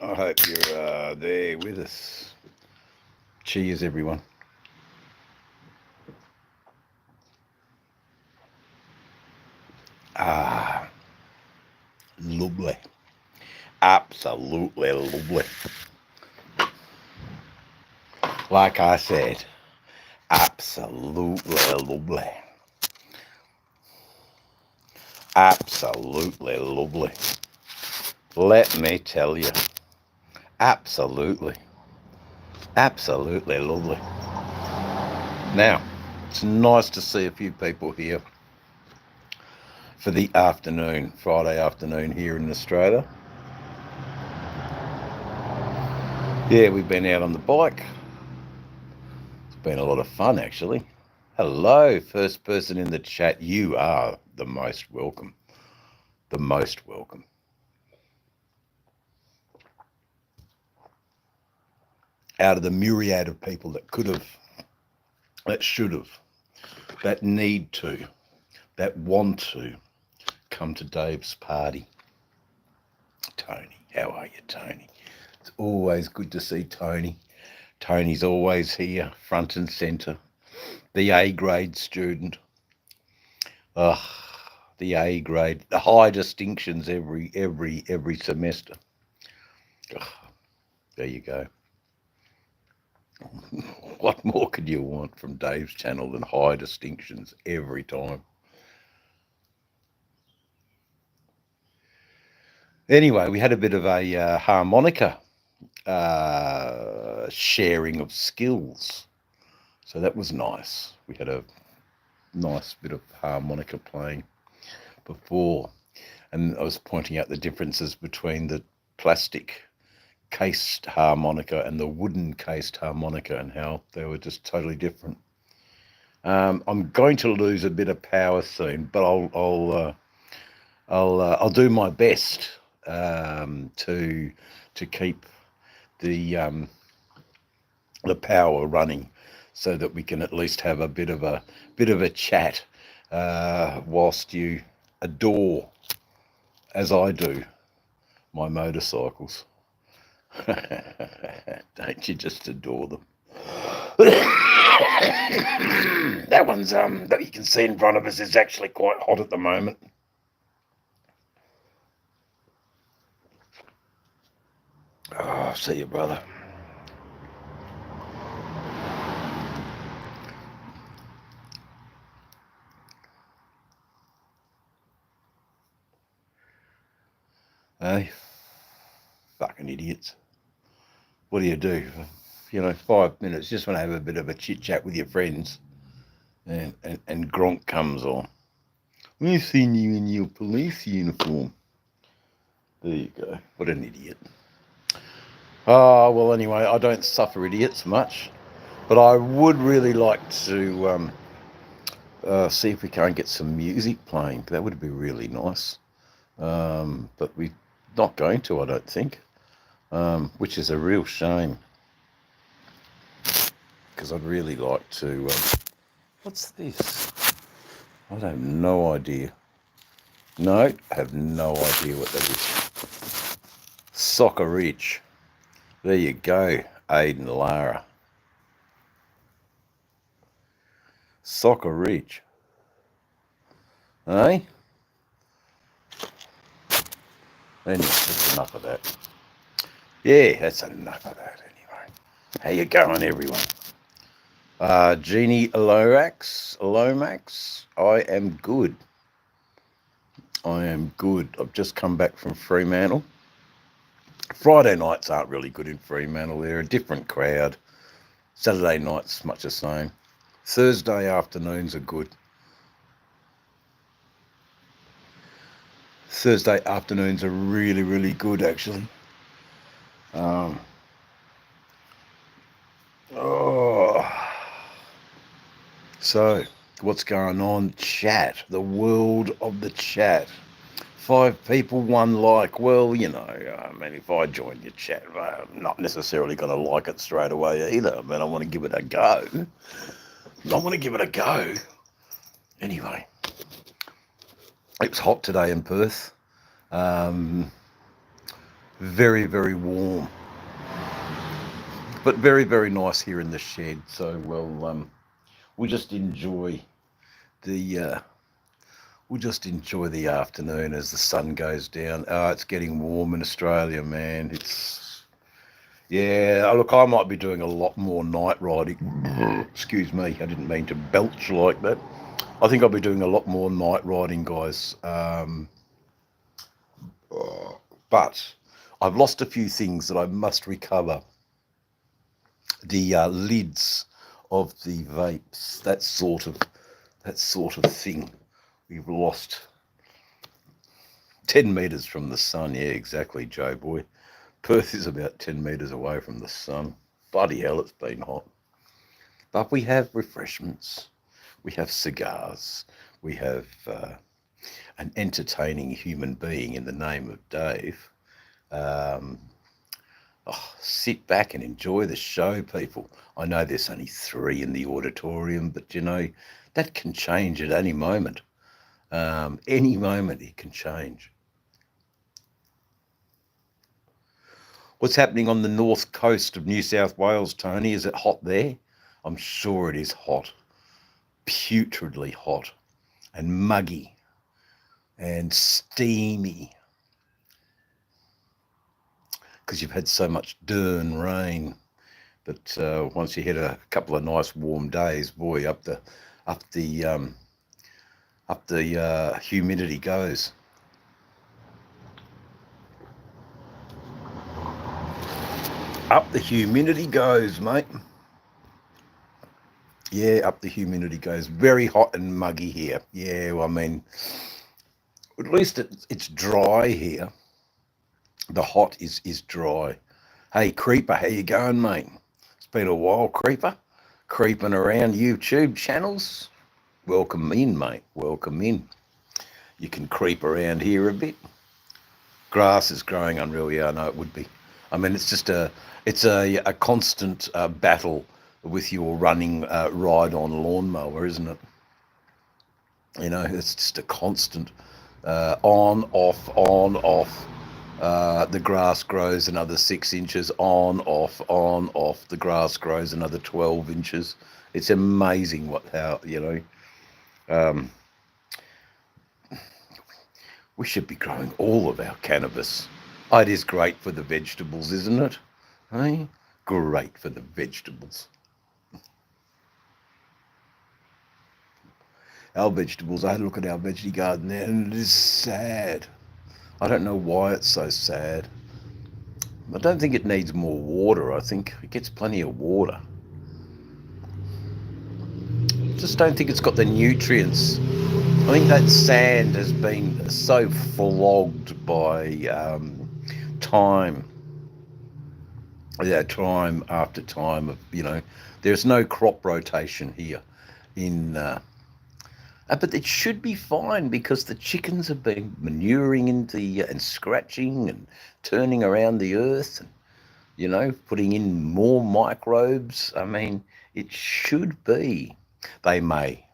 I hope you're there with us. Cheers, everyone. Ah, lovely. Absolutely lovely. Like I said, absolutely lovely. Absolutely lovely. Let me tell you, absolutely, absolutely lovely. Now, it's nice to see a few people here for the afternoon, Friday afternoon here in Australia. Yeah, we've been out on the bike. It's been a lot of fun, actually. Hello, first person in the chat. You are the most welcome. The most welcome. Out of the myriad of people that could have, that should have, that need to, that want to come to Dave's party. Tony, how are you, Tony? It's always good to see Tony. Tony's always here, front and centre. The A grade student. Ugh, the A grade, the high distinctions every semester. Ugh, there you go. What more could you want from Dave's channel than high distinctions every time? Anyway, we had a bit of a harmonica sharing of skills. So that was nice. We had a nice bit of harmonica playing before. And I was pointing out the differences between the plastic cased harmonica and the wooden cased harmonica and how they were just totally different. I'm going to lose a bit of power soon, but I'll do my best to keep the power running so that we can at least have a bit of a chat whilst you adore, as I do, my motorcycles. Don't you just adore them? That one's that you can see in front of us is actually quite hot at the moment. Oh, see you, brother. Hey, fucking idiots. What do? 5 minutes, just want to have a bit of a chit chat with your friends. And Gronk comes on. We've seen you in your police uniform. There you go. What an idiot. Oh, well, anyway, I don't suffer idiots much, but I would really like to see if we can't get some music playing. That would be really nice. But we're not going to, I don't think, which is a real shame because I'd really like to. What's this? I have no idea. No, I have no idea what that is. Soccer Ridge. There you go, Aiden Lara. Soccer Ridge. Eh? Anyway, that's enough of that. Yeah, that's enough of that anyway. How you going, everyone? Jeannie Lomax, I am good. I am good. I've just come back from Fremantle. Friday nights aren't really good in Fremantle. They're a different crowd. Saturday nights, much the same. Thursday afternoons are good. Thursday afternoons are really, really good, actually. So, what's going on? Chat. The world of the chat. 5 people, 1 like. Well, if I join your chat, I'm not necessarily going to like it straight away either. I mean, I want to give it a go. Anyway, it was hot today in Perth. Very, very warm, but very, very nice here in the shed. So we just enjoy the afternoon as the sun goes down. Oh, it's getting warm in Australia, man. It's yeah. Look, I might be doing a lot more night riding. Excuse me, I didn't mean to belch like that. I think I'll be doing a lot more night riding, guys. But I've lost a few things that I must recover. The lids of the vapes, that sort of thing. We've lost 10 metres from the sun. Yeah, exactly, Joe boy. Perth is about 10 metres away from the sun. Bloody hell, it's been hot. But we have refreshments. We have cigars. We have an entertaining human being in the name of Dave. Sit back and enjoy the show, people. I know there's only 3 in the auditorium, but that can change at any moment. Any moment it can change. What's happening on the north coast of New South Wales, Tony? Is it hot there? I'm sure it is hot. Putridly hot and muggy and steamy because you've had so much darn rain. But once you hit a couple of nice warm days, boy, up the humidity goes. Up the humidity goes, mate. Yeah, up the humidity goes. Very hot and muggy here. Yeah, well, I mean, at least it's dry here. The hot is dry. Hey, Creeper, how you going, mate? It's been a while, Creeper. Creeping around YouTube channels. Welcome in, mate. Welcome in. You can creep around here a bit. Grass is growing unreal. Yeah, I know it would be. I mean, it's just a constant battle with your running ride-on lawnmower, isn't it? You know, it's just a constant on, off, on, off. The grass grows another 6 inches, on, off, on, off. The grass grows another 12 inches. It's amazing we should be growing all of our cannabis. Oh, it is great for the vegetables, isn't it? Hey? Great for the vegetables. Our vegetables, I had a look at our veggie garden there and it is sad. I don't know why it's so sad. I don't think it needs more water. I think it gets plenty of water. Just don't think it's got the nutrients. I think that sand has been so flogged by time. Yeah, time after time of there's no crop rotation here but it should be fine because the chickens have been manuring and scratching and turning around the earth and putting in more microbes. I mean, it should be. They may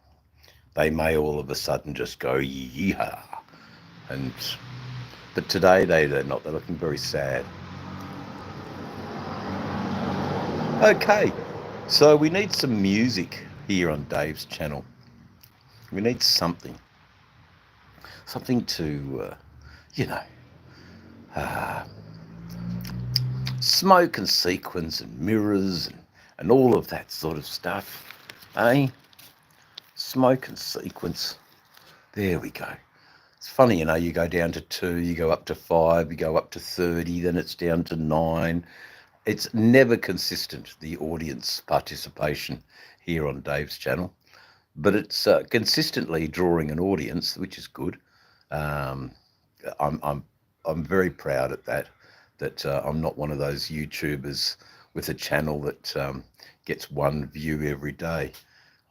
all of a sudden just go yeehaw, but today they're not. They're looking very sad. Okay, so we need some music here on Dave's channel. We need something to, smoke and sequence and mirrors and all of that sort of stuff, eh? Smoke and sequence. There we go. It's funny, you go down to 2, you go up to 5, you go up to 30, then it's down to 9. It's never consistent, the audience participation here on Dave's channel. But it's consistently drawing an audience, which is good. I'm very proud at that I'm not one of those YouTubers with a channel that gets 1 view every day.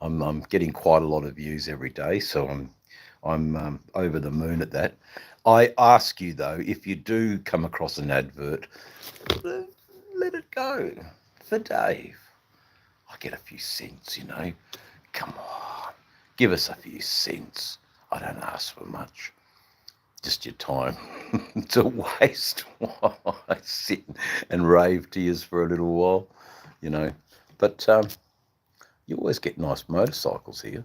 I'm getting quite a lot of views every day, so I'm over the moon at that. I ask you though, if you do come across an advert, let it go for Dave. I get a few cents, Come on. Give us a few cents. I don't ask for much. just your time. It's a waste while I sit and rave to you for a little while, you know. But you always get nice motorcycles here.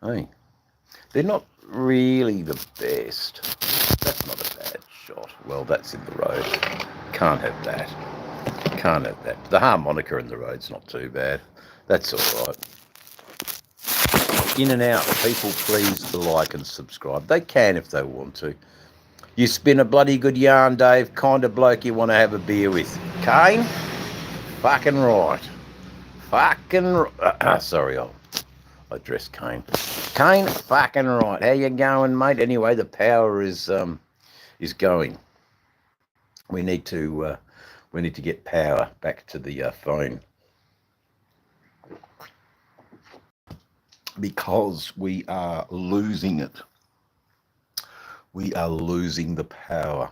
Hey, they're not really the best. That's not a bad shot. Well, that's in the road. Can't have that. Can't have that. The harmonica in the road's not too bad. That's all right. In and out. People, please like and subscribe. They can if they want to. You spin a bloody good yarn, Dave. Kind of bloke you want to have a beer with. Kane? Fucking right. Fucking sorry, I addressed Kane. Kane, fucking right. How you going, mate? Anyway, the power is going. We need to get power back to the phone because we are losing it. We are losing the power.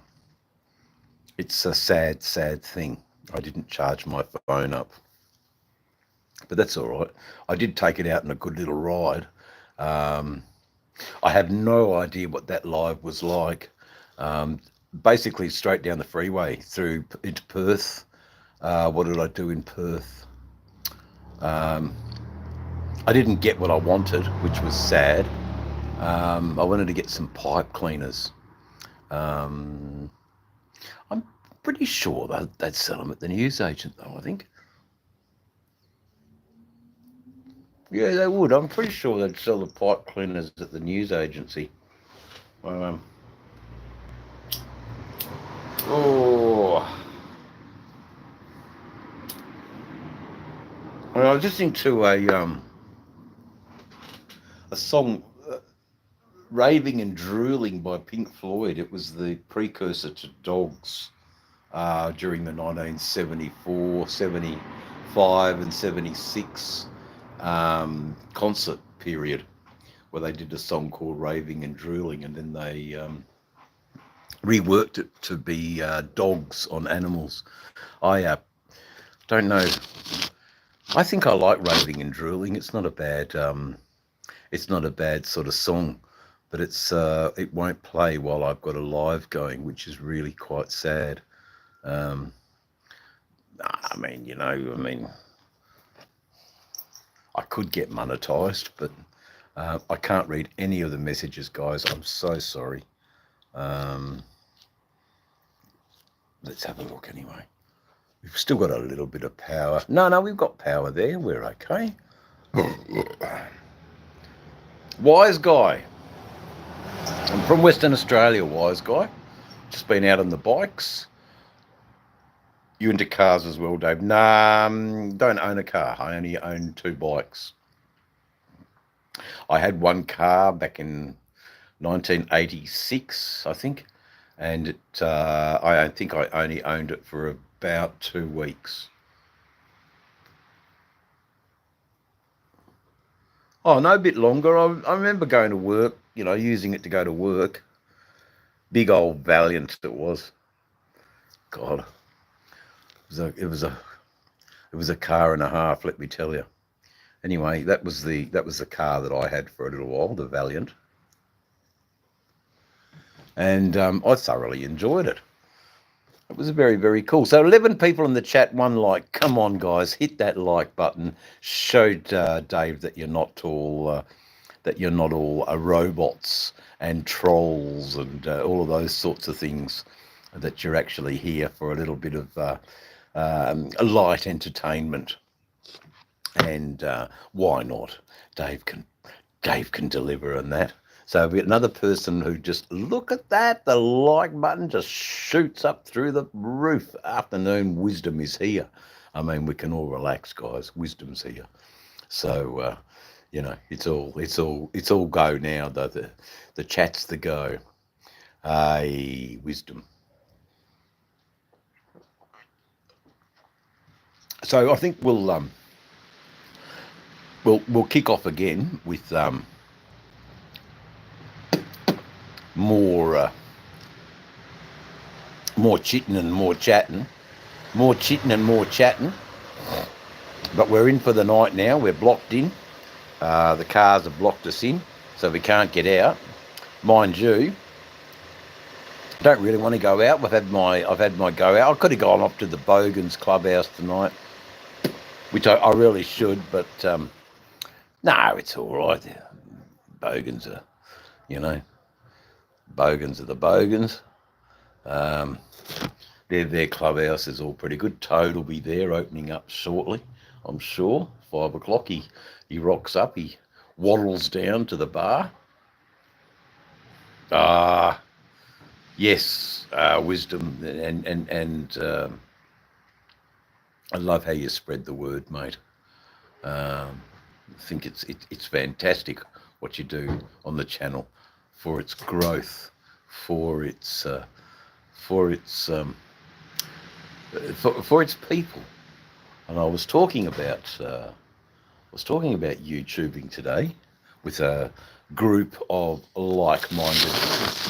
It's a sad, sad thing. I didn't charge my phone up, but that's all right. I did take it out in a good little ride. I have no idea what that live was like. Basically straight down the freeway through into Perth. What did I do in Perth? I didn't get what I wanted, which was sad. I wanted to get some pipe cleaners. I'm pretty sure they'd sell them at the newsagent, though, I think. Yeah, they would. I'm pretty sure they'd sell the pipe cleaners at the news agency. Oh. Well, I was listening to a song, Raving and Drooling by Pink Floyd. It was the precursor to Dogs during the 1974, 75 and 76 concert period, where they did a song called Raving and Drooling, and then they reworked it to be Dogs on Animals. I don't know. I think I like Raving and Drooling. It's not a bad sort of song, but it won't play while I've got a live going, which is really quite sad. I could get monetized, but I can't read any of the messages, guys. I'm so sorry. Let's have a look anyway. We've still got a little bit of power. No, we've got power there. We're okay. Wise Guy. I'm from Western Australia, Wise Guy. Just been out on the bikes. You into cars as well, Dave? Nah, don't own a car. I only own 2 bikes. I had one car back in 1986, I think, and I think I only owned it for about 2 weeks. Oh, no, a bit longer. I remember going to work, using it to go to work. Big old Valiant it was. God, it was a car and a half, let me tell you. Anyway, that was the car that I had for a little while, the Valiant, and I thoroughly enjoyed it. It was very, very cool. So 11 people in the chat, 1 like. Come on, guys, hit that like button. Show Dave that you're not all robots and trolls and all of those sorts of things. That you're actually here for a little bit of light entertainment. And why not? Dave can deliver on that. So we got another person who just, look at that, the like button just shoots up through the roof. Afternoon wisdom is here. I mean, we can all relax, guys. Wisdom's here. So it's all go now. The chat's the go. Wisdom. So I think we'll kick off again with more chitting and more chatting, but we're in for the night now. We're blocked in. The cars have blocked us in, so we can't get out. Mind you, Don't really want to go out. I've had my go out. I could have gone off to the Bogans Clubhouse tonight, which I really should, but no, it's all right. Bogans are, you know, Bogans are the Bogans. Their clubhouse is all pretty good. Toad will be there opening up shortly, I'm sure. 5 o'clock, he rocks up, he waddles down to the bar. Yes, wisdom, and I love how you spread the word, mate. I think it's fantastic what you do on the channel for its growth, for its people. And I was talking about YouTubing today with a group of like-minded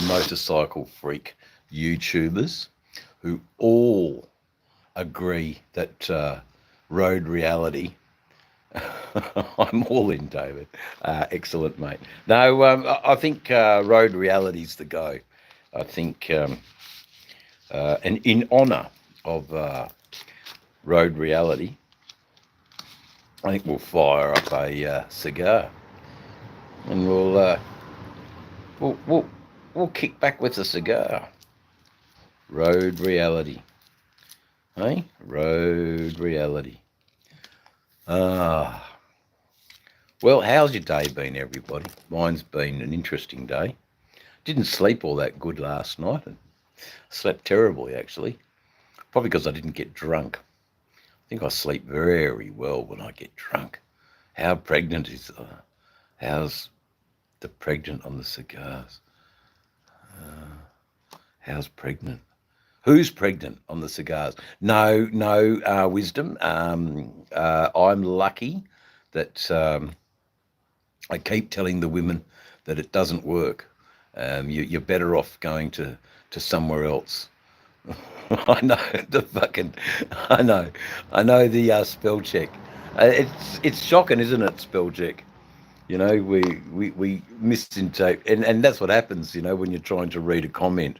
motorcycle freak YouTubers who all agree that Road Reality. I'm all in, David. Excellent, mate. No, I think Road Reality's the go. I think, and in honour of Road Reality, I think we'll fire up a cigar, and we'll kick back with a cigar. Road Reality, hey? Road Reality. Well, how's your day been, everybody? Mine's been an interesting day. Didn't sleep all that good last night, and slept terribly, actually. Probably because I didn't get drunk. I think I sleep very well when I get drunk. How pregnant is how's the pregnant on the cigars? How's pregnant? Who's pregnant on the cigars? No, wisdom. I'm lucky that I keep telling the women that it doesn't work. You're better off going to somewhere else. I know the spell check. It's shocking, isn't it? Spell check. You know, we misinterpret, and that's what happens. You know, when you're trying to read a comment,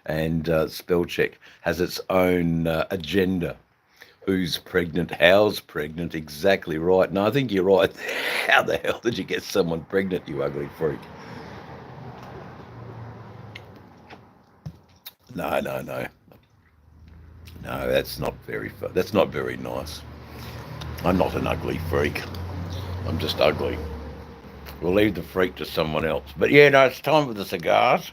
and spell check has its own agenda. Who's pregnant? How's pregnant? Exactly right. No, I think you're right. How the hell did you get someone pregnant, you ugly freak? No. No, that's not very nice. I'm not an ugly freak. I'm just ugly. We'll leave the freak to someone else. But yeah, no, it's time for the cigars.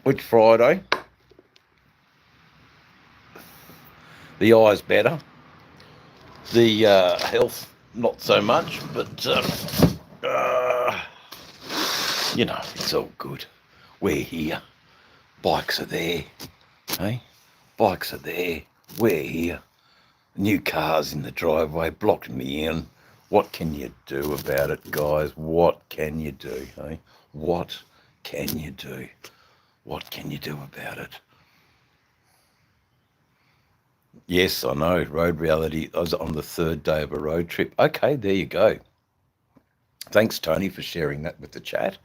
Which Friday? The eye's better. The health, not so much. But, you know, it's all good. We're here. Bikes are there. Hey? Bikes are there. We're here. New cars in the driveway blocking me in. What can you do about it, guys? What can you do? Hey? What can you do? What can you do about it? Yes, I know. Road Reality. I was on the 3rd day of a road trip. Okay, there you go. Thanks, Tony, for sharing that with the chat.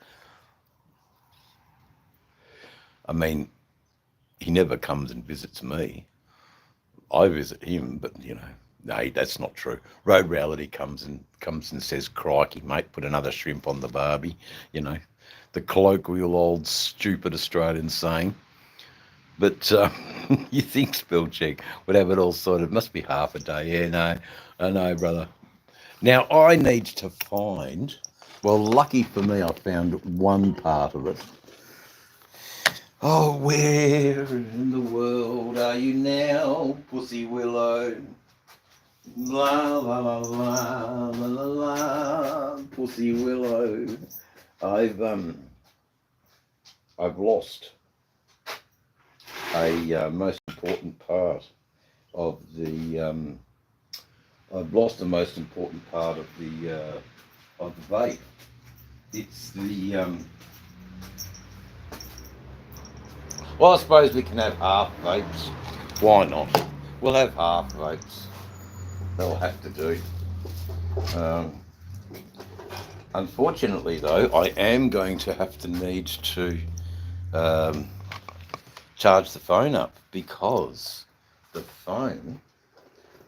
I mean, he never comes and visits me. I visit him, but, you know, no, that's not true. Road Reality comes and says, crikey, mate, put another shrimp on the barbie, you know, the colloquial old stupid Australian saying. But you think spell check would have it all sorted. Must be half a day. Yeah, no, I know, brother. Now, I need to find, well, lucky for me, I found one part of it. Oh, where in the world are you now, Pussy Willow? La la la la la la la, Pussy Willow. I've lost a most important part of the. I've lost the most important part of the vape. It's the. Well, I suppose we can have half vapes. Why not? We'll have half vapes. They'll have to do. Unfortunately, though, I am going to have to need to charge the phone up because the phone.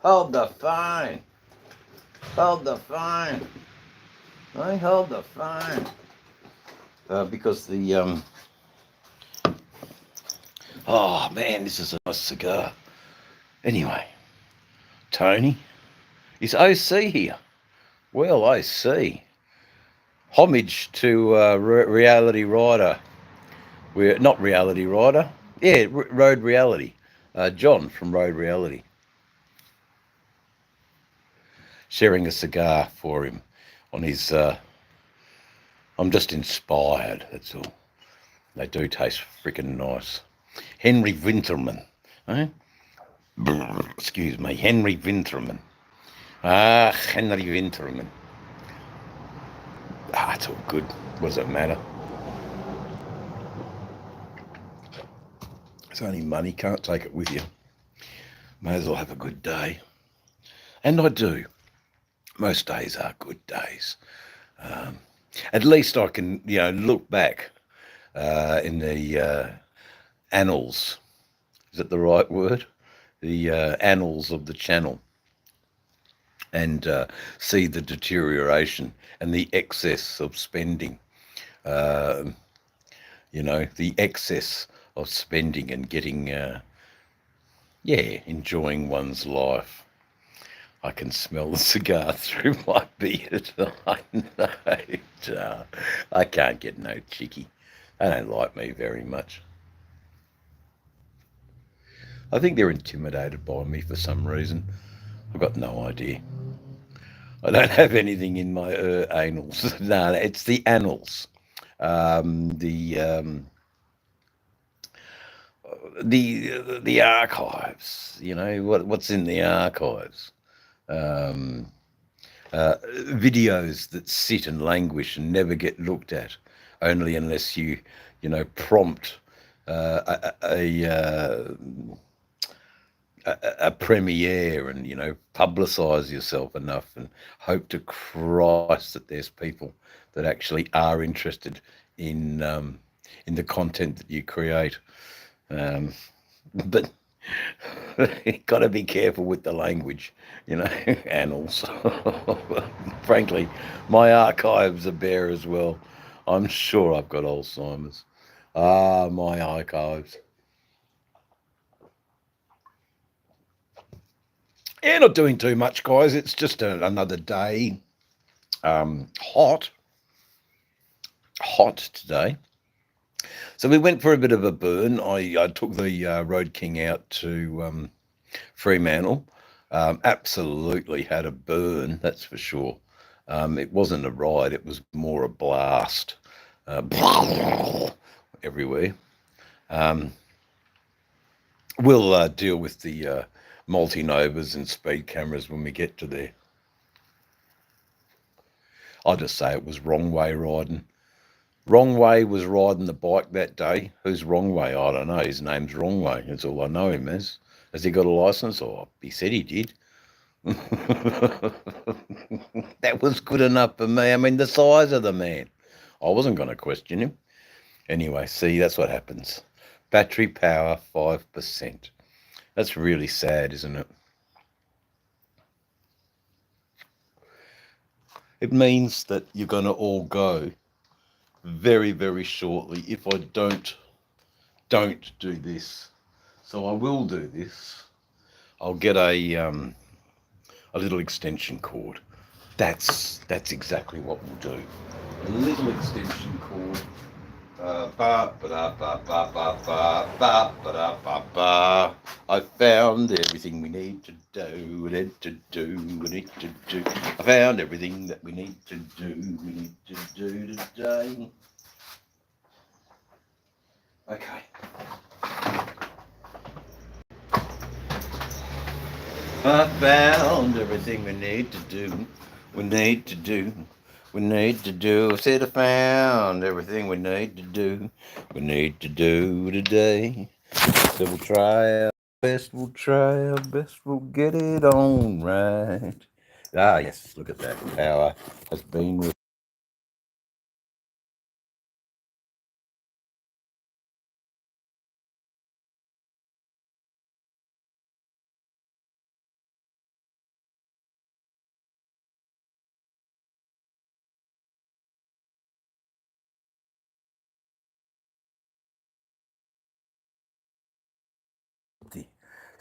Hold the phone. Hold the phone. I hold the phone. Because the oh man, this is a nice cigar. Anyway, Tony, is OC here? Well, I see. Homage to Reality Rider. We're not Reality Rider. Yeah, Road Reality. John from Road Reality. Sharing a cigar for him on his. I'm just inspired, that's all. They do taste freaking nice. Henry Winterman. Eh? Excuse me, Henry Winterman. Ah, Henry Winterman. Ah, it's all good. What does it matter? It's only money, can't take it with you. May as well have a good day. And I do. Most days are good days. At least I can, look back in the annals. Is that the right word? The annals of the channel. And see the deterioration and the excess of spending. The excess of spending and getting, enjoying one's life. I can smell the cigar through my beard. I know. I can't get no chickie. They don't like me very much. I think they're intimidated by me for some reason. I've got no idea. I don't have anything in my anals. No, it's the annals. The archives. What's in the archives. Videos that sit and languish and never get looked at, only unless you prompt a premiere and publicise yourself enough and hope to Christ that there's people that actually are interested in the content that you create. But you've got to be careful with the language, annals. Frankly, my archives are bare as well. I'm sure I've got Alzheimer's. My archives. Yeah, not doing too much, guys. It's just another day. Hot today. So we went for a bit of a burn. I took the Road King out to Fremantle. Absolutely had a burn, that's for sure. It wasn't a ride, it was more a blast. Everywhere. We'll deal with the multi-novas and speed cameras when we get to there. I'll just say it was wrong way riding. Wrong Way was riding the bike that day. Who's Wrong Way? I don't know. His name's Wrong Way. That's all I know him as. Has he got a license? Oh, he said he did. That was good enough for me. I mean, the size of the man. I wasn't going to question him. Anyway, see, that's what happens. Battery power, 5%. That's really sad, isn't it? It means that you're going to all go very, very shortly if I don't do this. So I will do this. I'll get a little extension cord. That's exactly what we'll do. A little extension cord. I found everything we need to do. I found everything that we need to do today. Okay. I found everything we need to do. I said I found everything we need to do. Today. So we'll try our best, we'll get it on right. Ah, yes, look at that. Power has been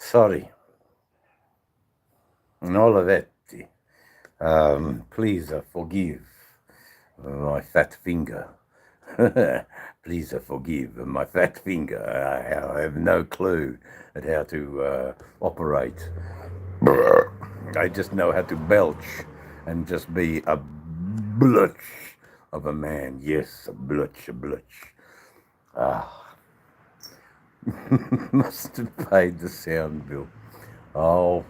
Sorry. Olivetti. Please forgive my fat finger. Please forgive my fat finger. I have no clue at how to operate. I just know how to belch and just be a blutch of a man. Yes, a blutch, a blutch. Must have paid the sound bill. Oh,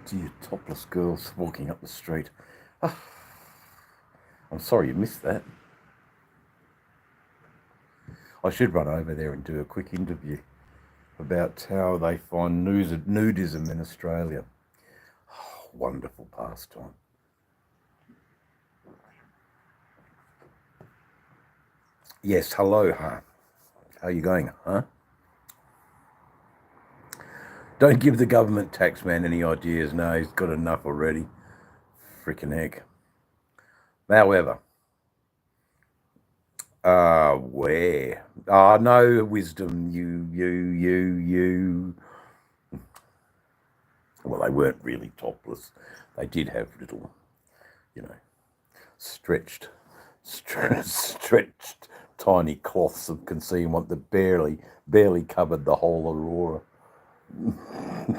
dear, topless girls walking up the street. I'm sorry you missed that. I should run over there and do a quick interview about how they find nudism in Australia. Oh, wonderful pastime. Yes, hello, huh? How you going, huh? Don't give the government tax man any ideas. No, he's got enough already. Freaking heck. However, where? No wisdom, you. Well, they weren't really topless. They did have little, stretched tiny cloths of concealment that barely covered the whole aurora.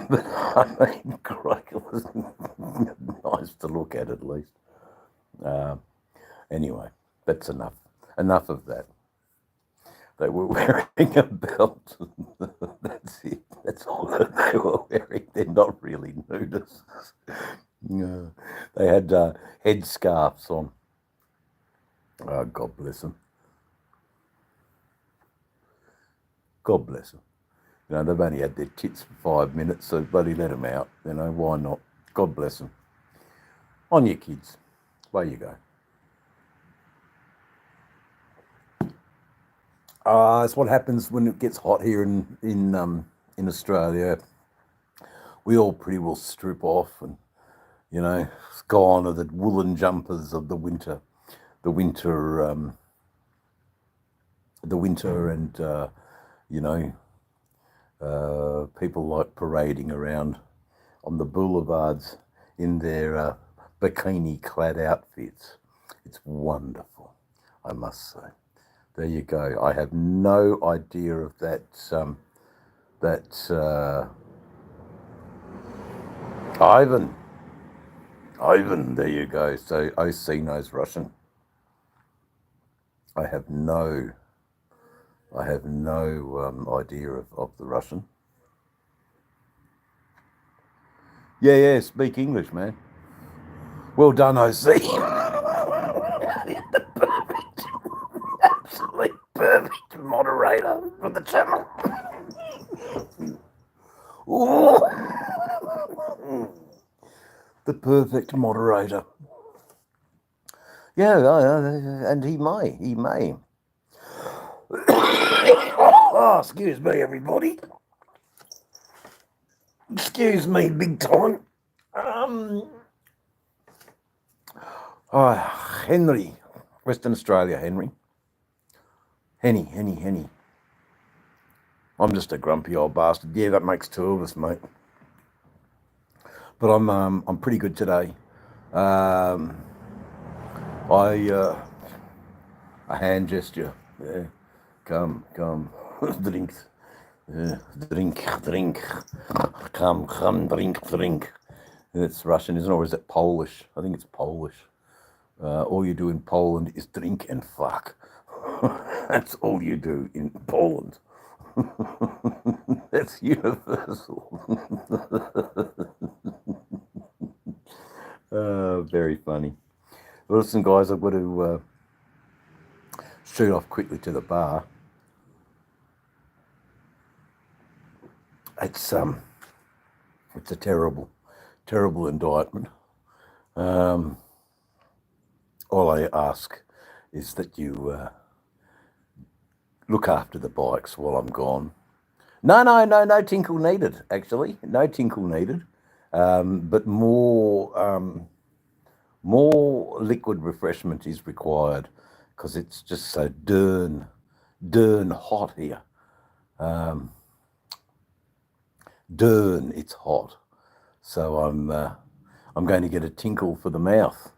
But I mean, it was nice to look at least. Anyway, that's enough. Enough of that. They were wearing a belt. That's it. That's all that they were wearing. They're not really nudists. No. They had headscarves on. Oh, God bless them. God bless them. They've only had their tits for 5 minutes, so bloody let them out. Why not? God bless them. On your kids. Away you go. It's what happens when it gets hot here in Australia. We all pretty well strip off and, go on to the woolen jumpers of the winter and, people like parading around on the boulevards in their bikini-clad outfits. It's wonderful, I must say. There you go. I have no idea of that. Ivan. There you go. So OC knows Russian. I have no idea of the Russian. Yeah. Speak English, man. Well done, OC. Absolutely perfect moderator for the channel. The perfect moderator. Yeah, and he may. Oh, excuse me, everybody. Excuse me, big time. Henry, Western Australia, Henry. Henny. I'm just a grumpy old bastard. Yeah, that makes two of us, mate. But I'm pretty good today. A hand gesture. Yeah. Come. Drink. Drink. Come, drink. It's Russian, isn't it? Or is it Polish? I think it's Polish. All you do in Poland is drink and fuck. That's all you do in Poland. That's universal. Very funny. Well, listen, guys, I've got to shoot off quickly to the bar. It's a terrible indictment. All I ask is that you look after the bikes while I'm gone. No tinkle needed, actually. No tinkle needed. But more liquid refreshment is required because it's just so darn hot here. Darn, it's hot. So I'm going to get a tinkle for the mouth.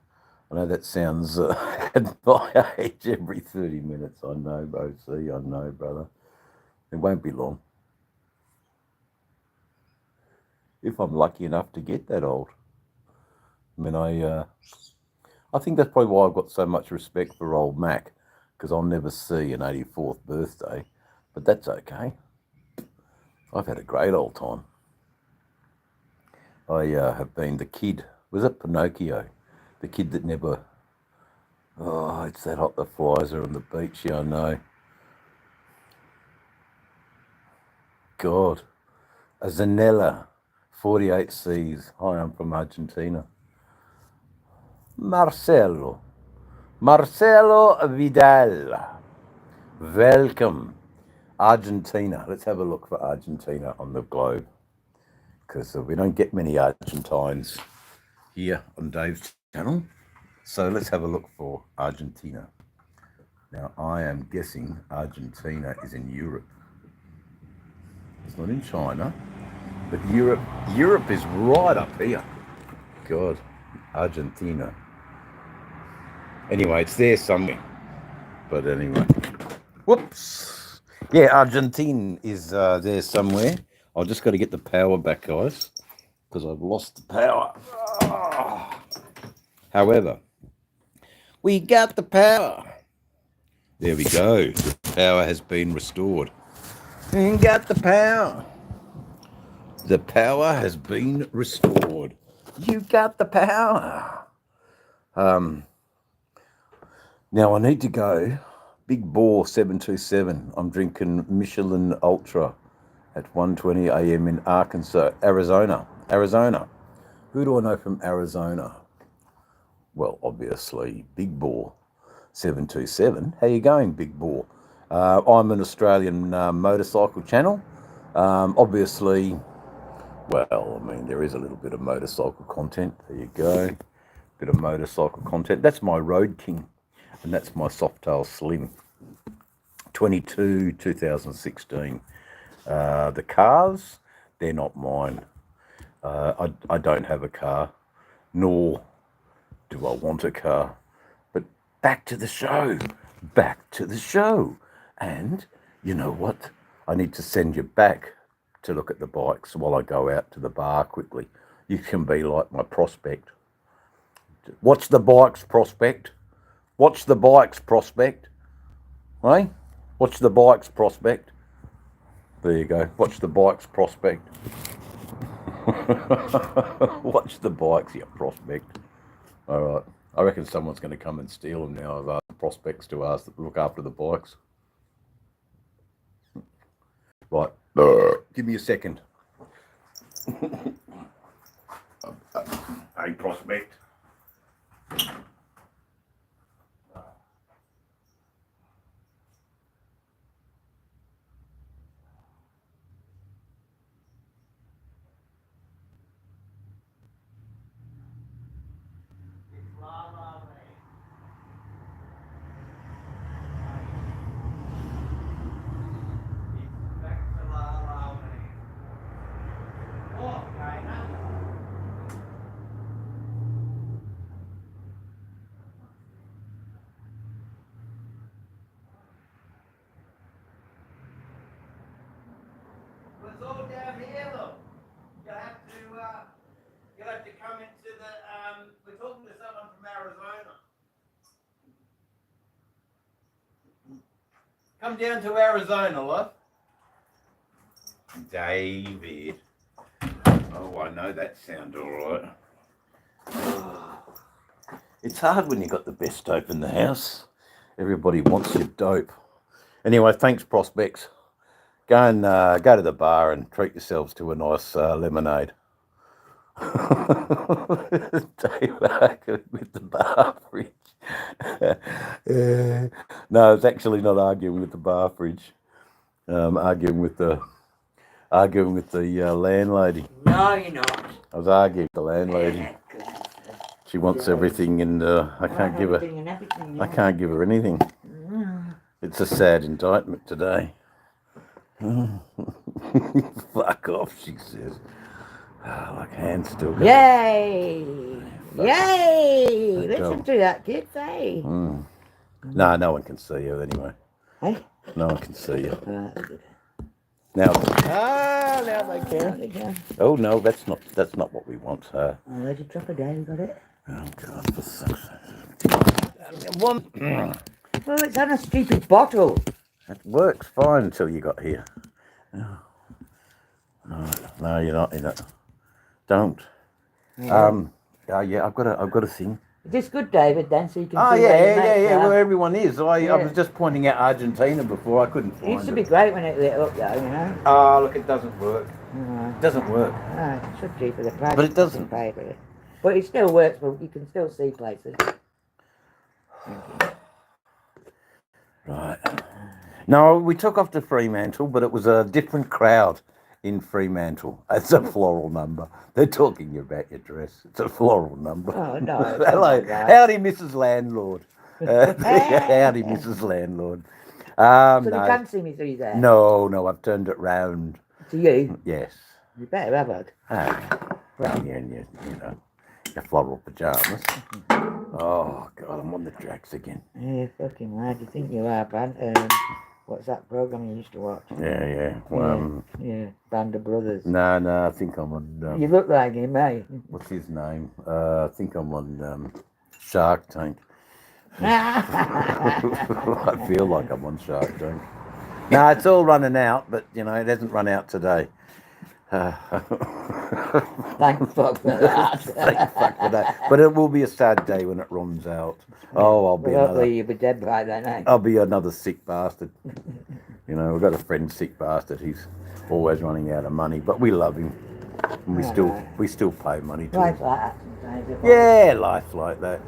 I know that sounds at my age every 30 minutes. I know, OC, I know, brother. It won't be long. If I'm lucky enough to get that old. I mean, I think that's probably why I've got so much respect for old Mac, because I'll never see an 84th birthday, but that's okay. I've had a great old time. I have been the kid. Was it Pinocchio? The kid that never... Oh, it's that hot, the flies are on the beach, yeah, I know. God. A Zanella, 48 Cs. Hi, I'm from Argentina. Marcelo Vidal. Welcome. Argentina. Let's have a look for Argentina on the globe, because we don't get many Argentines here on Dave's channel. So let's have a look for Argentina. Now, I am guessing Argentina is in Europe. It's not in China, but Europe is right up here. God, Argentina. Anyway, it's there somewhere. But anyway, whoops. Yeah, Argentina is there somewhere. I've just got to get the power back, guys, because I've lost the power. Oh. However, we got the power. There we go. The power has been restored. We got the power. The power has been restored. You got the power. Now I need to go. Big Bore 727. I'm drinking Michelin Ultra at 1:20 a.m. in Arkansas, Arizona. Who do I know from Arizona? Well, obviously, Big Bore 727. How you going, Big Bore? I'm an Australian motorcycle channel. Obviously, well, I mean, there is a little bit of motorcycle content. There you go. Bit of motorcycle content. That's my Road King, and that's my Softail Slim. 22, 2016. The cars, they're not mine. I don't have a car, nor do I want a car. But back to the show. And you know what? I need to send you back to look at the bikes while I go out to the bar quickly. You can be like my prospect. Watch the bikes, prospect. Watch the bikes, prospect. Hey? Watch the bikes, prospect. There you go. Watch the bikes, prospect. Watch the bikes, you prospect. All right. I reckon someone's going to come and steal them now. I've asked the prospects to look after the bikes. Right. Give me a second. Hey, prospect. It's all down here, look. You'll have to come into the, we're talking to someone from Arizona. Come down to Arizona, love. David. Oh, I know that sound all right. It's hard when you've got the best dope in the house. Everybody wants your dope. Anyway, thanks, prospects. Go and go to the bar and treat yourselves to a nice lemonade. Dave arguing with the bar fridge. No, it's actually not arguing with the bar fridge. Arguing with the landlady. No, you're not. I was arguing with the landlady. She wants everything, and I can't give her anything. It's a sad indictment today. Fuck off, she says. Oh, like hands still going. Yay! Fuck. Yay! That Listen dog. to that kid say. No, no one can see you anyway. Hey? No one can see you. Good. Now they can. There you go. Oh no, that's not what we want. Oh, there's your dropper down, got it? Oh God, for fuck's sake. One. Oh, it's on a stupid bottle. It works fine until you got here. No, you're not in it. Don't. Yeah. Yeah, I've got a thing. Is this good, David, then, so you can Oh see where your mates yeah. are? Well, everyone is. I Yeah. was just pointing out Argentina before. I couldn't It find used to it. be great when it lit up, though, you know? Oh, look, it doesn't work. No, It doesn't work. no, it should do for the price. But it doesn't. Pay for it. But it still works, but you can still see places. Right. No, we took off to Fremantle, but it was a different crowd in Fremantle. It's a floral number. They're talking about your dress. It's a floral number. Oh, no. Hello. Howdy, Mrs. Landlord. Howdy, Mrs. Landlord. So No. you can't see me through there? No, I've turned it round. To you? Yes. You better have it. Well, yeah, you know, your floral pajamas. Oh, God, I'm on the tracks again. Yeah, fucking mad. You think you are, man. What's that program you used to watch? Yeah. Well, Yeah, Band of Brothers. no, I think I'm on... You look like him, eh? what's his name? I think I'm on Shark Tank. I feel like I'm on Shark Tank. No, it's all running out, but, you know, it hasn't run out today. Thank fuck for that. Thank fuck for that. But it will be a sad day when it runs out. Oh, I'll be Well, hopefully another... you'll be dead by then, eh? I'll be another sick bastard. You know, we've got a friend, sick bastard. He's always running out of money, but we love him, and we still pay money to Life's him. like that sometimes. isn't it? Yeah, life like that.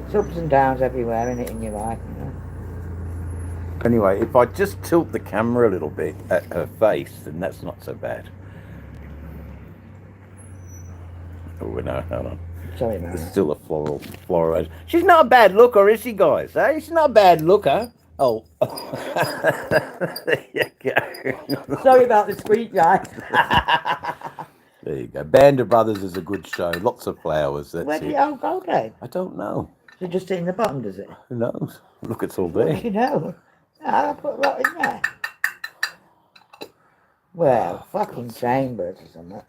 It's ups and downs everywhere, isn't it, in your life, you know? Anyway, if I just tilt the camera a little bit at her face, then that's not so bad. Oh no, hold on. Sorry, There's man. still a floral. She's not a bad looker, is she, guys? Eh? She's not a bad looker. Oh. There you go. Sorry about the squeak, guys. There you go. Band of Brothers is a good show. Lots of flowers. That's Where did it. it all go, Dave? I don't know. Does it just sit in the bottom, does it? Who knows? Look, it's all What do there. you know? I put a lot in there. Well, fucking chambers or something.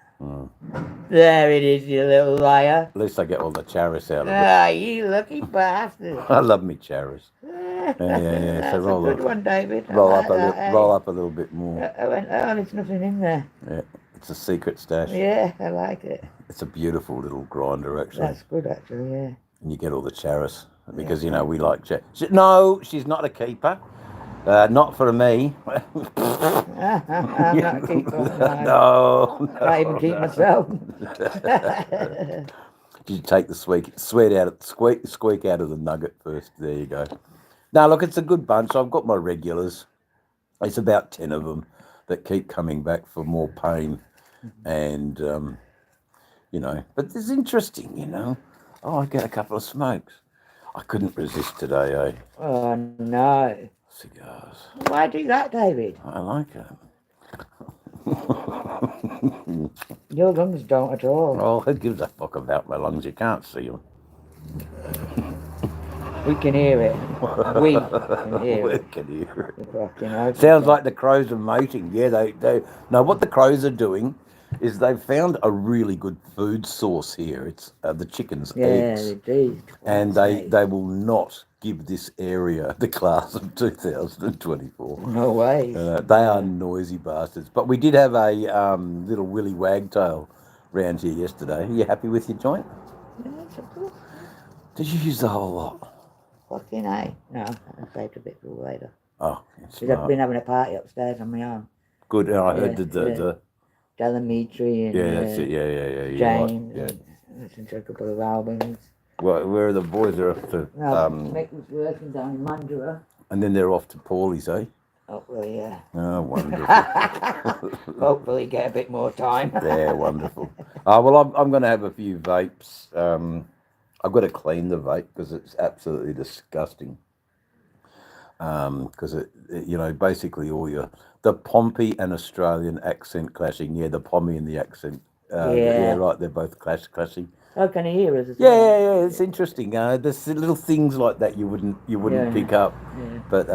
There it is, you little liar. At least I get all the charis out of it. Ah, you lucky bastard. I love me charis. Yeah. So That's roll a good up. one, David. I Roll like up a that, little, eh? roll up a little bit more. I went, oh, there's nothing in there. Yeah, it's a secret stash. Yeah, I like it. It's a beautiful little grinder, actually. That's good, actually, yeah. And you get all the charis because you know we like charis. No, she's not a keeper. Not for me. I'm not a keeper. No. I even keep myself. Did you take the squeak out of the nugget first? There you go. Now look, it's a good bunch. I've got my regulars. It's about 10 of them that keep coming back for more pain, and you know. But it's interesting, you know. Oh, I get a couple of smokes. I couldn't resist today, eh? Oh, no. Cigars. Why do that, David? I like it. Your lungs don't at all. Oh, who gives a fuck about my lungs? You can't see them. We can hear it. We can hear We it. can hear it. Fucking hell. Sounds like the crows are mating. Yeah, they. No, what the crows are doing is they've found a really good food source here. It's the chickens' Yeah, eggs, they do. and they will not give this area the class of 2024. No way. They are noisy bastards. But we did have a little willy wagtail round here yesterday. Are you happy with your joint? Yeah, it's a good. Did you use the whole lot? Fucking A. No, I'll save a bit for later. Oh, Because I've been having a party upstairs on my own. good. And I heard Yeah, the Delamitri and that's it. Yeah. You're James. right. Yeah. And listened to a couple of albums. Well, where are the boys? They're off to, No, Mick was working down in Mandurah. and then they're off to Paulie's, eh? Hopefully, yeah. Oh, wonderful. Hopefully get a bit more time. Yeah, wonderful. Well, I'm going to have a few vapes. I've got to clean the vape because it's absolutely disgusting. because you know, basically the Pompey and Australian accent clashing. Yeah, the Pompey and the accent. Yeah, right. They're both clashing. Oh, can you hear us? As Yeah, well? yeah. It's interesting. There's little things like that you wouldn't pick up. Yeah. But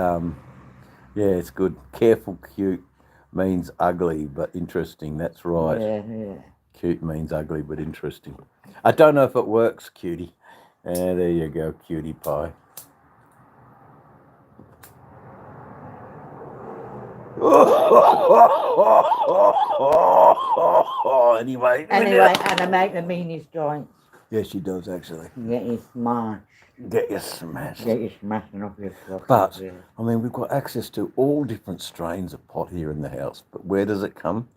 yeah, it's good. Careful, cute means ugly, but interesting. That's right. Yeah. Cute means ugly, but interesting. I don't know if it works, cutie. There you go, cutie pie. Anyway, and I make the meanest joints. Yeah, she does actually. Get you smashed. Get you smashed. Get you smashing off your stuff. But I mean, we've got access to all different strains of pot here in the house. But where does it come?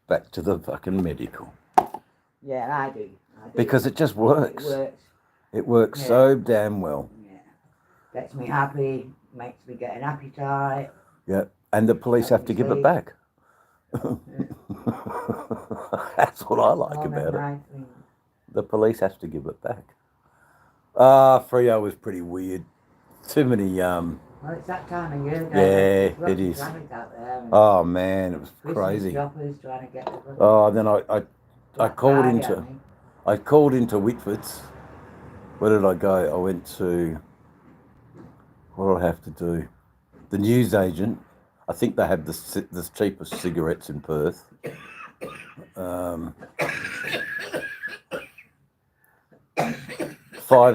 Back to the fucking medical. Yeah, I do. Because it just works. It works. It works so damn well. Yeah. Gets me happy. Makes me get an appetite. Yeah. And the police have to give it back. That's what I like about it. The police have to give it back. Freo was pretty weird. Too many Well, it's that time of year. Yeah, it is. Oh man, it was crazy. Trying to get then I called into Whitford's. Where did I go? I went to, what did I have to do? The newsagent. I think they have the cheapest cigarettes in Perth. 5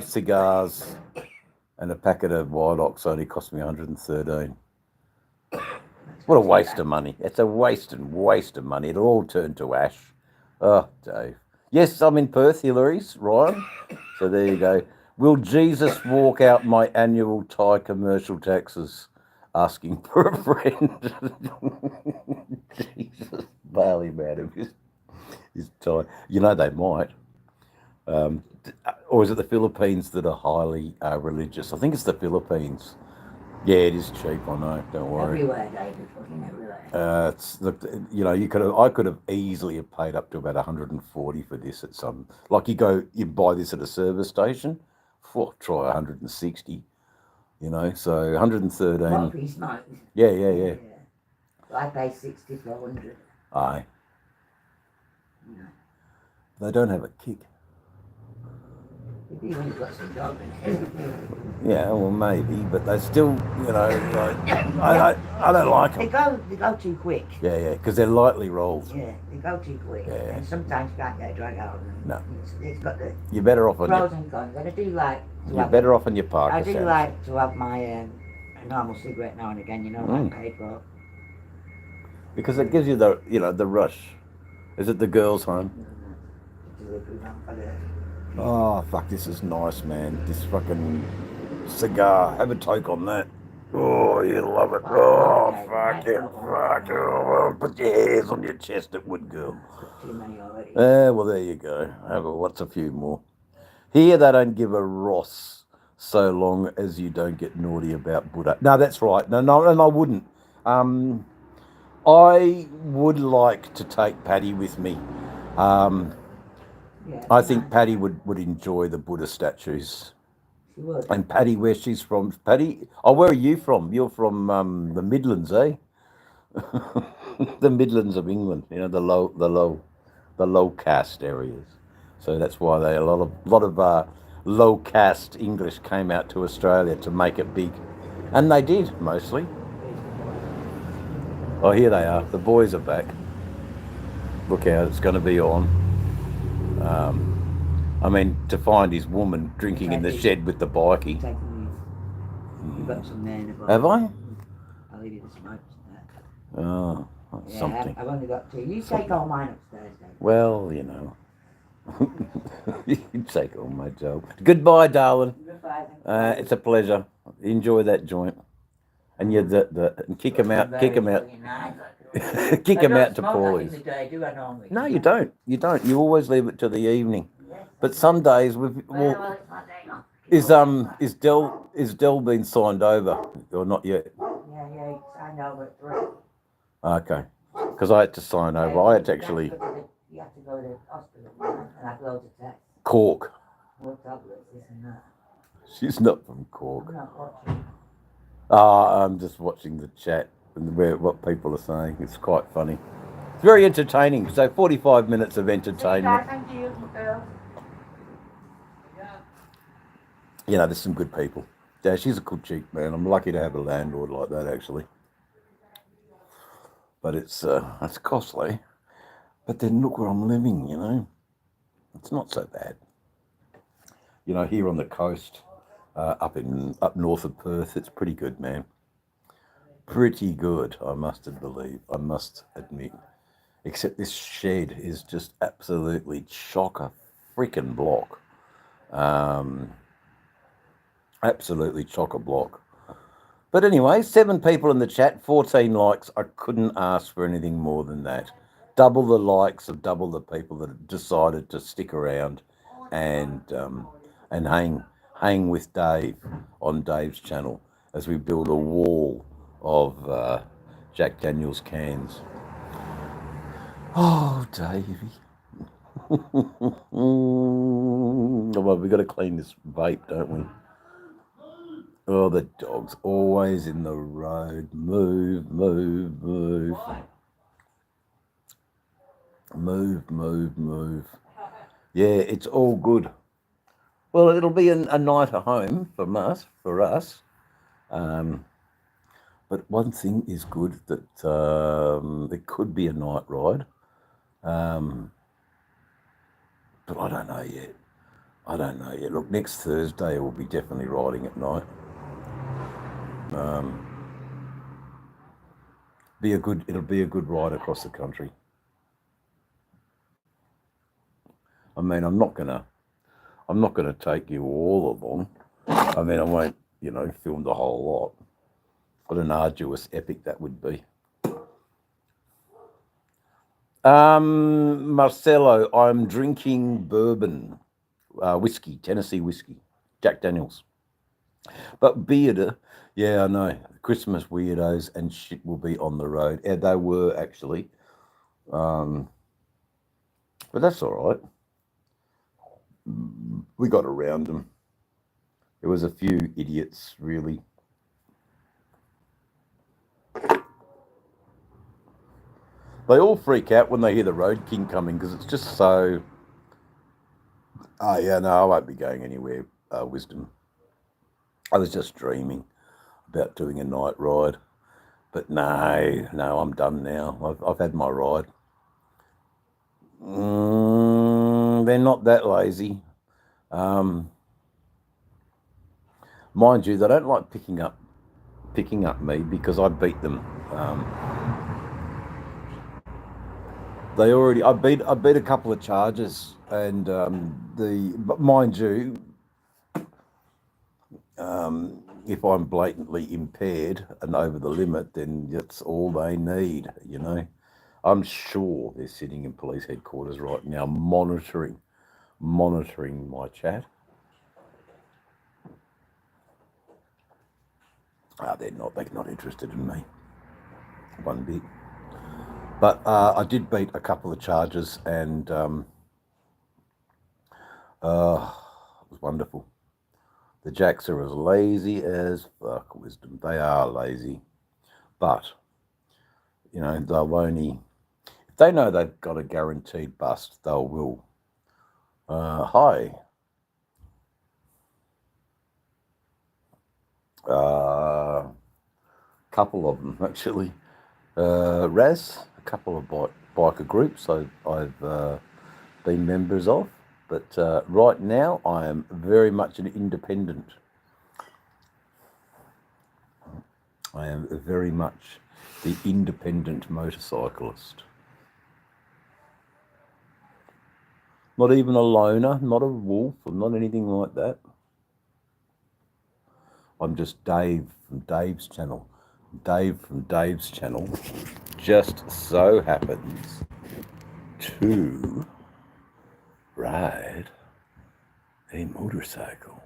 cigars and a packet of Wild Ox only cost me 113. What a waste of money. It's a waste of money. It'll all turn to ash. Oh, Dave. Yes, I'm in Perth, Hillary's, Ryan. So there you go. Will Jesus walk out my annual Thai commercial taxes? Asking for a friend. Jesus, Bailey, man, is Thai. You know they might. Or is it the Philippines that are highly religious? I think it's the Philippines. Yeah, it is cheap. I know. Don't worry. Everywhere, David. Fucking everywhere. You I could have easily have paid up to about 140 for this at some. Like you buy this at a service station. Try 160. So 113. One piece nice. Yeah. I pay 60 for 100. Aye. They don't have a kick. You've even got some dog in it. Yeah, well, maybe, but they still, I don't like them. They go too quick. Yeah, because they're lightly rolled. Yeah, they go too quick. Yeah. And sometimes you can't get a drag out of them. No. It's got the You're better off on pros and cons. And I do like to You're better off on your Parker. I do like to have my a normal cigarette now and again, like paid for. Because it gives you the rush. Is it the girls' home? Oh, fuck, this is nice, man. This fucking cigar. Have a toke on that. Oh, you'll love it. Oh, fuck it. Fuck it. Oh, put your hairs on your chest, it would, girl. Too many already. Well, there you go. What's a few more? Here, they don't give a Ross so long as you don't get naughty about Buddha. No, that's right. No, and I wouldn't. I would like to take Paddy with me. I think Paddy would enjoy the Buddha statues. She would. And Paddy, where she's from, Paddy. Oh, where are you from? You're from the Midlands, eh? The Midlands of England. The low caste areas. So that's why a lot of low caste English came out to Australia to make it big, and they did mostly. Oh, here they are. The boys are back. Look out! It's going to be on. To find his woman drinking in the shed with the bikie. You've got some there in the box. Have I? I'll leave you the smokes there. Oh, that's something. I've only got 2. You take all mine upstairs, Dave. Well, you take all my job. Goodbye, darling. Goodbye. It's a pleasure. Enjoy that joint. And and kick him out. Kick him out. Kick him out to Paulie's. No, you don't. You don't. You always leave it to the evening. But some days is Del been signed over or not yet? Yeah, signed over at 3. Okay, because I had to sign over. I had to actually. You have to go to the hospital and have loads of tests. Cork. More tablets, this and that. She's not from Cork. I'm not watching. I'm just watching the chat and what people are saying. It's quite funny. It's very entertaining. So 45 minutes of entertainment. Thank you, girl. You know, there's some good people. Yeah, she's a good chick, man. I'm lucky to have a landlord like that, actually. But it's costly. But then look where I'm living, you know. It's not so bad. You know, here on the coast, up north of Perth, it's pretty good, man. Pretty good, I must admit. Except this shed is just absolutely chock a freaking block. Absolutely chock a block. But anyway, 7 people in the chat, 14 likes. I couldn't ask for anything more than that. Double the likes of double the people that have decided to stick around and hang with Dave on Dave's channel as we build a wall of Jack Daniels cans. Oh, Davey. Well, we've got to clean this vape, don't we? Oh, the dog's always in the road. Move, move, move. Move, move, move. Yeah, it's all good. Well, it'll be a night at home for us. But one thing is good, that it could be a night ride. But I don't know yet. Look, next Thursday we'll be definitely riding at night. It'll be a good ride across the country. I mean, I'm not gonna take you all along. I mean, I won't, film the whole lot. What an arduous epic that would be. Marcelo, I'm drinking bourbon, whiskey, Tennessee whiskey, Jack Daniels. But beard, yeah, I know. Christmas weirdos and shit will be on the road. Yeah, they were actually. But that's all right. We got around them. There was a few idiots, really. They all freak out when they hear the Road King coming because it's just so... Oh, yeah, no, I won't be going anywhere, Wisdom. I was just dreaming about doing a night ride. But no, I'm done now. I've had my ride. They're not that lazy. Mind you, they don't like picking up me because I beat them. I beat a couple of charges, and but mind you, if I'm blatantly impaired and over the limit, then that's all they need, I'm sure they're sitting in police headquarters right now monitoring my chat. They're not interested in me one bit. But I did beat a couple of charges, and it was wonderful. The Jacks are as lazy as fuck, Wisdom. They are lazy. But, they'll only... If they know they've got a guaranteed bust, they will. Hi. Couple of them, actually. Raz, a couple of biker groups I've been members of. But right now, I am very much an independent. I am very much the independent motorcyclist. Not even a loner, not a wolf, or not anything like that. I'm just Dave from Dave's channel. Dave from Dave's channel just so happens to ride a motorcycle.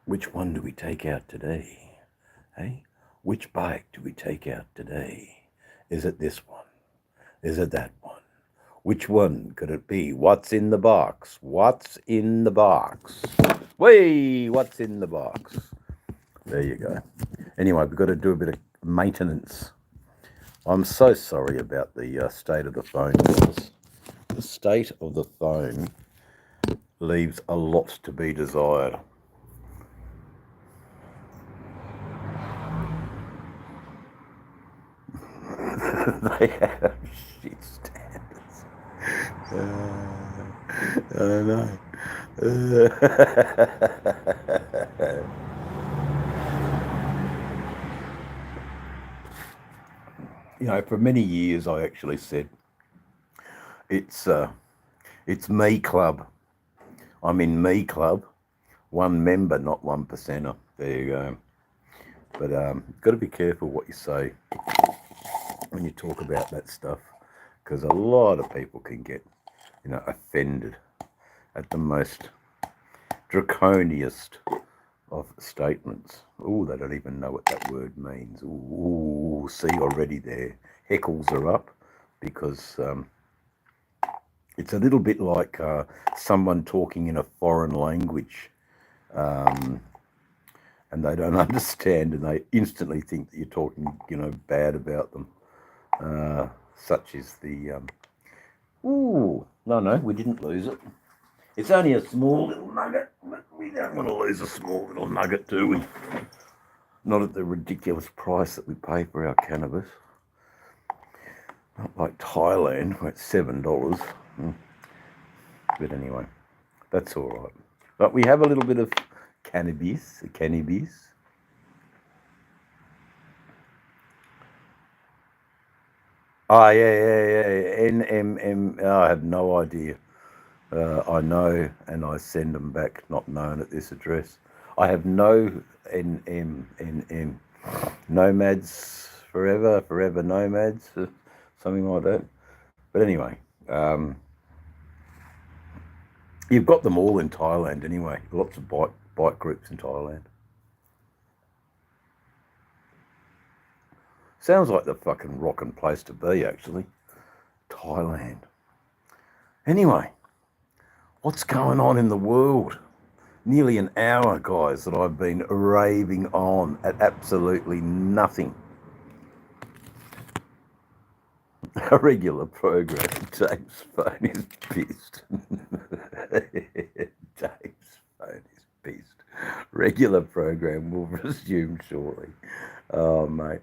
Which one do we take out today? Hey? Which bike do we take out today? Is it this one? Is it that one? Which one could it be? What's in the box? What's in the box? Wait, what's in the box? There you go. Anyway, we've got to do a bit of maintenance. I'm so sorry about the state of the phone, guys. The state of the phone leaves a lot to be desired. They have shit standards. I don't know. You know, for many years I actually said it's me club. I'm in me club. One member, not 1%er. There you go. But got to be careful what you say when you talk about that stuff, because a lot of people can get, you know, offended at the most draconiest of statements. Oh, they don't even know what that word means. Ooh, see already there. Heckles are up because it's a little bit like someone talking in a foreign language. And they don't understand, and they instantly think that you're talking, you know, bad about them. Such is the. Ooh, no, we didn't lose it. It's only a small little nugget, but we don't want to lose a small little nugget, do we? Not at the ridiculous price that we pay for our cannabis. Not like Thailand, where it's $7. But anyway, that's all right. But we have a little bit of cannabis. Oh, yeah. NMM. Oh, I have no idea. I know, and I send them back, not known at this address. I have no NMNM. Nomads forever nomads, something like that. But anyway, you've got them all in Thailand anyway. Lots of bike groups in Thailand. Sounds like the fucking rockin' place to be, actually. Thailand. Anyway, what's going on in the world? Nearly an hour, guys, that I've been raving on at absolutely nothing. A regular program. James' phone is pissed. James' phone is pissed. Regular program will resume shortly. Oh, mate.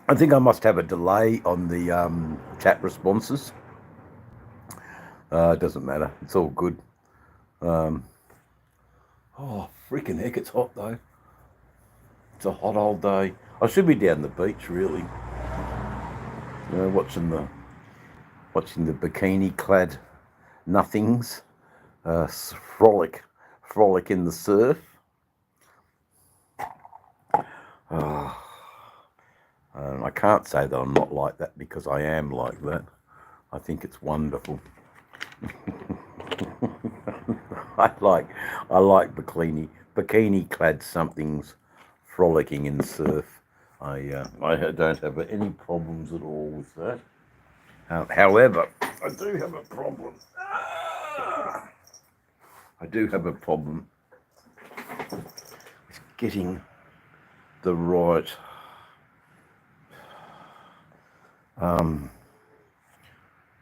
I think I must have a delay on the chat responses. It doesn't matter. It's all good. Oh, freaking heck, it's hot though. It's a hot old day. I should be down the beach, really. You know, watching the bikini-clad nothings frolic in the surf. I can't say that I'm not like that, because I am like that. I think it's wonderful. I like bikini-clad somethings frolicking in the surf. I don't have any problems at all with that. However, I do have a problem. I do have a problem with getting the right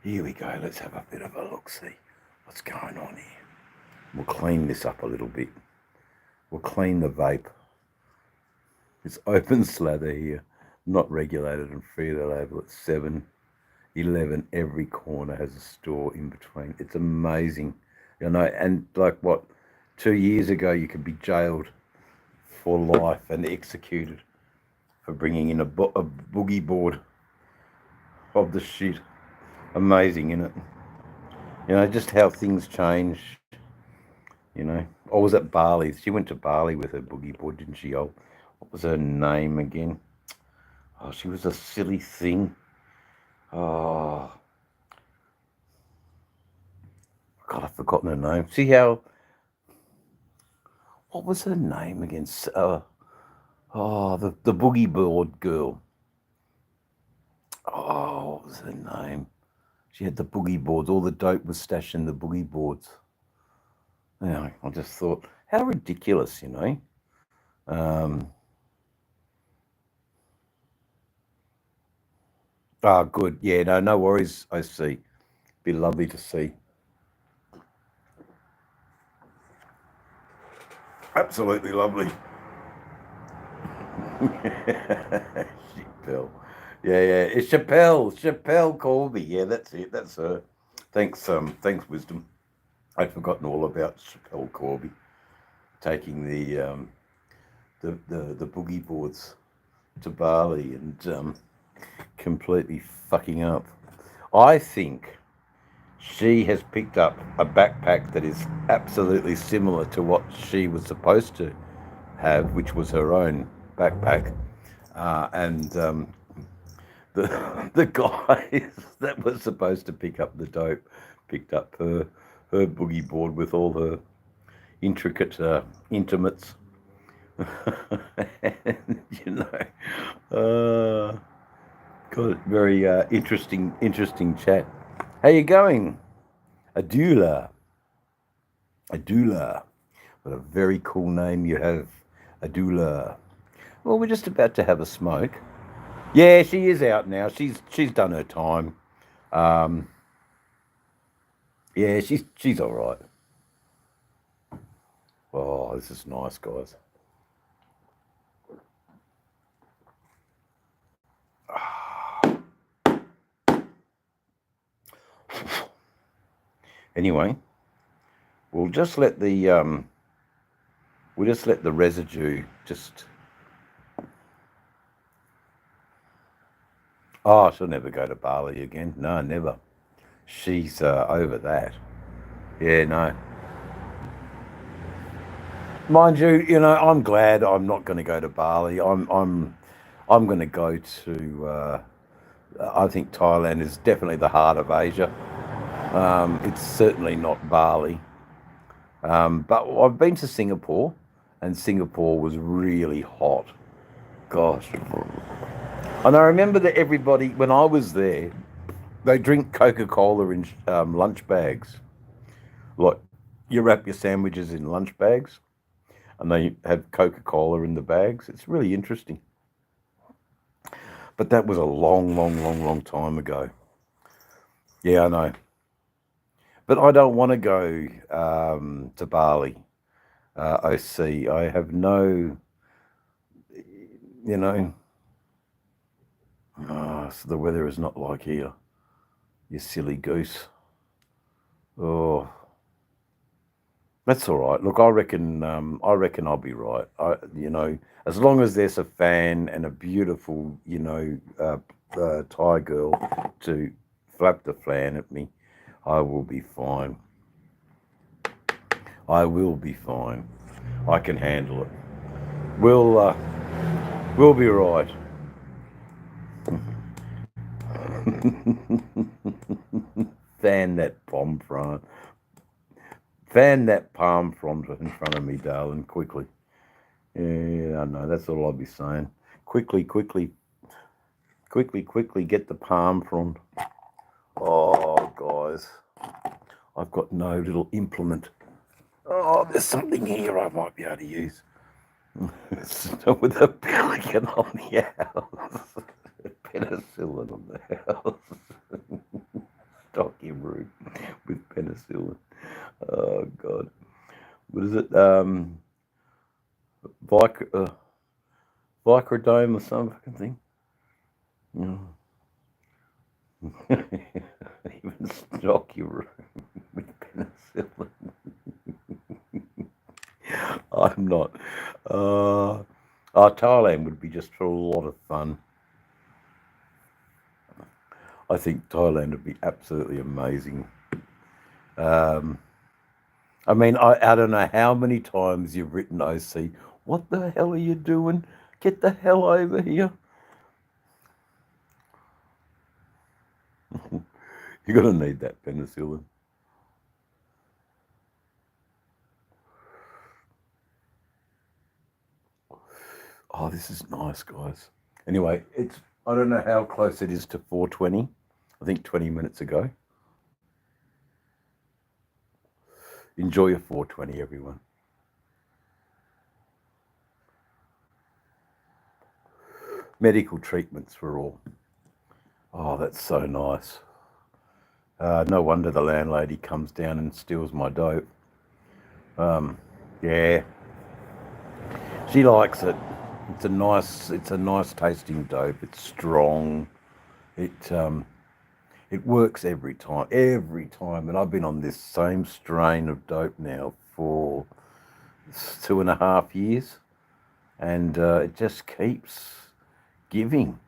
here we go. Let's have a bit of a look, see what's going on here. We'll clean this up a little bit. We'll clean the vape. It's open slather here, not regulated and free of the label. It's 7-11. Every corner has a store in between. It's amazing, you know. And like what, 2 years ago you could be jailed for life and executed for bringing in a boogie board of the shit. Amazing, isn't it? You know, just how things change. You know, I was at Bali. She went to Bali with her boogie board, didn't she? Oh, what was her name again? Oh, she was a silly thing. Oh, God, I've forgotten her name. See how? What was her name again? The boogie board girl. Oh, what was her name? She had the boogie boards. All the dope was stashed in the boogie boards. Yeah, I just thought, how ridiculous, you know. Good. Yeah, no worries. I see. Be lovely to see. Absolutely lovely. Chappelle. Yeah. It's Chappelle Corby. Yeah, that's it. That's her. Thanks, Wisdom. I'd forgotten all about Chappelle Corby taking the boogie boards to Bali and completely fucking up. I think she has picked up a backpack that is absolutely similar to what she was supposed to have, which was her own backpack. And the guys that were supposed to pick up the dope picked up her boogie board with all her intricate intimates. And, you know, got very interesting chat. How you going, Adula? What a very cool name you have, Adula. Well, we're just about to have a smoke. Yeah, she is out now. She's done her time. Yeah, she's all right. Oh, this is nice, guys. Anyway, we'll just let the residue just. Oh, she'll never go to Bali again. No, never. She's over that. Yeah, no. Mind you, I'm glad I'm not going to go to Bali. I'm going to go to. I think Thailand is definitely the heart of Asia. It's certainly not Bali. But I've been to Singapore, and Singapore was really hot. Gosh. And I remember that everybody, when I was there, they drink Coca-Cola in lunch bags. Like, you wrap your sandwiches in lunch bags, and they have Coca-Cola in the bags. It's really interesting. But that was a long time ago. Yeah, I know. But I don't want to go to Bali, OC. I have no, so the weather is not like here. You silly goose. Oh, that's all right. Look, I reckon I'll be right. As long as there's a fan and a beautiful, Thai girl to flap the fan at me, I will be fine. I will be fine. I can handle it. We'll be right. Fan that palm front. Fan that palm front in front of me, darling, quickly. Yeah, I know. That's all I'll be saying. Quickly, get the palm front. Oh, guys. I've got no little implement. Oh, there's something here I might be able to use. With a pelican on the house. Penicillin on the house. Stocky root with penicillin. Oh, God. What is it? Vicodome or some fucking thing? Even stocky root with penicillin. I'm not. Thailand would be just a lot of fun. I think Thailand would be absolutely amazing. I mean, I don't know how many times you've written OC. What the hell are you doing? Get the hell over here. You're going to need that penicillin. Oh, this is nice, guys. Anyway, I don't know how close it is to 4:20. I think 20 minutes ago. Enjoy your 420, everyone. Medical treatments for all. Oh, that's so nice. No wonder the landlady comes down and steals my dope. Yeah, she likes it. It's a nice tasting dope. It's strong. It works every time, and I've been on this same strain of dope now for 2.5 years, and it just keeps giving.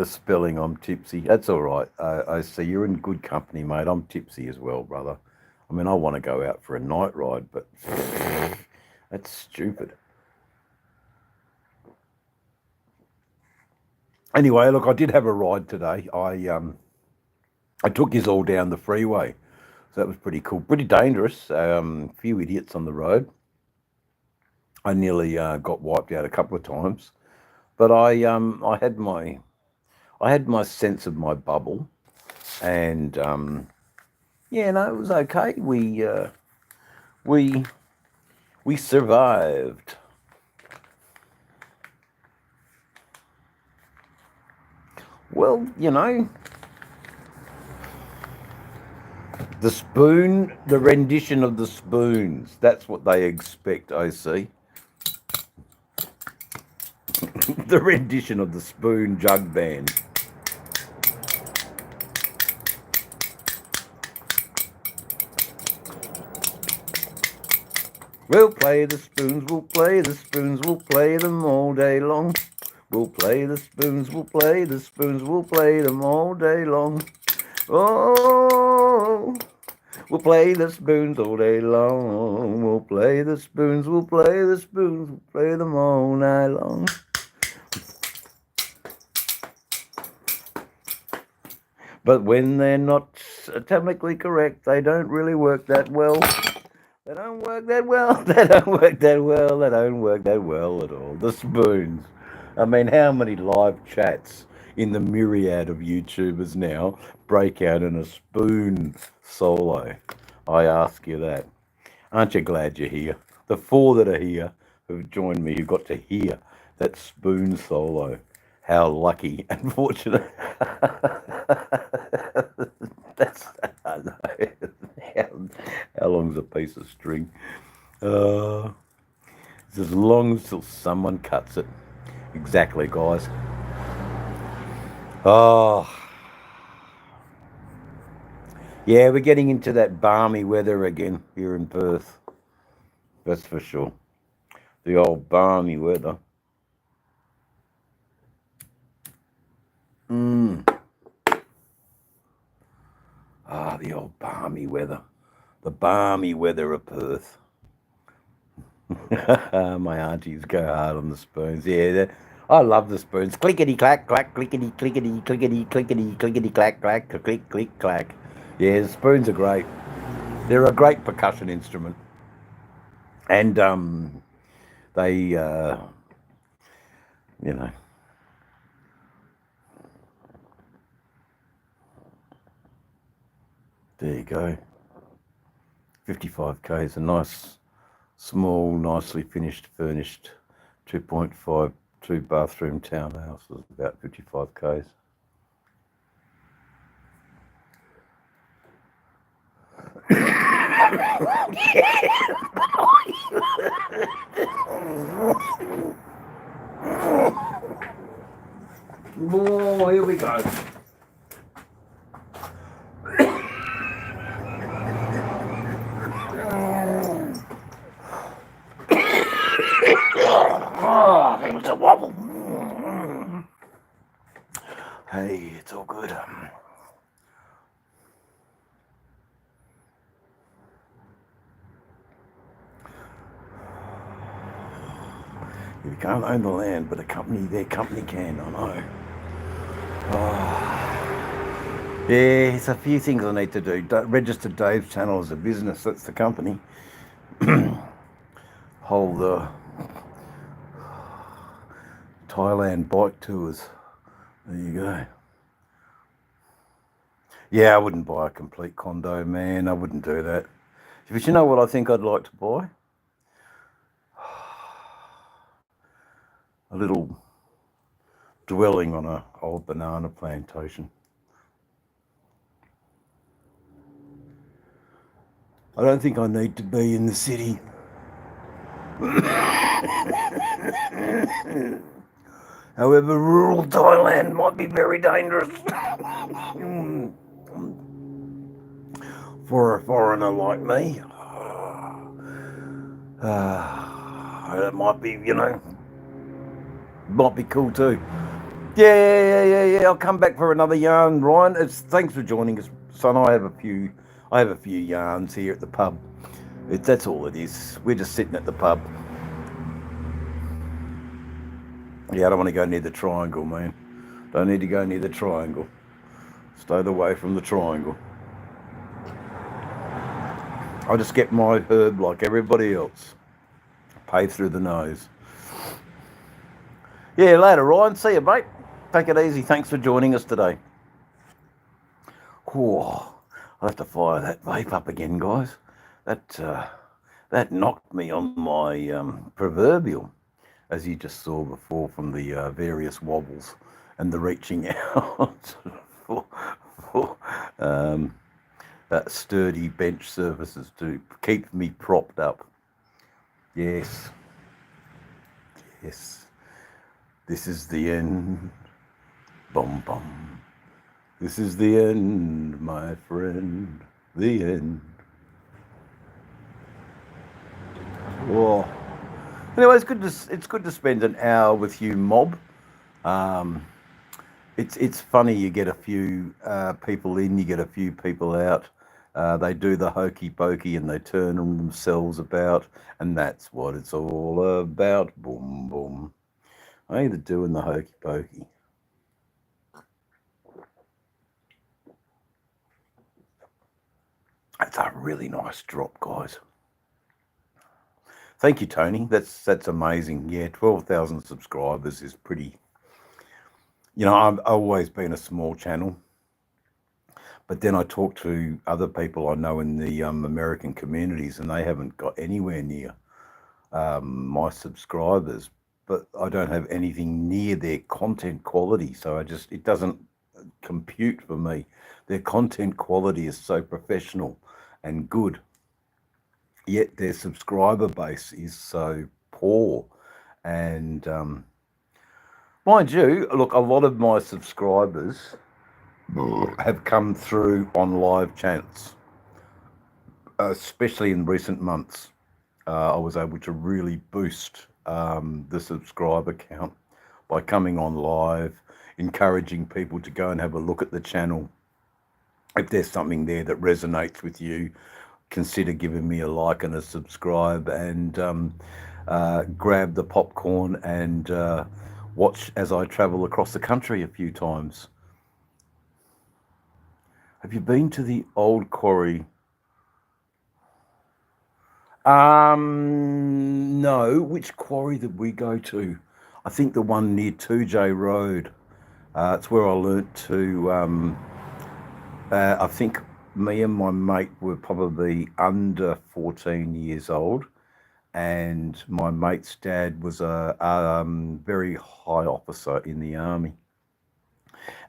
Spelling, I'm tipsy. That's all right. I see you're in good company, mate. I'm tipsy as well, brother. I mean, I want to go out for a night ride, but that's stupid. Anyway, look, I did have a ride today. I took his all down the freeway, so that was pretty cool. Pretty dangerous. Few idiots on the road. I nearly got wiped out a couple of times, but I had my sense of my bubble, and yeah, no, it was okay. We survived. Well, the spoon, the rendition of the spoons. That's what they expect, I see. The rendition of the spoon jug band. We'll play the spoons, we'll play the spoons, we'll play them all day long. We'll play the spoons, we'll play the spoons, we'll play them all day long. Oh, we'll play the spoons all day long. We'll play the spoons, we'll play the spoons, we'll play them all night long. But when they're not atomically correct, they don't really work that well. They don't work that well. They don't work that well. They don't work that well at all. The spoons. I mean, how many live chats in the myriad of YouTubers now break out in a spoon solo? I ask you that. Aren't you glad you're here? The 4 that are here who've joined me, who got to hear that spoon solo. How lucky and fortunate. That's, I know. How long's a piece of string? It's as long as till someone cuts it. Exactly, guys. Oh, yeah, we're getting into that balmy weather again here in Perth. That's for sure. The old balmy weather. The old balmy weather. The balmy weather of Perth. My aunties go hard on the spoons. Yeah, I love the spoons. Clickety clack clack, clickety clickety clickety clickety clickety clack clack, click click clack. Yeah, the spoons are great. They're a great percussion instrument, and they, you know. There you go. 55k is a nice, small, nicely finished, furnished 2.5, 2-bathroom townhouse. Is about 55k's. Oh, here we go. Oh, it was a wobble. Hey, it's all good. You can't own the land, but their company can, I know. Oh. Yeah, it's a few things I need to do. Register Dave's channel as a business, that's the company. Hold the Thailand bike tours. There you go. Yeah, I wouldn't buy a complete condo, man. I wouldn't do that. But you know what I think I'd like to buy? A little dwelling on a old banana plantation. I don't think I need to be in the city. However, rural Thailand might be very dangerous for a foreigner like me. It might be, might be cool too. Yeah. I'll come back for another yarn, Ryan. Thanks for joining us, son. I have a few yarns here at the pub. That's all it is. We're just sitting at the pub. Yeah, I don't want to go near the triangle, man. Don't need to go near the triangle. Stay away from the triangle. I'll just get my herb like everybody else. Pay through the nose. Yeah, later, Ryan. See you, mate. Take it easy. Thanks for joining us today. Whoa, I'll have to fire that vape up again, guys. That knocked me on my proverbial, as you just saw before from the various wobbles and the reaching out for sturdy bench surfaces to keep me propped up. Yes. This is the end. Bum bum. This is the end, my friend. The end. Whoa. Anyway, it's good to spend an hour with you, mob. It's funny. You get a few people in, you get a few people out. They do the hokey pokey and they turn themselves about, and that's what it's all about. Boom boom. I either doing the hokey pokey. That's a really nice drop, guys. Thank you, Tony. That's amazing. Yeah, 12,000 subscribers is pretty. I've always been a small channel, but then I talk to other people I know in the American communities, and they haven't got anywhere near my subscribers. But I don't have anything near their content quality, so it doesn't compute for me. Their content quality is so professional and good, yet their subscriber base is so poor. And mind you, look, a lot of my subscribers have come through on live chats, especially in recent months. I was able to really boost the subscriber count by coming on live, encouraging people to go and have a look at the channel. If there's something there that resonates with you, consider giving me a like and a subscribe, and grab the popcorn and watch as I travel across the country a few times. Have you been to the old quarry? No. Which quarry did we go to? I think the one near 2J Road. It's where I learnt to. I think me and my mate were probably under 14 years old, and my mate's dad was a very high officer in the army,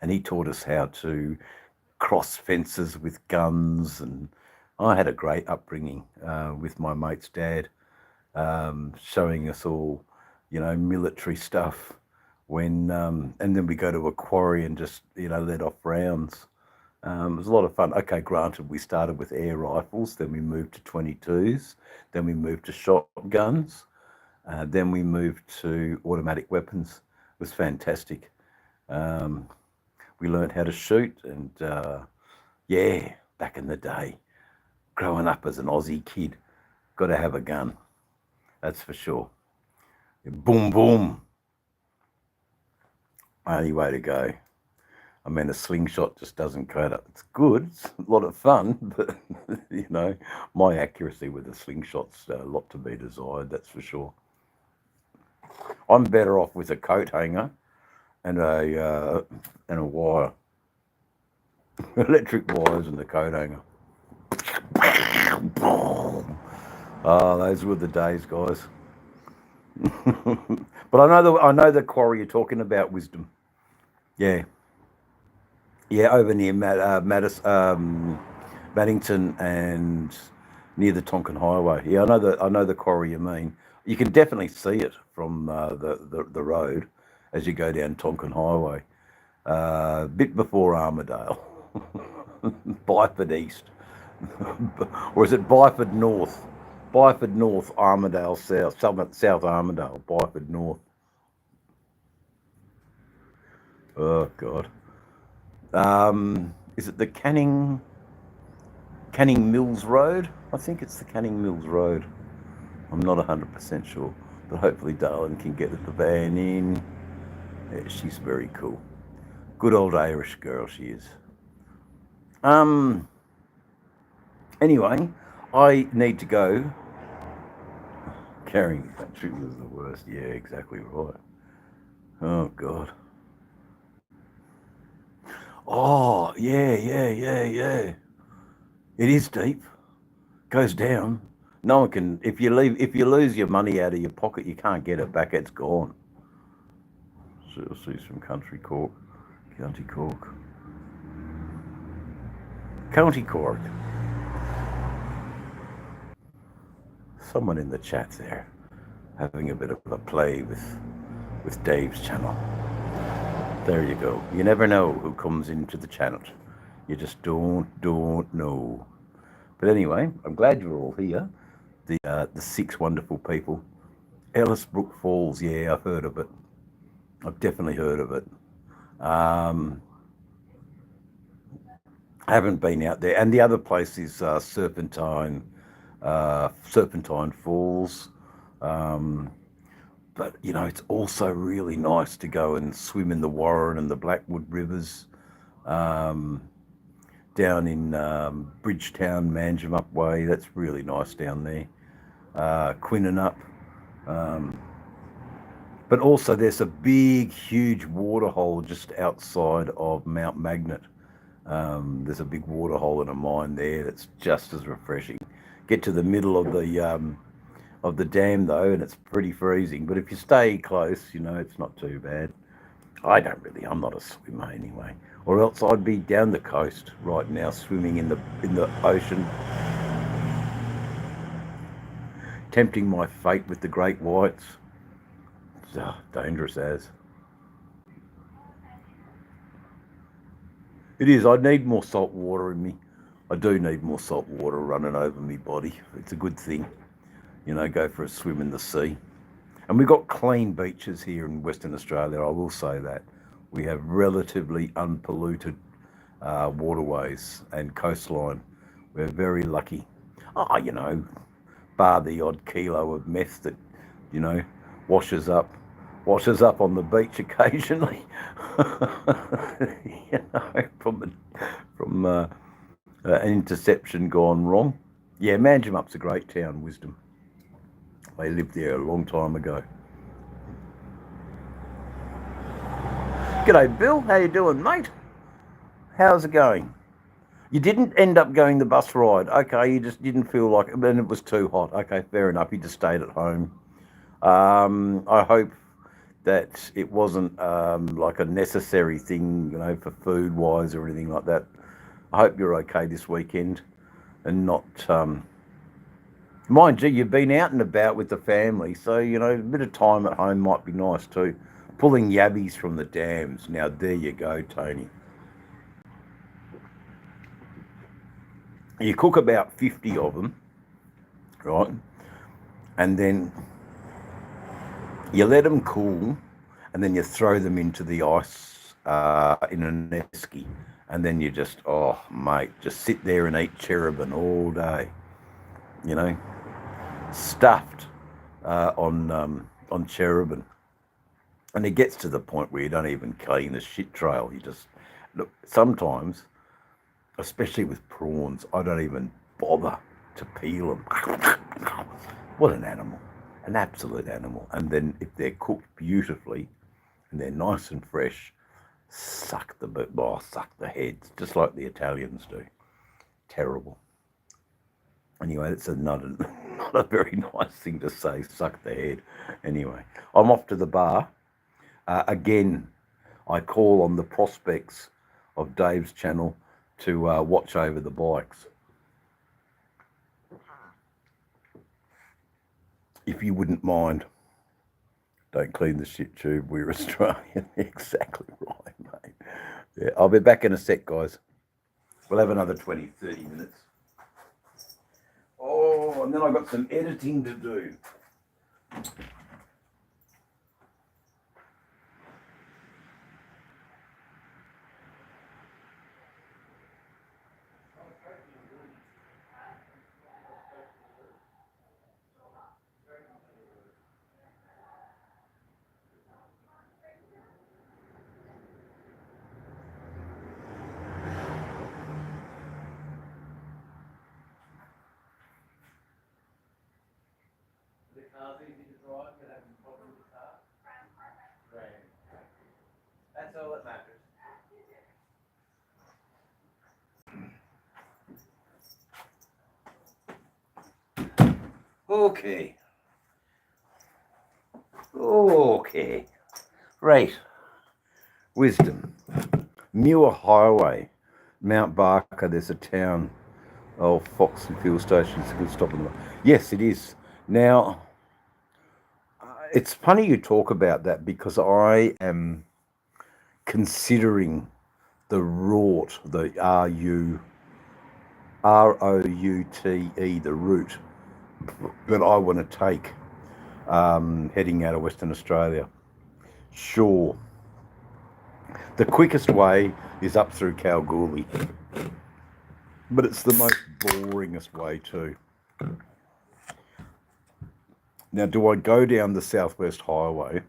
and he taught us how to cross fences with guns, and I had a great upbringing with my mate's dad, showing us all, military stuff. And then we go to a quarry and just let off rounds. It was a lot of fun. Okay, granted, we started with air rifles, then we moved to 22s, then we moved to shotguns, then we moved to automatic weapons. It was fantastic. We learned how to shoot, and back in the day, growing up as an Aussie kid, got to have a gun. That's for sure. Boom, boom. Only way to go. I mean, a slingshot just doesn't cut it. It's good. It's a lot of fun, but, my accuracy with a slingshot's a lot to be desired, that's for sure. I'm better off with a coat hanger and a wire. Electric wires and the coat hanger. Oh, those were the days, guys. But I know the quarry you're talking about, Wisdom. Yeah, yeah, over near Maddington and near the Tonkin Highway. Yeah, I know the quarry you mean. You can definitely see it from the road as you go down Tonkin Highway. A bit before Armadale, Byford East, or is it Byford North? Byford North, Armadale South, South Armadale, Byford North. Oh God. Is it the Canning Mills Road? I think it's the Canning Mills Road. I'm not 100% sure, but hopefully Darlin can get the van in. Yeah, she's very cool. Good old Irish girl she is. Anyway, I need to go. Carrying battery was the worst. Yeah, exactly right. Oh God. Oh yeah. It is deep. Goes down. No one can. If you lose your money out of your pocket, you can't get it back. It's gone. So you'll see some County Cork. Someone in the chat there having a bit of a play with Dave's channel. There you go. You never know who comes into the channel. You just don't know. But anyway, I'm glad you're all here. The 6 wonderful people. Ellisbrook Falls, yeah, I've heard of it. I've definitely heard of it. I haven't been out there. And the other place is Serpentine Falls. But, you know, it's also really nice to go and swim in the Warren and the Blackwood rivers. Down in Bridgetown, Manjimup Way, that's really nice down there. Quinnanup. But also there's a big, huge waterhole just outside of Mount Magnet. There's a big waterhole in a mine there that's just as refreshing. Get to the middle of the dam though, and it's pretty freezing. But if you stay close, you know, it's not too bad. I'm not a swimmer anyway. Or else I'd be down the coast right now, swimming in the ocean, tempting my fate with the great whites. It's dangerous as. It is. I need more salt water in me. I do need more salt water running over my body. It's a good thing. You know, go for a swim in the sea. And we've got clean beaches here in Western Australia, I will say that. We have relatively unpolluted waterways and coastline. We're very lucky. Oh, you know, bar the odd kilo of meth that, you know, washes up on the beach occasionally. You know, from an interception gone wrong. Yeah, Manjimup's a great town, Wisdom. They lived there a long time ago. G'day, Bill. How you doing, mate? How's it going? You didn't end up going the bus ride. Okay, you just didn't feel like it, and it was too hot. Okay, fair enough. You just stayed at home. I hope that it wasn't like a necessary thing, you know, for food-wise or anything like that. I hope you're okay this weekend and not... Mind you, you've been out and about with the family, so, you know, a bit of time at home might be nice too. Pulling yabbies from the dams. Now, there you go, Tony. You cook about 50 of them, right? And then you let them cool, and then you throw them into the ice in an esky. And then you just, oh, mate, just sit there and eat cherubin all day, you know, stuffed on cherubin. And it gets to the point where you don't even clean the shit trail. You just, look, sometimes, especially with prawns, I don't even bother to peel them. What an animal, an absolute animal. And then if they're cooked beautifully and they're nice and fresh, suck the heads, just like the Italians do. Terrible. Anyway, that's not a very nice thing to say, suck the head. Anyway, I'm off to the bar. Again, I call on the prospects of Dave's channel to watch over the bikes. If you wouldn't mind, don't clean the shit tube. We're Australian. Exactly right, mate. Yeah, I'll be back in a sec, guys. We'll have another 20, 30 minutes. Oh, and then I've got some editing to do. The car's easy to drive, you have a problem with the car. Great. That's all that matters. Okay. Right. Wisdom. Muir Highway, Mount Barker. There's a town. Oh, Fox and fuel stations. Good stop in the. Yes, it is. Now, it's funny you talk about that because I am considering the route, the ROUTE, the route that I want to take heading out of Western Australia. Sure. The quickest way is up through Kalgoorlie, but it's the most boringest way too. Now, do I go down the Southwest Highway,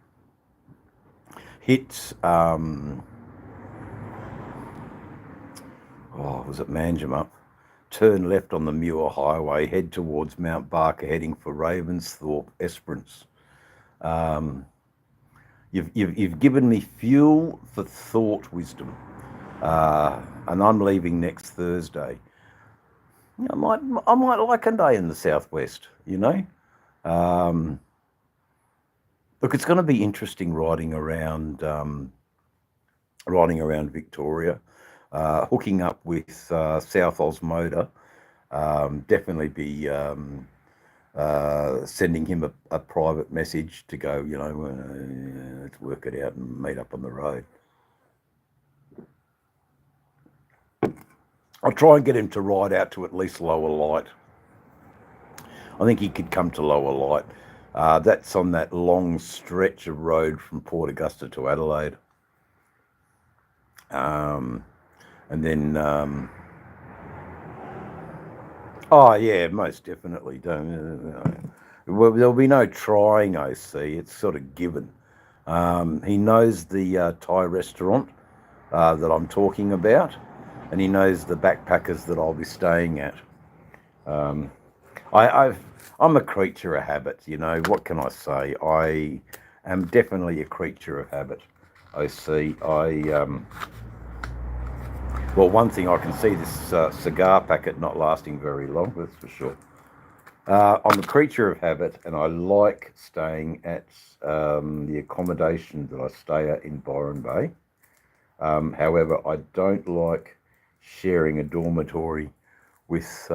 hit, was it Manjimup, turn left on the Muir Highway, head towards Mount Barker, heading for Ravensthorpe, Esperance. You've given me fuel for thought, Wisdom, and I'm leaving next Thursday. I might like a day in the Southwest, you know. Look, it's going to be interesting riding around Victoria, hooking up with South Oz Motor. Definitely be sending him a private message to go, you know, let's work it out and meet up on the road. I'll try and get him to ride out to at least Lower Light. I think he could come to Lower Light. That's on that long stretch of road from Port Augusta to Adelaide. And then, oh yeah, most definitely. Well, there'll be no trying, OC. It's sort of given. He knows the Thai restaurant that I'm talking about, and he knows the backpackers that I'll be staying at. I'm a creature of habit, you know. What can I say? I am definitely a creature of habit. OC. Well, one thing I can see, this cigar packet not lasting very long, that's for sure. I'm a creature of habit, and I like staying at the accommodation that I stay at in Byron Bay. However, I don't like sharing a dormitory with,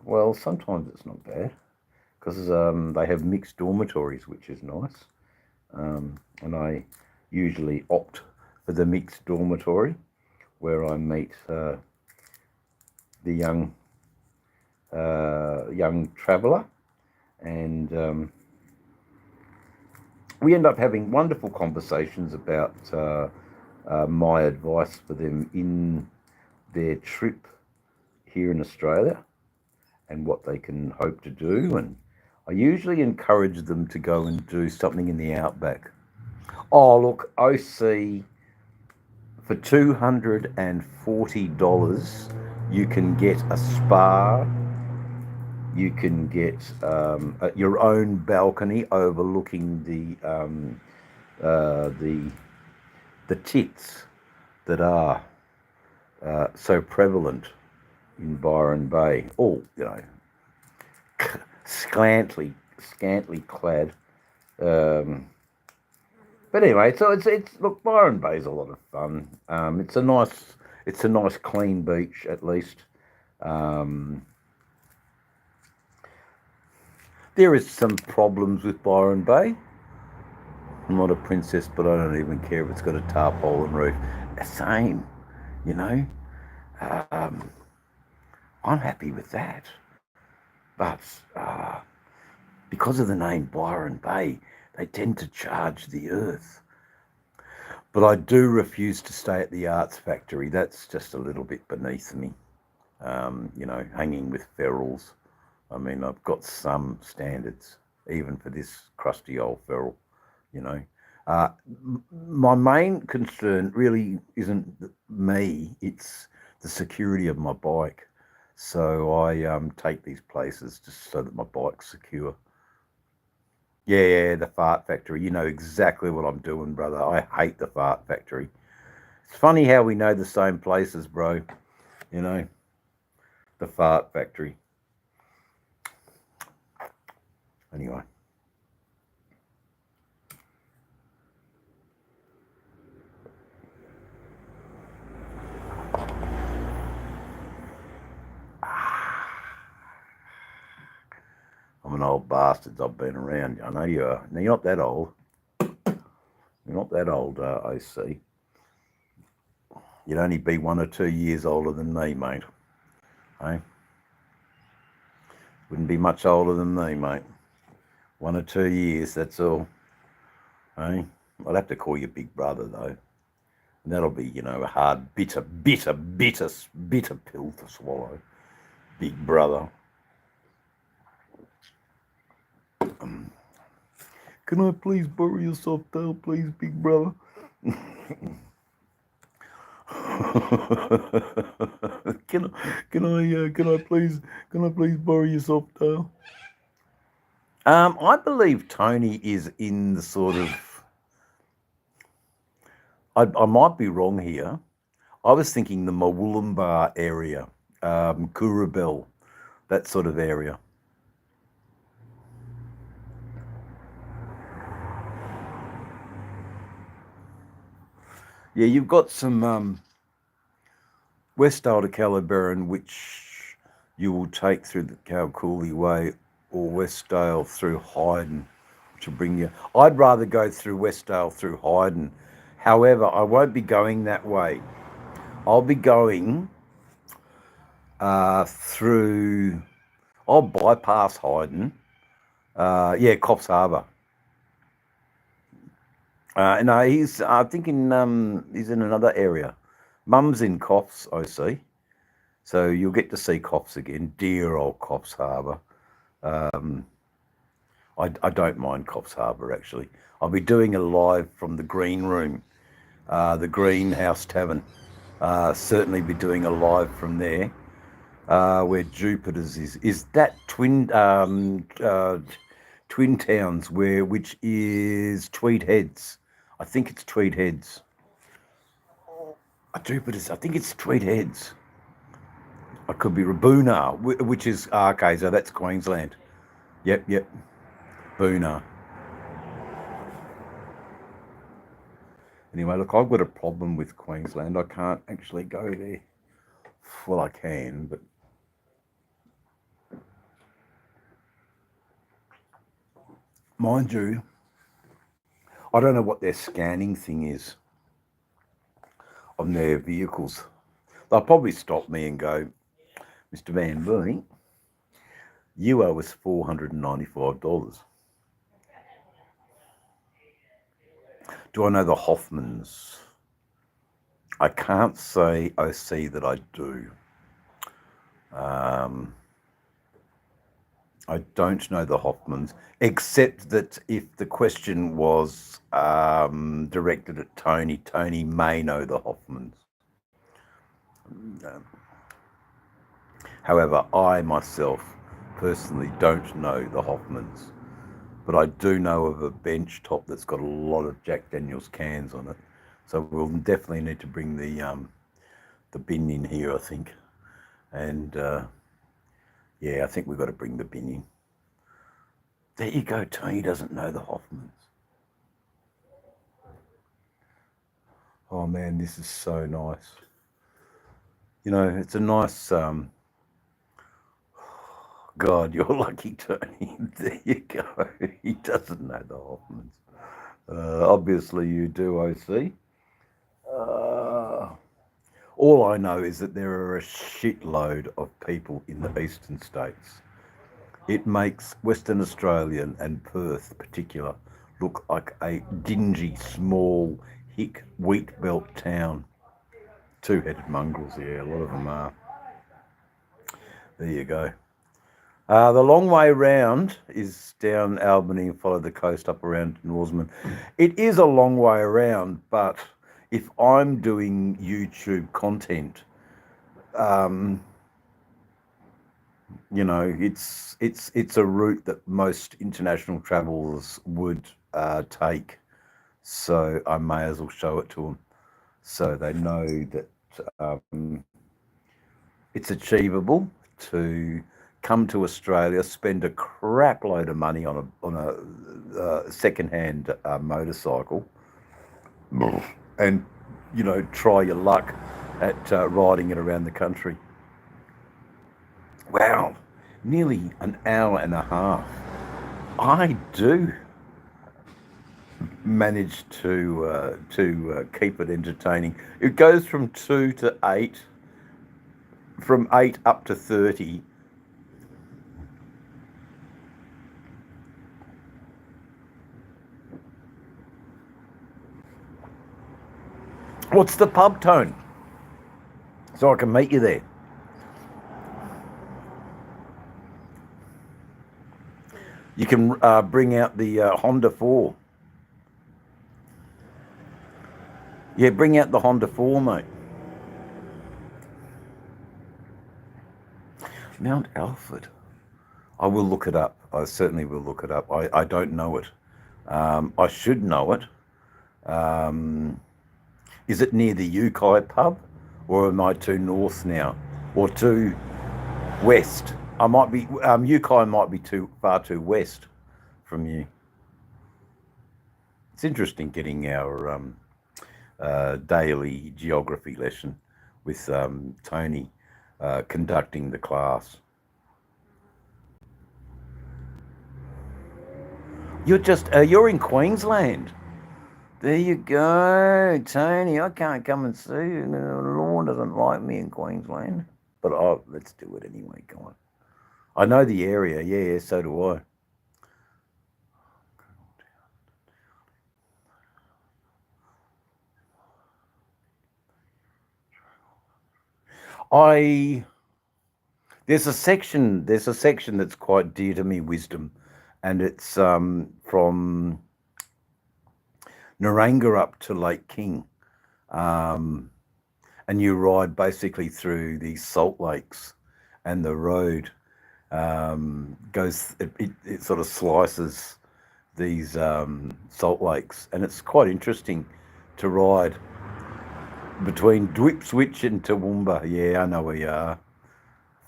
well, sometimes it's not bad, because they have mixed dormitories, which is nice. And I usually opt for the mixed dormitory, where I meet the young traveller, and we end up having wonderful conversations about my advice for them in their trip here in Australia and what they can hope to do. And I usually encourage them to go and do something in the outback. Oh, look, OC, for $240, you can get a spa. You can get your own balcony overlooking the the tits that are so prevalent in Byron Bay, all, scantily clad. But anyway, so it's look, Byron Bay's a lot of fun. It's a nice clean beach at least. There is some problems with Byron Bay. I'm not a princess, but I don't even care if it's got a tarpaulin roof. Same, you know. I'm happy with that. But because of the name Byron Bay, they tend to charge the earth. But I do refuse to stay at the Arts Factory. That's just a little bit beneath me. Hanging with ferals. I mean, I've got some standards, even for this crusty old feral, My main concern really isn't me, it's the security of my bike. So I take these places just so that my bike's secure. Yeah, the Fart Factory. You know exactly what I'm doing, brother. I hate the Fart Factory. It's funny how we know the same places, bro. The Fart Factory. Anyway. I'm an old bastard. I've been around. I know you are. Now, you're not that old. You're not that old, OC. You'd only be 1 or 2 years older than me, mate. Hey? Wouldn't be much older than me, mate. 1 or 2 years, that's all. Hey? I'll have to call you big brother, though. And that'll be, a hard, bitter pill to swallow. Big brother. Can I please borrow your soft tail, please, big brother? Can I please borrow your soft tail? I believe Tony is in the sort of. I might be wrong here. I was thinking the Murwillumbah area, Kurrabell, that sort of area. Yeah, you've got some Westdale to Calabarin, which you will take through the Kalgoorlie Way, or Westdale through Hyden, which will bring you. I'd rather go through Westdale through Hyden. However, I won't be going that way. I'll be going through. I'll bypass Hyden. Coffs Harbour. No, he's. I'm thinking he's in another area. Mum's in Coffs, I see. So you'll get to see Coffs again. Dear old Coffs Harbour. I don't mind Coffs Harbour, actually. I'll be doing a live from the Green Room, the Greenhouse Tavern. Certainly be doing a live from there, where Jupiter's is. Is that Twin Towns, which is Tweed Heads? I think it's Tweed Heads. Jupiter's, I think it's Tweed Heads. I could be Rabuna, which is okay, so that's Queensland. Yep. Boona. Anyway, look, I've got a problem with Queensland. I can't actually go there. Well, I can, but mind you, I don't know what their scanning thing is on their vehicles. They'll probably stop me and go, Mr. Van Veen, you owe us $495. Do I know the Hoffmans? I can't say I see that I do. I don't know the Hoffmans, except that if the question was directed at Tony, Tony may know the Hoffmans. However, I myself personally don't know the Hoffmans, but I do know of a bench top that's got a lot of Jack Daniels cans on it. So we'll definitely need to bring the bin in here, I think. And yeah, I think we've got to bring the bin in. There you go. Tony doesn't know the Hoffmans. Oh man, this is so nice. You know, it's a nice. God, you're lucky, Tony. There you go. He doesn't know the Hoffmans. Obviously, you do, OC. All I know is that there are a shitload of people in the eastern states. It makes Western Australia and Perth, particular, look like a dingy, small, hick wheat belt town. Two-headed mongrels, yeah, a lot of them are. There you go. The long way round is down Albany and follow the coast up around Norseman. It is a long way around, but if I'm doing YouTube content, you know, it's a route that most international travellers would take. So I may as well show it to them, so they know that it's achievable to come to Australia, spend a crap load of money on a second-hand motorcycle, and you know, try your luck at riding it around the country. Wow, nearly an hour and a half. I do manage to keep it entertaining. It goes from 2 to 8, from 8 up to 30. What's the pub, Tone? So I can meet you there. You can bring out the Honda 4. Yeah, bring out the Honda 4, mate. Mount Alfred. I will look it up. I certainly will look it up. I don't know it. I should know it. Is it near the Yukai pub? Or am I too north now? Or too west? I might be, Yukai might be far too west from you. It's interesting getting our daily geography lesson with Tony conducting the class. You're in Queensland. There you go, Tony. I can't come and see you. Lorne doesn't like me in Queensland. But let's do it anyway, go on. I know the area, yeah, so do I. There's a section that's quite dear to me, Wisdom, and it's from Naranga up to Lake King, and you ride basically through these salt lakes, and the road goes. It sort of slices these salt lakes, and it's quite interesting to ride between Ipswich and Toowoomba. Yeah, I know where you are.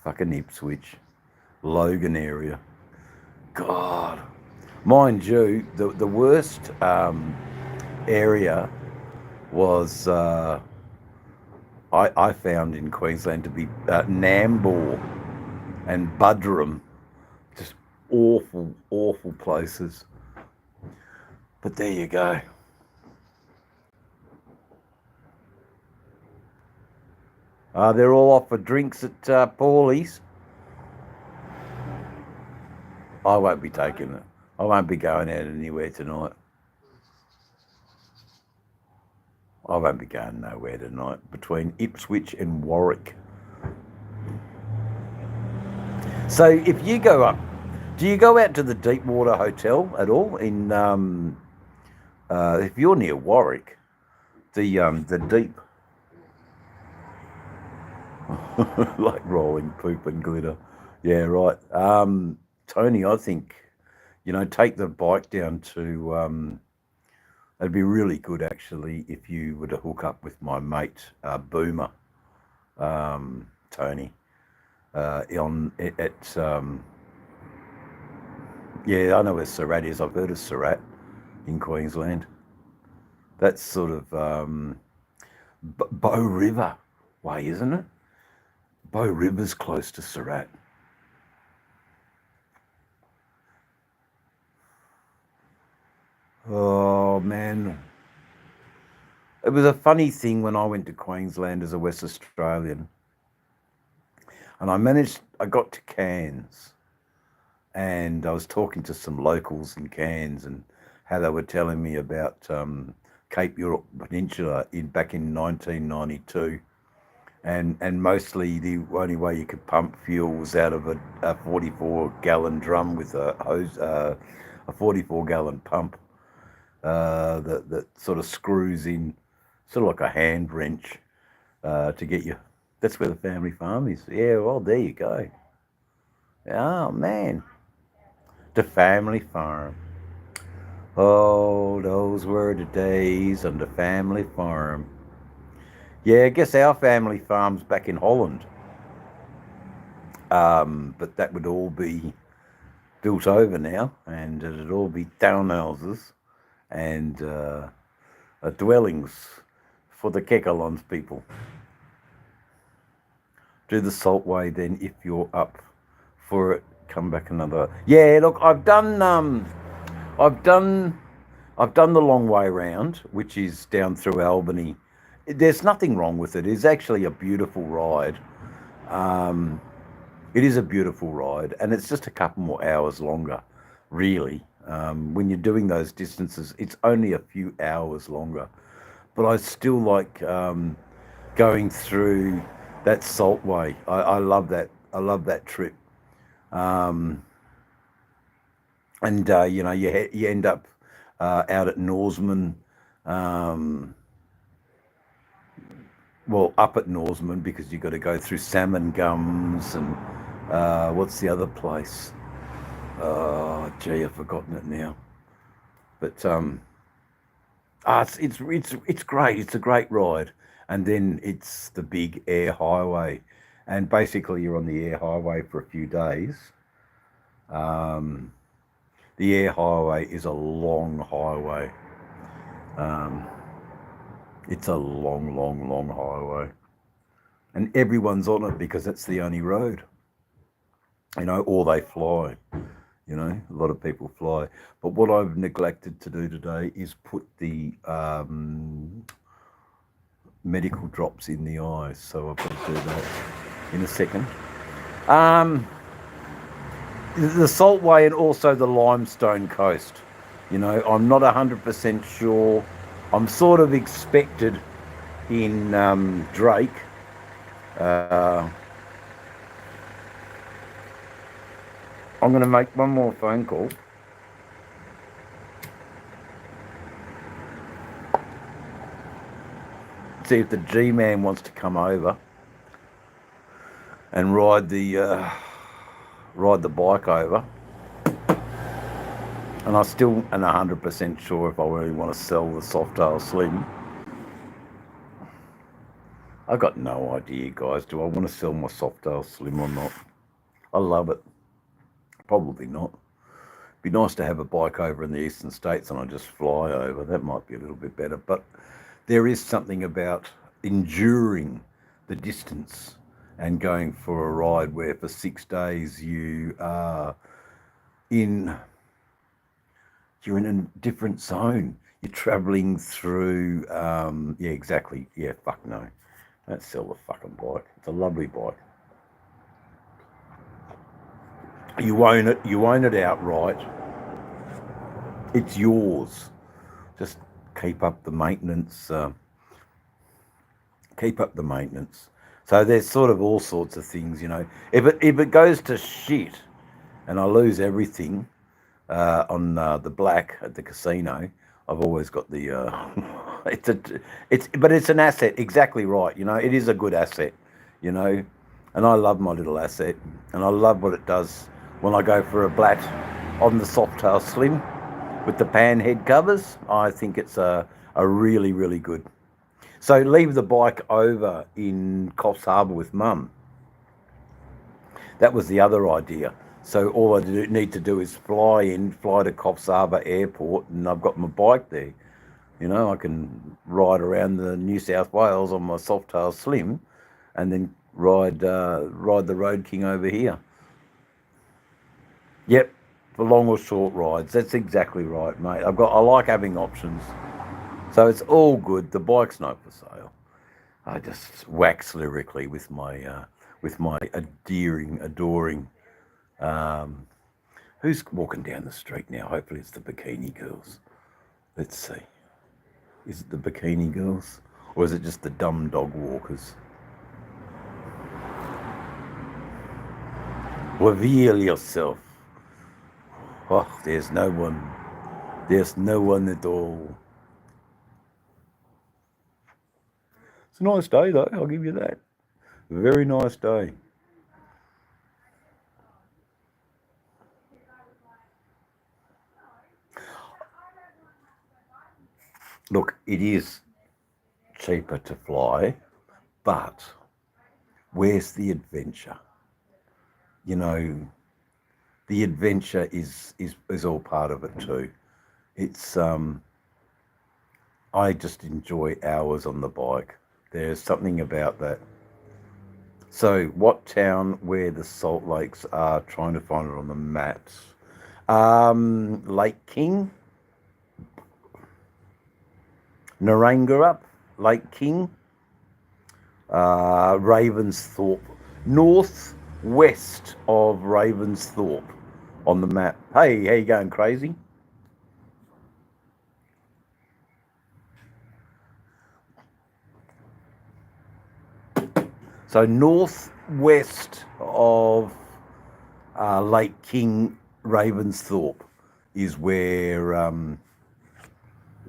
Fucking Ipswich, Logan area. God, mind you, the worst area was I found in Queensland to be Nambour and Buderim, just awful places. But there you go. They're all off for drinks at Paulie's. I won't be taking it. I won't be going out anywhere tonight. I won't be going nowhere tonight between Ipswich and Warwick. So if you go up, do you go out to the Deepwater Hotel at all? In if you're near Warwick, the Deep, like rolling poop and glitter. Yeah, right. Tony, I think, take the bike down to It'd be really good actually if you were to hook up with my mate Boomer, Tony, yeah, I know where Surat is. I've heard of Surat in Queensland. That's sort of Bow River way, isn't it? Bow River's close to Surat. Oh man, it was a funny thing when I went to Queensland as a West Australian, and I got to Cairns, and I was talking to some locals in Cairns and how they were telling me about Cape York Peninsula back in 1992. And mostly the only way you could pump fuel was out of a 44-gallon drum with a hose, a 44-gallon pump that sort of screws in, sort of like a hand wrench to get you. That's where the family farm is. Yeah, well, there you go. Oh, man. The family farm. Oh, those were the days on the family farm. Yeah, I guess our family farm's back in Holland. But that would all be built over now, and it'd all be townhouses and dwellings for the Kekalons people. Do the Saltway then if you're up for it. Come back another. Yeah, look, I've done the long way round, which is down through Albany. There's nothing wrong with it. It's actually a beautiful ride. It is a beautiful ride, and it's just a couple more hours longer, really. When you're doing those distances, it's only a few hours longer. But I still like going through that Saltway. I love that. I love that trip. And you know, you end up out at Norseman. Well, up at Norseman because you've got to go through Salmon Gums and what's the other place? Oh, gee, I've forgotten it now. But it's great. It's a great ride, and then it's the big air highway, and basically you're on the air highway for a few days. The air highway is a long highway. It's a long, long, long highway. And everyone's on it because it's the only road. You know, or they fly. You know, a lot of people fly. But what I've neglected to do today is put the medical drops in the eyes. So I've got to do that in a second. The Saltway and also the Limestone Coast. You know, I'm not 100% sure. I'm sort of expected in Drake. I'm going to make one more phone call. See if the G-Man wants to come over and ride the bike over. And I still am 100% sure if I really want to sell the Softail Slim. I've got no idea, guys. Do I want to sell my Softail Slim or not? I love it. Probably not. It'd be nice to have a bike over in the eastern states and I just fly over. That might be a little bit better. But there is something about enduring the distance and going for a ride where for 6 days you are you're in a different zone. You're travelling through, yeah, exactly. Yeah, fuck no. Don't sell the fucking bike. It's a lovely bike. You own it outright. It's yours. Just keep up the maintenance. So there's sort of all sorts of things, you know. If it goes to shit and I lose everything, on the black at the casino, I've always got the but it's an asset. Exactly right. You know, it is a good asset. You know, and I love my little asset, and I love what it does when I go for a blat on the Softail Slim. with the pan head covers. I think it's a really, really good. So leave the bike over in Coffs Harbour with Mum. That was the other idea. So all I need to do is fly to Coffs Harbour Airport, and I've got my bike there. You know, I can ride around the New South Wales on my Softail Slim, and then ride the Road King over here. Yep, for long or short rides. That's exactly right, mate. I like having options. So it's all good. The bike's not for sale. I just wax lyrically with my adoring. Who's walking down the street now? Hopefully it's the Bikini Girls. Let's see. Is it the Bikini Girls, or is it just the dumb dog walkers? Reveal yourself. Oh, there's no one. There's no one at all. It's a nice day, though. I'll give you that. Very nice day. Look, it is cheaper to fly, but where's the adventure? You know, the adventure is all part of it too. It's I just enjoy hours on the bike. There's something about that. So what town where the Salt Lakes are? Trying to find it on the maps. Lake King, Narangara, Lake King, Ravensthorpe, northwest of Ravensthorpe on the map. Hey, how you going, crazy? So northwest of Lake King, Ravensthorpe is where,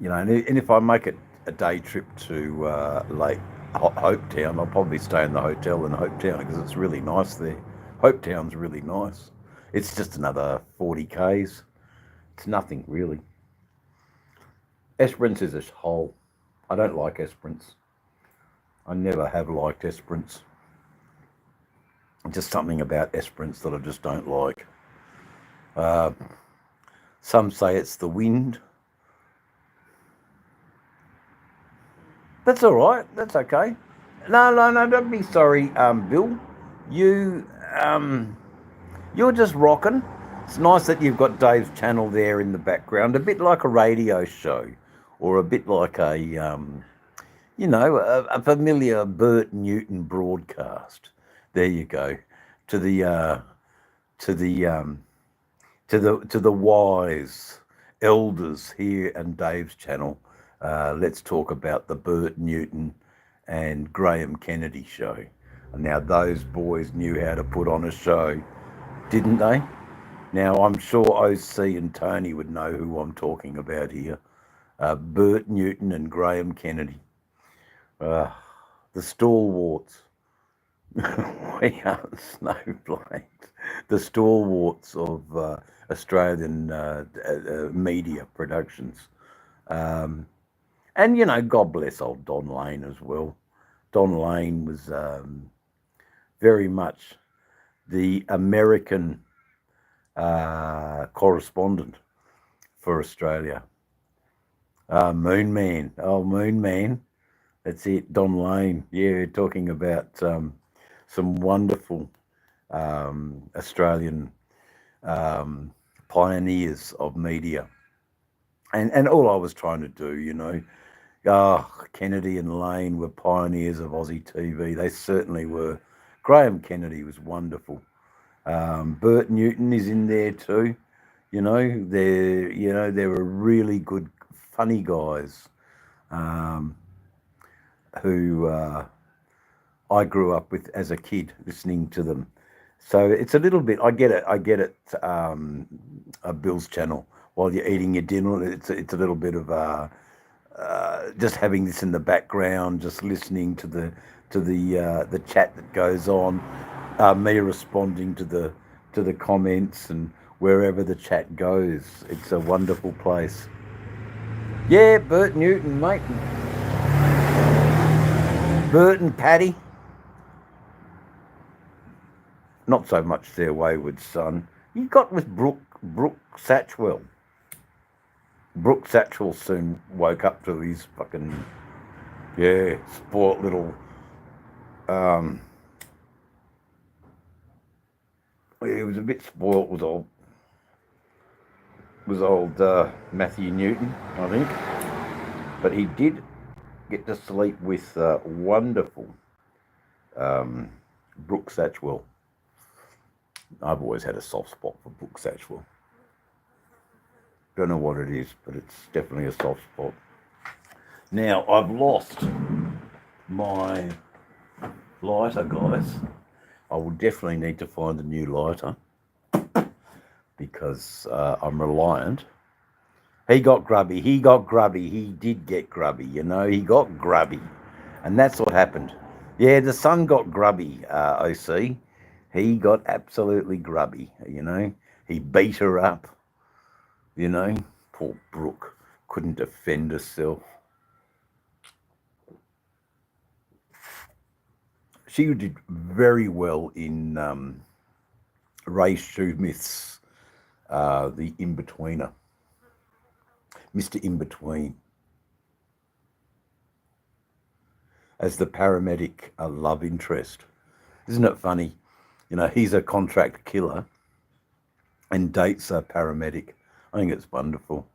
you know, and if I make it a day trip to Lake Hopetown, I'll probably stay in the hotel in Hopetown because it's really nice there. Hopetown's really nice. It's just another 40 k's. It's nothing really. Esperance is a hole. I don't like Esperance. I never have liked Esperance. Just something about Esperance that I just don't like. Some say it's the wind. That's all right. That's okay. No. Don't be sorry, Bill. You're just rocking. It's nice that you've got Dave's channel there in the background, a bit like a radio show, or a bit like a, you know, a familiar Bert Newton broadcast. There you go. To the wise elders here and Dave's channel. Let's talk about the Bert Newton and Graham Kennedy show. And now those boys knew how to put on a show, didn't they? Now I'm sure OC and Tony would know who I'm talking about here. Bert Newton and Graham Kennedy. The stalwarts. We are snowflakes. The stalwarts of Australian media productions. And, you know, God bless old Don Lane as well. Don Lane was very much the American correspondent for Australia. Moon Man. Oh, Moon Man. That's it, Don Lane. Yeah, talking about some wonderful Australian pioneers of media. And all I was trying to do, you know, Kennedy and Lane were pioneers of Aussie TV. They certainly were. Graham Kennedy was wonderful. Bert Newton is in there too. You know, they were really good, funny guys who I grew up with as a kid, listening to them. So it's a little bit. I get it. A Bill's channel while you're eating your dinner. It's a little bit of just having this in the background, just listening to the chat that goes on, me responding to the comments and wherever the chat goes. It's a wonderful place. Yeah, Bert Newton, mate. Bert and Paddy. Not so much their wayward son. He got with Brooke Satchwell. Brooke Satchwell soon woke up to his fucking, spoilt little, he was a bit spoilt with old Matthew Newton, I think. But he did get to sleep with wonderful Brooke Satchwell. I've always had a soft spot for Brooke Satchwell. Don't know what it is, but it's definitely a soft spot. Now, I've lost my lighter, guys. I will definitely need to find a new lighter because I'm reliant. He got grubby. He did get grubby, you know. He got grubby. And that's what happened. Yeah, the son got grubby, OC. He got absolutely grubby, you know. He beat her up. You know, poor Brooke couldn't defend herself. She did very well in Ray Shoemith's The In-Betweener. Mr. In-Between. As the paramedic love interest. Isn't it funny? You know, he's a contract killer and dates a paramedic. I think it's wonderful.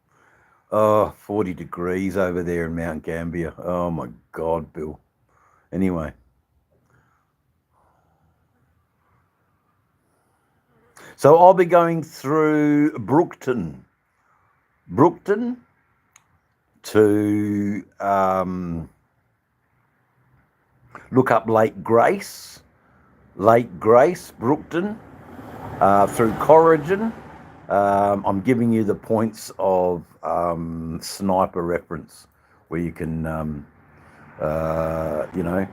Oh, 40 degrees over there in Mount Gambier. Oh, my God, Bill. Anyway. So I'll be going through Brookton to look up Lake Grace, Brookton, through Corrigan. I'm giving you the points of sniper reference where you can, you know,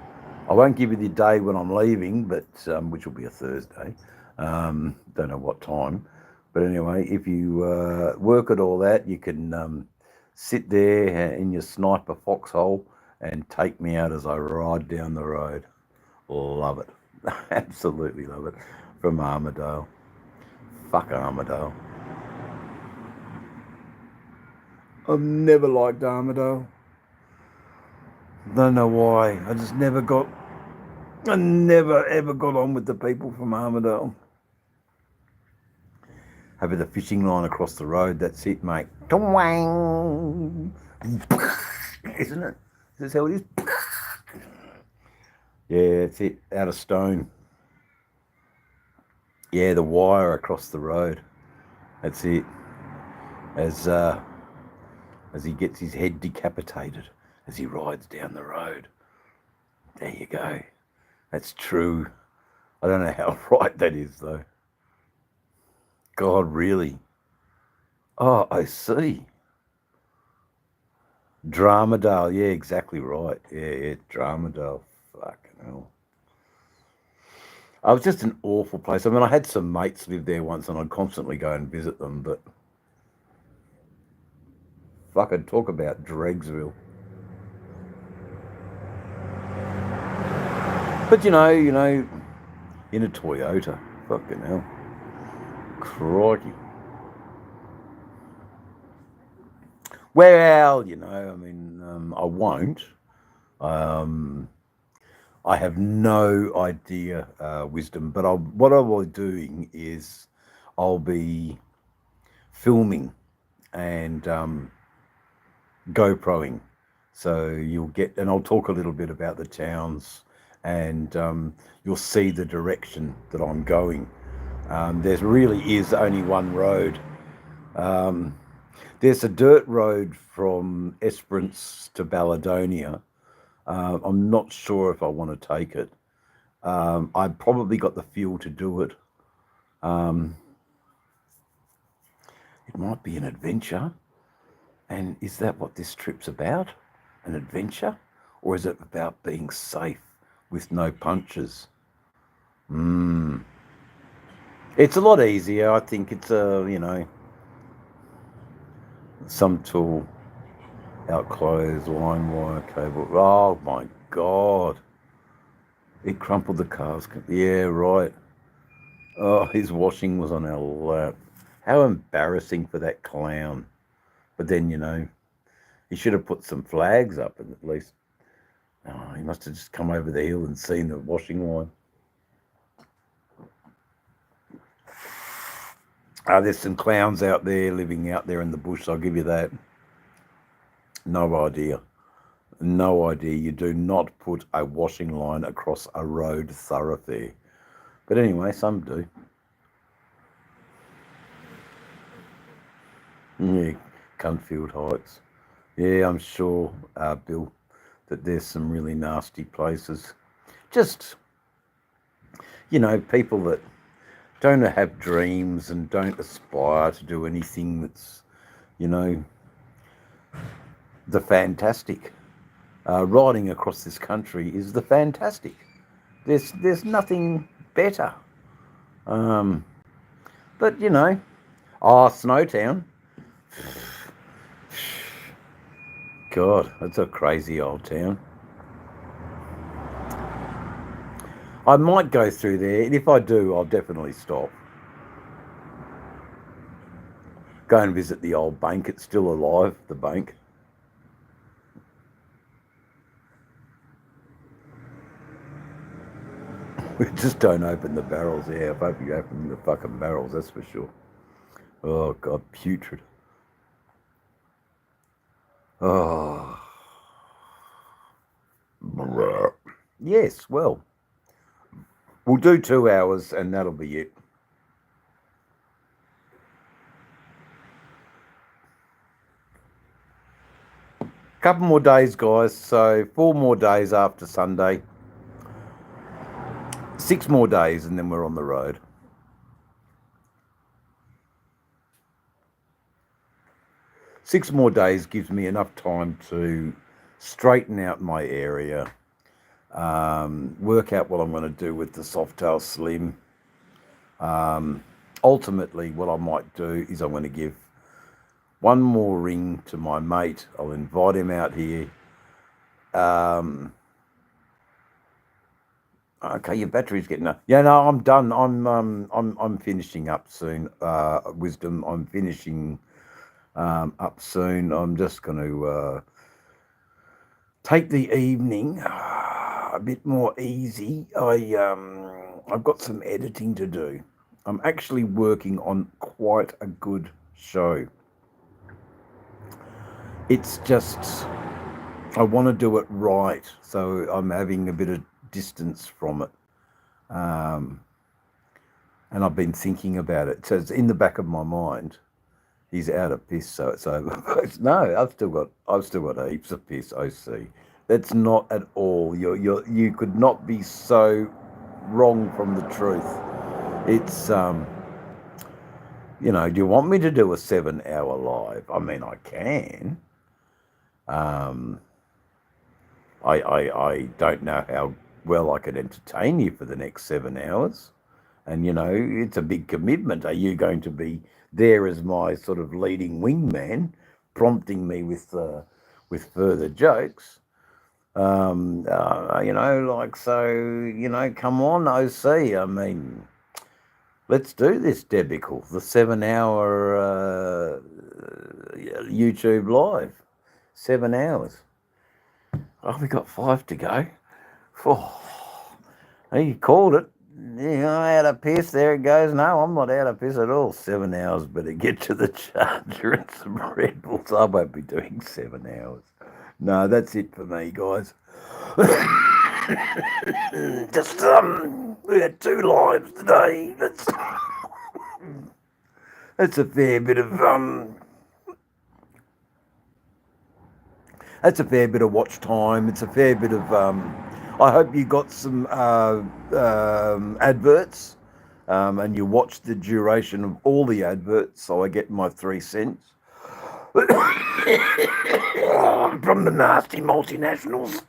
I won't give you the day when I'm leaving, but which will be a Thursday. Don't know what time. But anyway, if you work at all that, you can sit there in your sniper foxhole and take me out as I ride down the road. Love it. Absolutely love it. From Armidale. Fuck Armidale. I've never liked Armidale. Don't know why. I never ever got on with the people from Armidale. Have the fishing line across the road, that's it, mate. Twang! Isn't it? Is this how it is? Yeah, that's it. Out of stone. Yeah, the wire across the road. That's it. As he gets his head decapitated as he rides down the road. There you go. That's true. I don't know how right that is, though. God, really? Oh, I see. Dramadale. Yeah, exactly right. Yeah, Dramadale. Fucking hell. It was just an awful place. I mean, I had some mates live there once and I'd constantly go and visit them, but fucking talk about Dregsville. But you know, in a Toyota, fucking hell. Crikey. Well, you know, I mean, I won't. I have no idea, Wisdom, but what I will be doing is I'll be filming and GoProing. So you'll get, and I'll talk a little bit about the towns and you'll see the direction that I'm going. There really is only one road. There's a dirt road from Esperance to Balladonia. I'm not sure if I want to take it. I've probably got the fuel to do it. It might be an adventure. And is that what this trip's about? An adventure? Or is it about being safe with no punches? It's a lot easier. I think it's some tool, out clothes, line wire, cable. Oh my God. It crumpled the cars. Yeah, right. Oh, his washing was on our lap. How embarrassing for that clown. But then, he should have put some flags up and at least. Oh, he must have just come over the hill and seen the washing line. There's some clowns out there living out there in the bush, I'll give you that. No idea. No idea. You do not put a washing line across a road thoroughfare. But anyway, some do. Yeah, Cunfield Heights. Yeah, I'm sure, Bill, that there's some really nasty places. Just, people that don't have dreams and don't aspire to do anything that's, the fantastic. Riding across this country is the fantastic. There's nothing better. But Snowtown. God, that's a crazy old town. I might go through there, and if I do, I'll definitely stop. Go and visit the old bank. It's still alive, the bank. We just don't open the barrels. Yeah, I hope you open the fucking barrels, that's for sure. Oh, God, putrid. Oh. Yes, well, we'll do 2 hours and that'll be it. Couple more days, guys. So 4 more days after Sunday. 6 more days and then we're on the road. Six more days gives me enough time to straighten out my area, work out what I'm going to do with the Softail Slim. Ultimately, what I might do is I'm going to give one more ring to my mate. I'll invite him out here. Okay, your battery's getting up. Yeah, no, I'm done. I'm finishing up soon. Wisdom, I'm finishing up soon. I'm just going to take the evening a bit more easy. I've got some editing to do. I'm actually working on quite a good show. It's just I want to do it right, so I'm having a bit of distance from it, and I've been thinking about it. So it's in the back of my mind. He's out of piss, so it's over. No, I've still got heaps of piss. OC. That's not at all. You could not be so wrong from the truth. It's do you want me to do a 7-hour live? I mean, I can. I don't know how well I could entertain you for the next 7 hours. And, it's a big commitment. Are you going to be there as my sort of leading wingman, prompting me with further jokes? Come on, OC. I mean, let's do this debacle, the 7-hour YouTube live. 7 hours. Oh, we got 5 to go. Oh, he called it. Out of piss. There it goes. No, I'm not out of piss at all. 7 hours. Better get to the charger and some Red Bulls. I won't be doing 7 hours. No, that's it for me, guys. Just we had 2 lives today. That's a fair bit of That's a fair bit of watch time. It's a fair bit of. I hope you got some adverts, and you watched the duration of all the adverts, so I get my 3 cents from the nasty multinationals.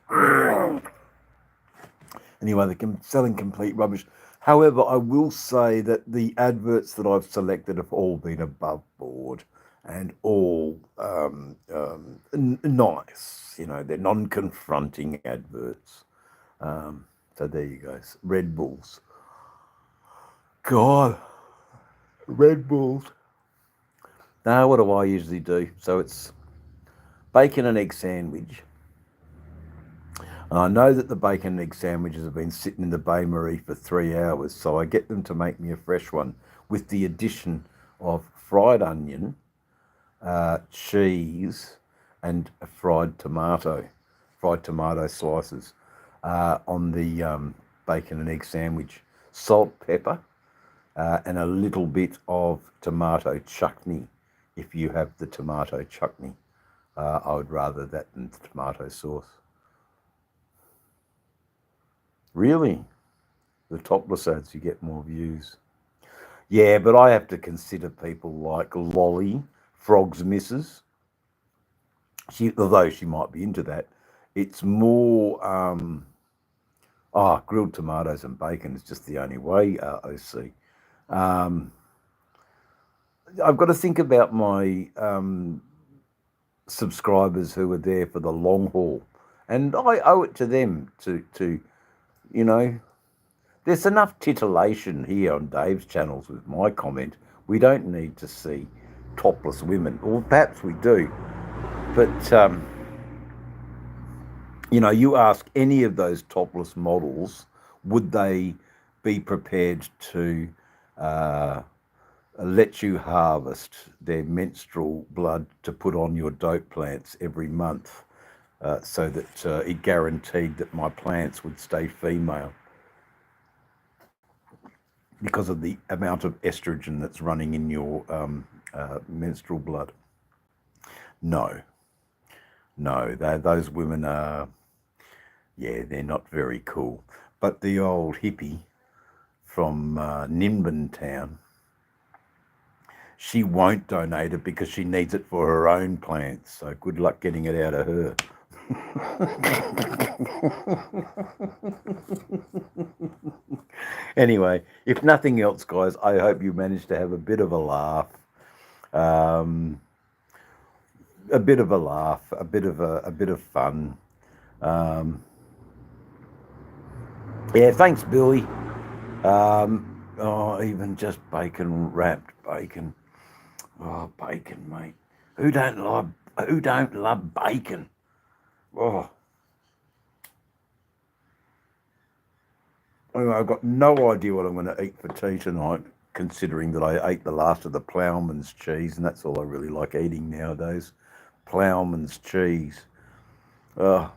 Anyway, they're selling complete rubbish. However, I will say that the adverts that I've selected have all been above board and all nice. You know, they're non-confronting adverts. So there you go. Red Bulls. God, Red Bulls. Now, what do I usually do? So it's bacon and egg sandwich. And I know that the bacon and egg sandwiches have been sitting in the Bain Marie for 3 hours, so I get them to make me a fresh one with the addition of fried onion, cheese, and a fried tomato slices on the bacon and egg sandwich. Salt, pepper, and a little bit of tomato chutney if you have the tomato chutney. I would rather that than the tomato sauce. Really? The topless ads, you get more views. Yeah, but I have to consider people like Lolly, Frog's Missus. Although she might be into that, it's more grilled tomatoes and bacon is just the only way, OC. I've got to think about my subscribers who are there for the long haul, and I owe it to them to you know, there's enough titillation here on Dave's channels with my comment. We don't need to see topless women, or perhaps we do, but you ask any of those topless models, would they be prepared to let you harvest their menstrual blood to put on your dope plants every month, so that it guaranteed that my plants would stay female because of the amount of estrogen that's running in your menstrual blood? No, those women are, they're not very cool. But the old hippie from Nimbin Town, she won't donate it because she needs it for her own plants. So good luck getting it out of her. Anyway, if nothing else, guys, I hope you managed to have a bit of a laugh. A bit of fun. Thanks, Billy. Even just bacon wrapped bacon. Oh, bacon, mate. Who don't love bacon? Oh. Anyway, I've got no idea what I'm going to eat for tea tonight, considering that I ate the last of the ploughman's cheese, and that's all I really like eating nowadays. Ploughman's cheese. Oh.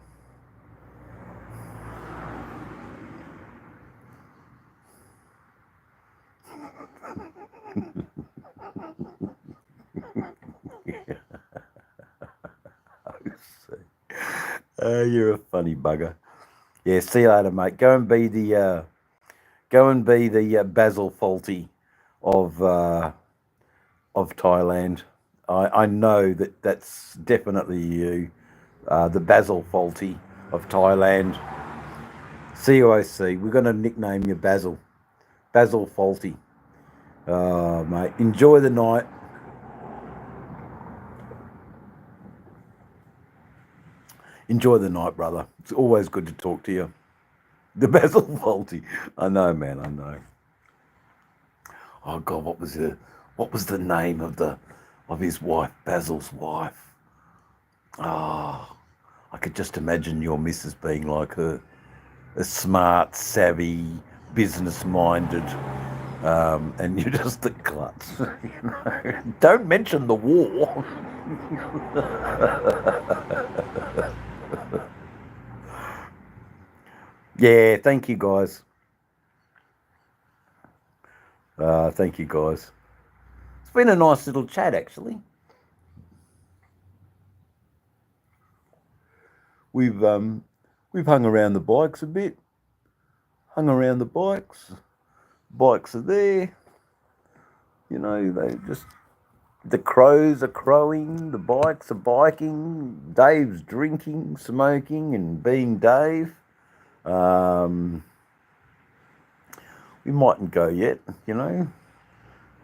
You're a funny bugger. Yeah, see you later, mate. Go and be the Basil Fawlty of Thailand. I know that's definitely you, the Basil Fawlty of Thailand. COC. We're going to nickname you Basil Fawlty. Mate, enjoy the night. Enjoy the night, brother. It's always good to talk to you. The Basil Fawlty. I know, man. I know. Oh God, what was the name of his wife, Basil's wife? Oh, I could just imagine your missus being like her, a smart, savvy, business-minded, and you're just the klutz. Don't mention the war. Yeah, thank you, guys. Thank you, guys. It's been a nice little chat, actually. We've hung around the bikes a bit. Bikes are there. The crows are crowing, the bikes are biking, Dave's drinking, smoking, and being Dave. we mightn't go yet, you know.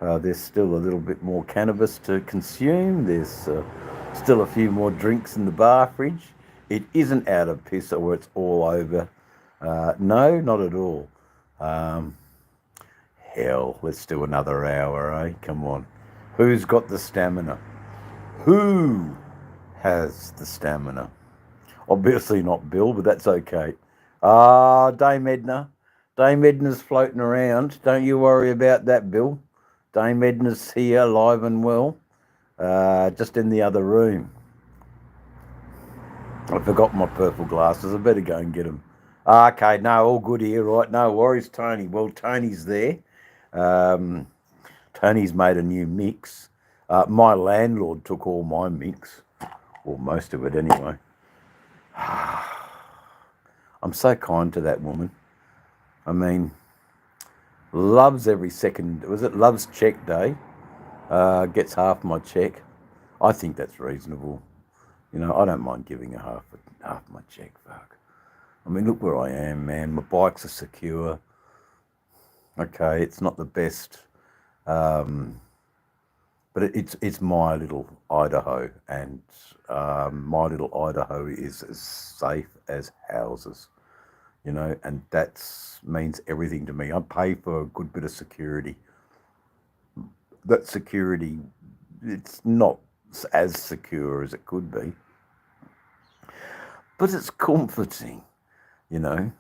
There's still a little bit more cannabis to consume. There's still a few more drinks in the bar fridge. It isn't out of piss or it's all over. No, not at all. Hell, let's do another hour, eh? Come on. Who's got the stamina? Who has the stamina? Obviously not Bill, but that's okay. Dame Edna. Dame Edna's floating around. Don't you worry about that, Bill. Dame Edna's here, live and well. Just in the other room. I forgot my purple glasses. I better go and get them. Okay, no, all good here, right? No worries, Tony. Well, Tony's there. Tony's made a new mix. My landlord took all my mix, or most of it anyway. I'm so kind to that woman. I mean, loves every second. Was it Loves Check Day? Gets half my check. I think that's reasonable. You know, I don't mind giving her half my check. Fuck. I mean, look where I am, man. My bikes are secure. Okay, it's not the best, but it's my little Idaho, and my little Idaho is as safe as houses, you know, and that means everything to me. I pay for a good bit of security. That security, it's not as secure as it could be, but it's comforting, you know.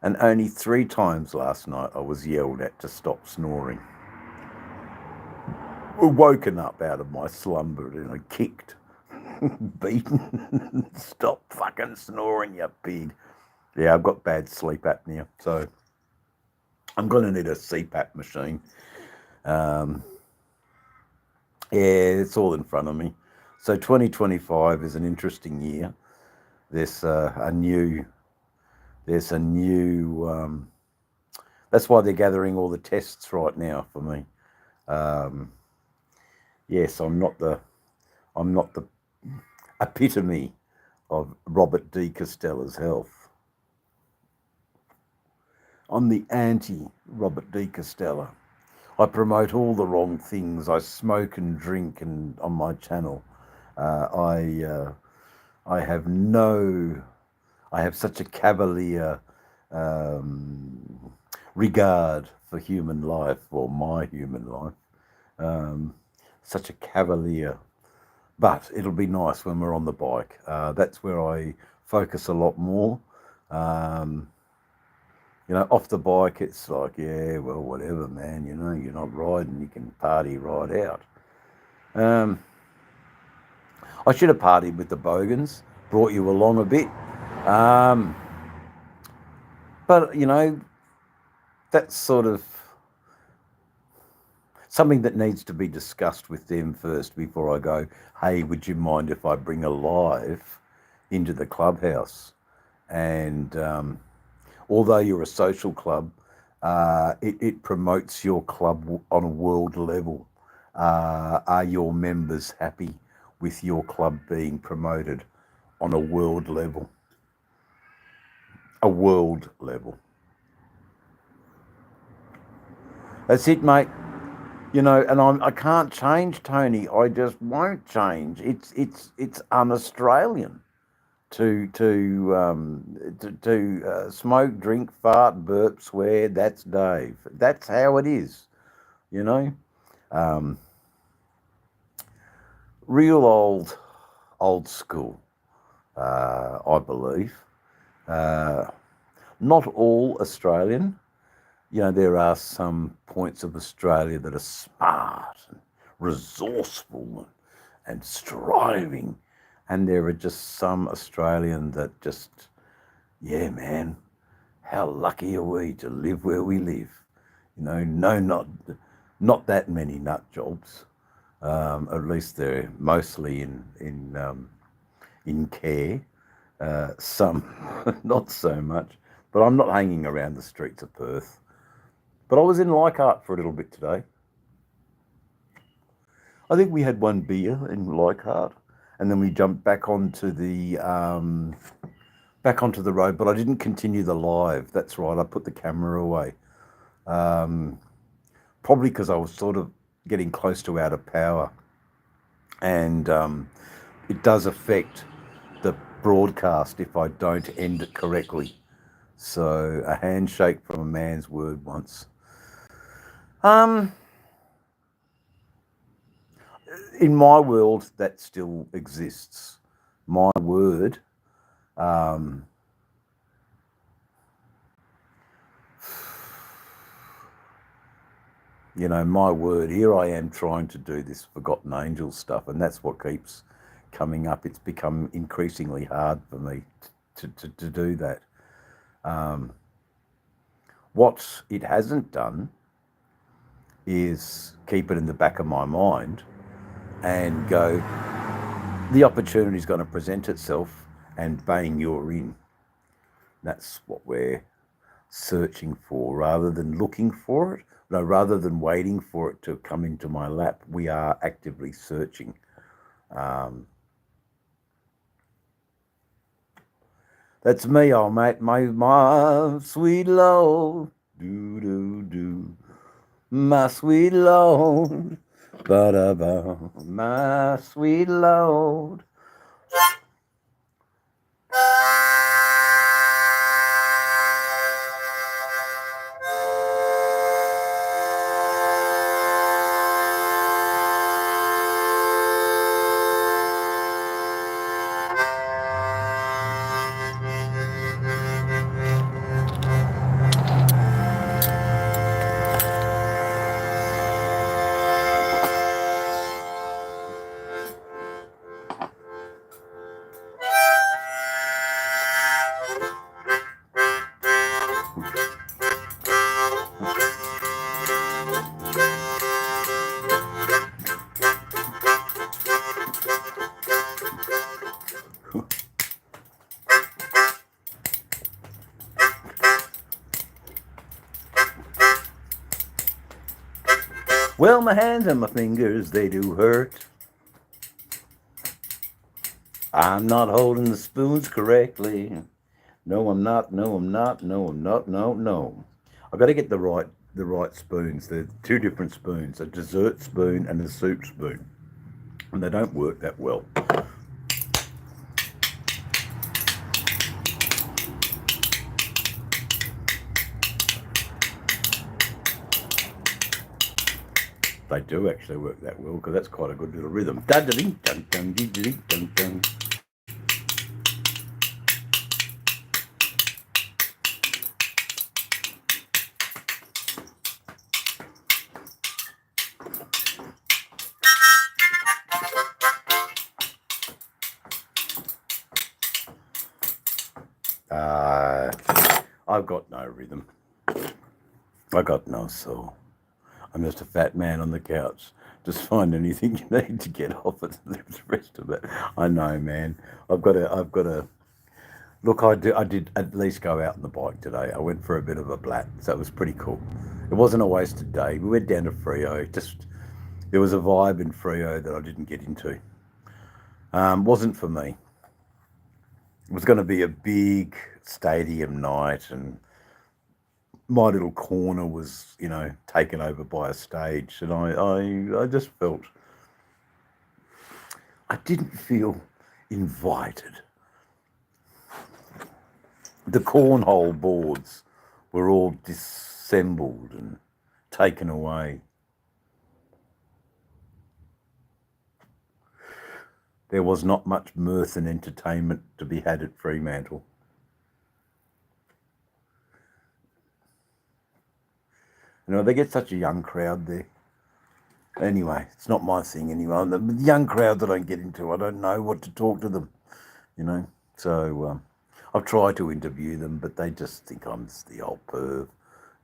And only 3 times last night I was yelled at to stop snoring. Woken up out of my slumber and I kicked, beaten. Stop fucking snoring, you pig. Yeah, I've got bad sleep apnea, so I'm going to need a CPAP machine. Yeah, it's all in front of me. So 2025 is an interesting year. There's a new, that's why they're gathering all the tests right now for me. Yes, I'm not the epitome of Robert D. Costella's health. I'm the anti-Robert D. Costella. I promote all the wrong things. I smoke and drink and on my channel. I have such a cavalier regard for human life, or my human life. Such a cavalier. But it'll be nice when we're on the bike. That's where I focus a lot more. You know, off the bike, it's like, yeah, well, whatever, man. You know, you're not riding, you can party right out. I should have partied with the Bogans, brought you along a bit. But, you know, that's sort of something that needs to be discussed with them first before I go, hey, would you mind if I bring a live into the clubhouse? And although you're a social club, it promotes your club on a world level. Are your members happy with your club being promoted on a world level? A world level. That's it, mate. You know, and I can't change, Tony. I just won't change. It's un-Australian to smoke, drink, fart, burp, swear. That's Dave. That's how it is. You know, real old school. I believe. Not all Australian. You know, there are some points of Australia that are smart and resourceful and striving. And there are just some Australian that just, yeah, man, how lucky are we to live where we live? You know, no, not that many nut jobs. At least they're mostly in care. Some not so much. But I'm not hanging around the streets of Perth. But I was in Leichhardt for a little bit today. I think we had one beer in Leichhardt, and then we jumped back onto the road. But I didn't continue the live. That's right. I put the camera away. Probably because I was sort of getting close to out of power, and it does affect the broadcast if I don't end it correctly. So a handshake from a man's word once. In my world, that still exists. My word. You know, my word, here I am trying to do this Forgotten Angels stuff, and that's what keeps coming up. It's become increasingly hard for me to do that. What it hasn't done is keep it in the back of my mind and go, the opportunity is going to present itself, and bang, you're in. That's what we're searching for, rather than looking for it. No, rather than waiting for it to come into my lap, we are actively searching. That's me, old mate. My sweet Lord. Do. My sweet Lord. Ba-da-ba. My sweet Lord. Well, my hands and my fingers, they do hurt. I'm not holding the spoons correctly. No, I'm not. No, I'm not. No, I'm not. No. I've got to get the right spoons. They're two different spoons, a dessert spoon and a soup spoon. And they don't work that well. They do actually work that well, because that's quite a good little rhythm. Dun-dun-ding, dun-dun-ding, dun-dun. I've got no rhythm. I got no soul. I'm just a fat man on the couch. Just find anything you need to get off it. The rest of it, I know, man. I've got to. Look, I did at least go out on the bike today. I went for a bit of a blat, so it was pretty cool. It wasn't a wasted day. We went down to Freo. Just there was a vibe in Freo that I didn't get into. Wasn't for me. It was going to be a big stadium night, and my little corner was, taken over by a stage, and I just felt I didn't feel invited. The cornhole boards were all disassembled and taken away. There was not much mirth and entertainment to be had at Fremantle. They get such a young crowd there. Anyway, it's not my thing anyway. The young crowd that I get into, I don't know what to talk to them, So I've tried to interview them, but they just think I'm the old perv,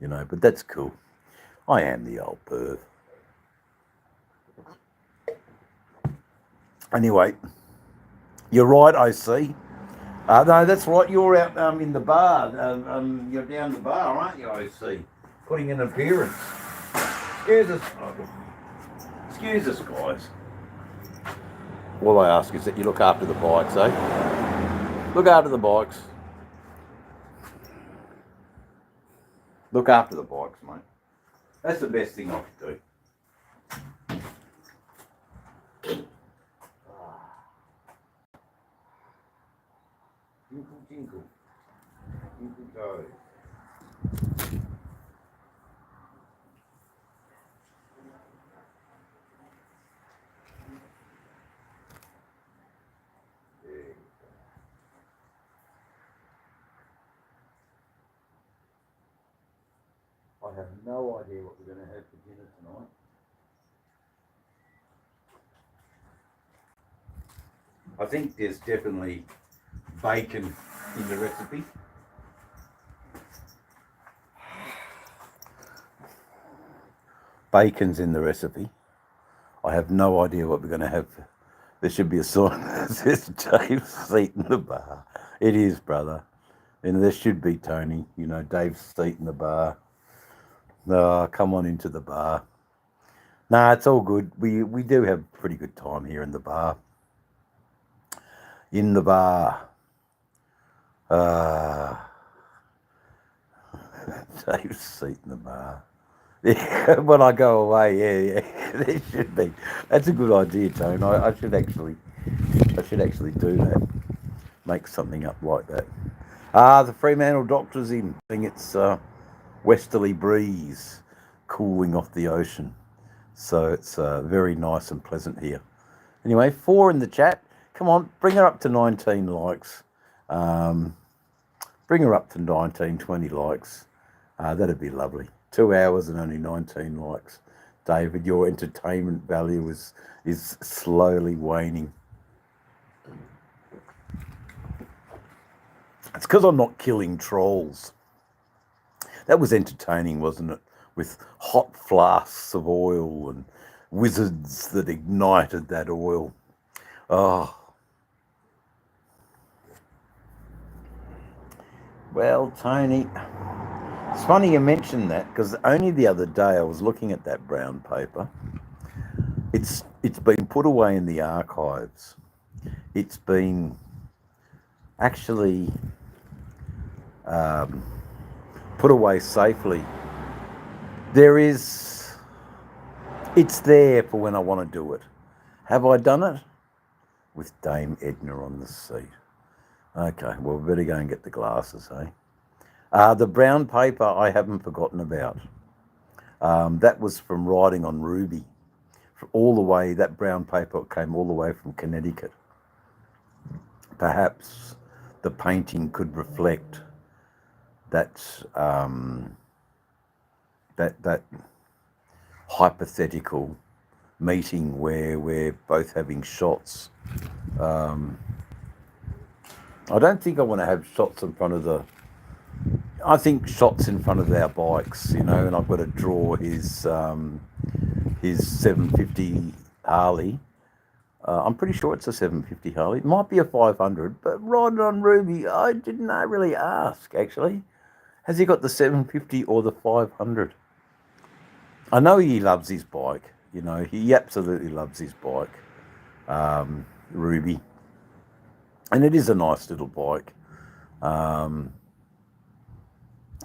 but that's cool. I am the old perv. Anyway, you're right, I see. No, that's right, you're out in the bar. You're down the bar, aren't you, I see? Putting in an appearance. Excuse us, guys. All I ask is that you look after the bikes, eh? Look after the bikes. Look after the bikes, mate. That's the best thing I could do. Tinkle, tinkle. Tinkle toes. I have no idea what we're going to have for dinner tonight. I think there's definitely bacon in the recipe. Bacon's in the recipe. I have no idea what we're going to have. There should be a sign that says Dave's seat in the bar. It is, brother. And there should be, Tony, you know, Dave's seat in the bar. No, come on into the bar. Nah, it's all good. We do have a pretty good time here in the bar. In the bar. Dave's seat in the bar. Yeah, when I go away, yeah, there should be. That's a good idea, Tone. I should actually do that. Make something up like that. The Fremantle Doctor's in. I think it's westerly breeze, cooling off the ocean. So it's very nice and pleasant here. Anyway, 4 in the chat. Come on, bring her up to 19 likes. Bring her up to 19, 20 likes. That'd be lovely. 2 hours and only 19 likes. David, your entertainment value is slowly waning. It's because I'm not killing trolls. That was entertaining, wasn't it? With hot flasks of oil and wizards that ignited that oil. Oh. Well, Tony, it's funny you mentioned that, because only the other day I was looking at that brown paper. It's been put away in the archives. It's been actually put away safely. It's there for when I want to do it. Have I done it? With Dame Edna on the seat. Okay, well, we better go and get the glasses, eh? The brown paper I haven't forgotten about. That was from Riding on Ruby. All the way, that brown paper came all the way from Connecticut. Perhaps the painting could reflect that that hypothetical meeting where we're both having shots. I don't think I want to have shots in front of I think shots in front of our bikes, you know, and I've got to draw his 750 Harley. I'm pretty sure it's a 750 Harley. It might be a 500, but Riding on Ruby, I didn't really ask, actually. Has he got the 750 or the 500? I know he loves his bike. You know, he absolutely loves his bike, Ruby. And it is a nice little bike.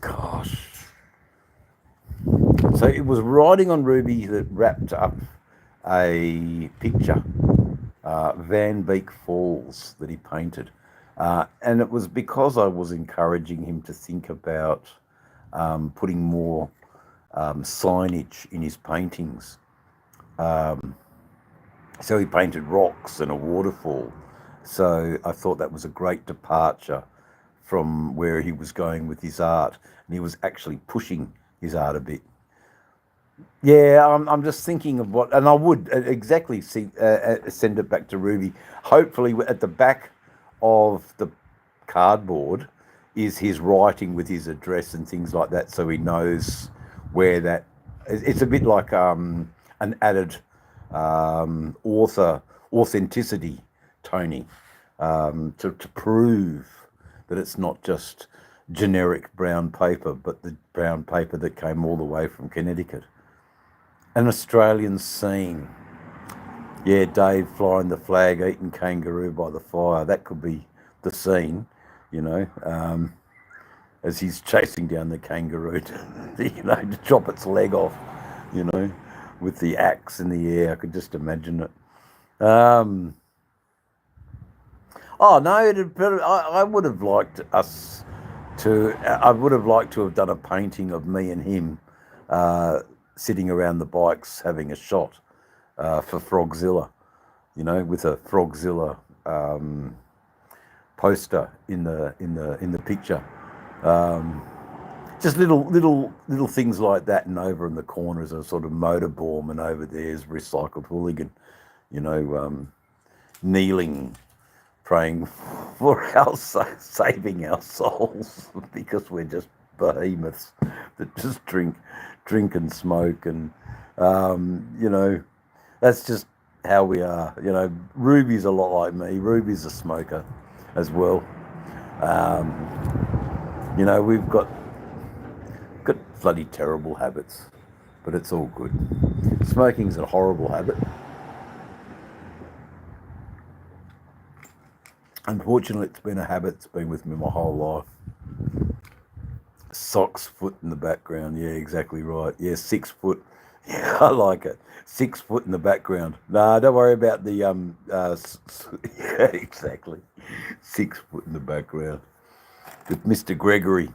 Gosh. So it was Riding on Ruby that wrapped up a picture, Van Beek Falls, that he painted. And it was because I was encouraging him to think about putting more signage in his paintings. So he painted rocks and a waterfall. So I thought that was a great departure from where he was going with his art. And he was actually pushing his art a bit. Yeah, I'm just thinking of what, and I would exactly send it back to Ruby. Hopefully at the back of the cardboard is his writing with his address and things like that, so he knows where that. It's a bit like an added author authenticity, Tony, to prove that it's not just generic brown paper, but the brown paper that came all the way from Connecticut. An Australian scene. Yeah, Dave flying the flag, eating kangaroo by the fire. That could be the scene, you know. as he's chasing down the kangaroo to chop its leg off, with the axe in the air. I could just imagine it. Oh no, I would have liked us to. I would have liked to have done a painting of me and him sitting around the bikes having a shot for Frogzilla, with a Frogzilla poster in the picture. Just little things like that, and over in the corner is a sort of motorborm, and over there is Recycled Hooligan, kneeling, praying for our saving our souls, because we're just behemoths that just drink and smoke, and that's just how we are. Ruby's a lot like me. Ruby's a smoker as well. We've got bloody terrible habits, but it's all good. Smoking's a horrible habit. Unfortunately, it's been a habit that's been with me my whole life. Socks, foot in the background. Yeah, exactly right. Yeah, 6 foot. Yeah, I like it. 6 foot in the background. Nah, don't worry about the yeah, exactly. 6 foot in the background with Mr. Gregory.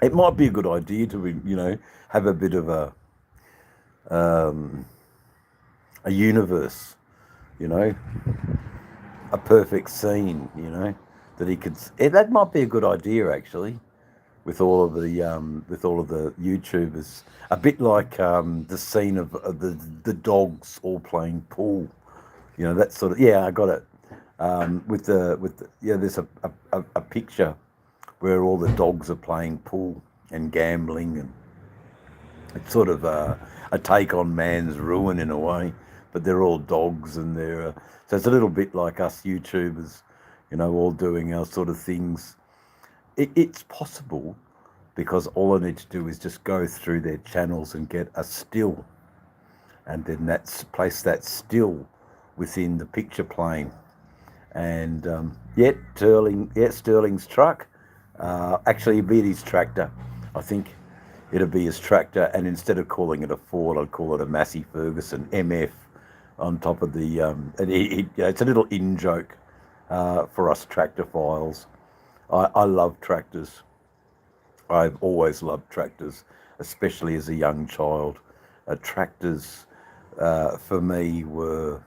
It might be a good idea to, have a bit of a universe, a perfect scene, that he could. That might be a good idea, actually, with all of the YouTubers. A bit like the scene of the dogs all playing pool, that sort of. Yeah, I got it. There's a picture where all the dogs are playing pool and gambling, and it's sort of a take on man's ruin in a way, but they're all dogs, and so it's a little bit like us YouTubers, all doing our sort of things. It's possible, because all I need to do is just go through their channels and get a still, and then place that still within the picture playing. And Sterling's truck. Actually, it'd be his tractor. I think it'd be his tractor, and instead of calling it a Ford, I'd call it a Massey Ferguson MF on top of the. It's a little in joke for us tractor files. I love tractors. I've always loved tractors, especially as a young child. Tractors, for me, were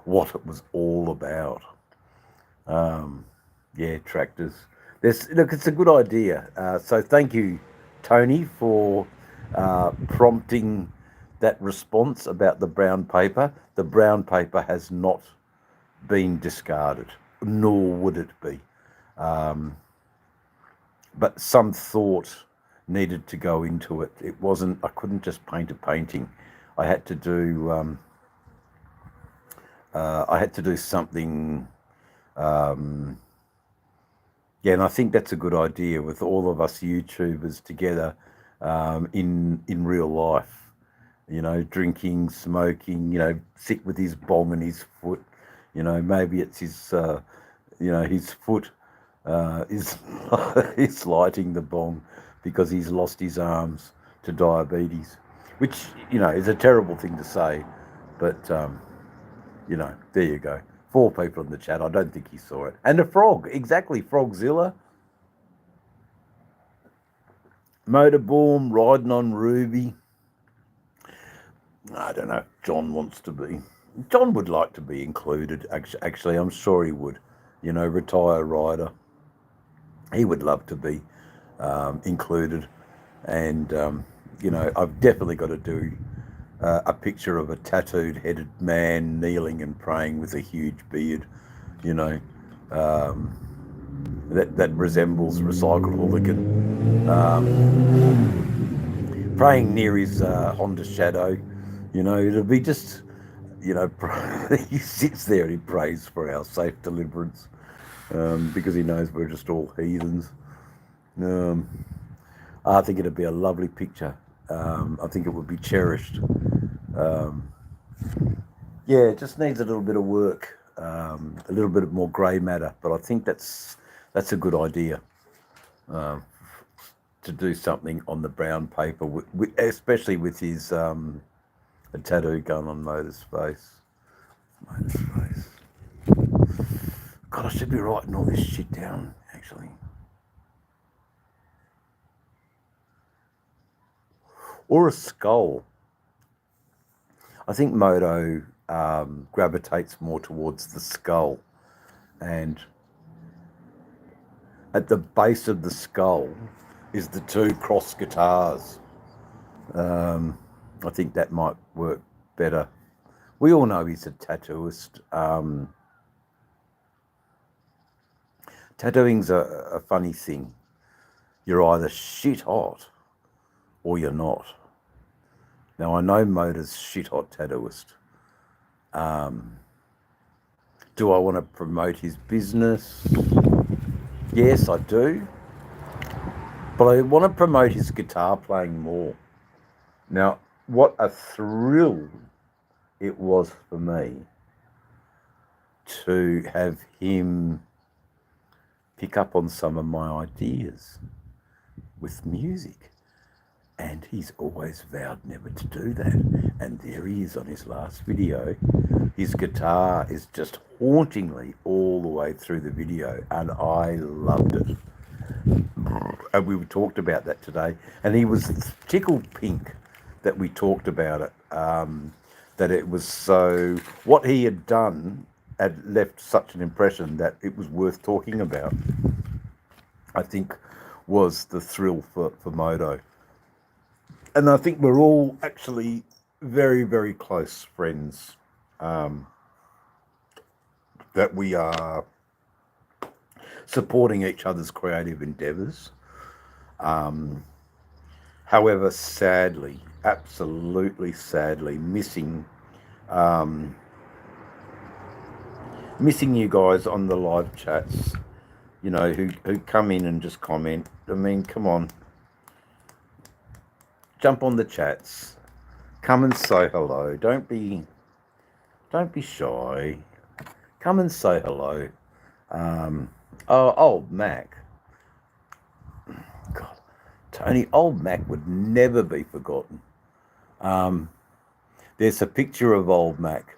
what it was all about. Tractors. Look, it's a good idea. So thank you, Tony, for prompting that response about the brown paper. The brown paper has not been discarded, nor would it be. But some thought needed to go into it. It wasn't. I couldn't just paint a painting. I had to do. Something. And I think that's a good idea, with all of us YouTubers together in real life. Drinking, smoking. Sit with his bong and his foot. Maybe it's his. His foot is lighting the bong because he's lost his arms to diabetes, which is a terrible thing to say, but there you go. 4 people in the chat. I don't think he saw it. And a frog, exactly. Frogzilla. Motorborn riding on Ruby. I don't know if John wants to be. John would like to be included. Actually, I'm sure he would. Retire rider. He would love to be included. And, I've definitely got to do a picture of a tattooed headed man kneeling and praying with a huge beard, that resembles Recycled Hooligan, praying near his Honda Shadow. It'll be just, he sits there and he prays for our safe deliverance, because he knows we're just all heathens. I think it'd be a lovely picture. I think it would be cherished. It just needs a little bit of work, a little bit more grey matter, but I think that's a good idea to do something on the brown paper, especially with his a tattoo gun on Motor's face. Motor's face. God, I should be writing all this shit down, actually. Or a skull. I think Moto gravitates more towards the skull, and at the base of the skull is the two cross guitars. I think that might work better. We all know he's a tattooist. Tattooing's a funny thing. You're either shit hot or you're not. Now, I know Motor's shit hot tattooist. Do I want to promote his business? Yes, I do. But I want to promote his guitar playing more. Now, what a thrill it was for me to have him pick up on some of my ideas with music. And he's always vowed never to do that. And there he is on his last video. His guitar is just hauntingly all the way through the video. And I loved it. And we talked about that today. And he was tickled pink that we talked about it. That it was so... What he had done had left such an impression that it was worth talking about. I think was the thrill for Moto. And I think we're all actually very, very close friends. That we are supporting each other's creative endeavours. However, sadly, absolutely sadly, missing you guys on the live chats, you know, who come in and just comment. I mean, come on. Jump on the chats. Come and say hello. Don't be shy. Come and say hello. Old Mac. God, Tony, old Mac would never be forgotten. There's a picture of old Mac,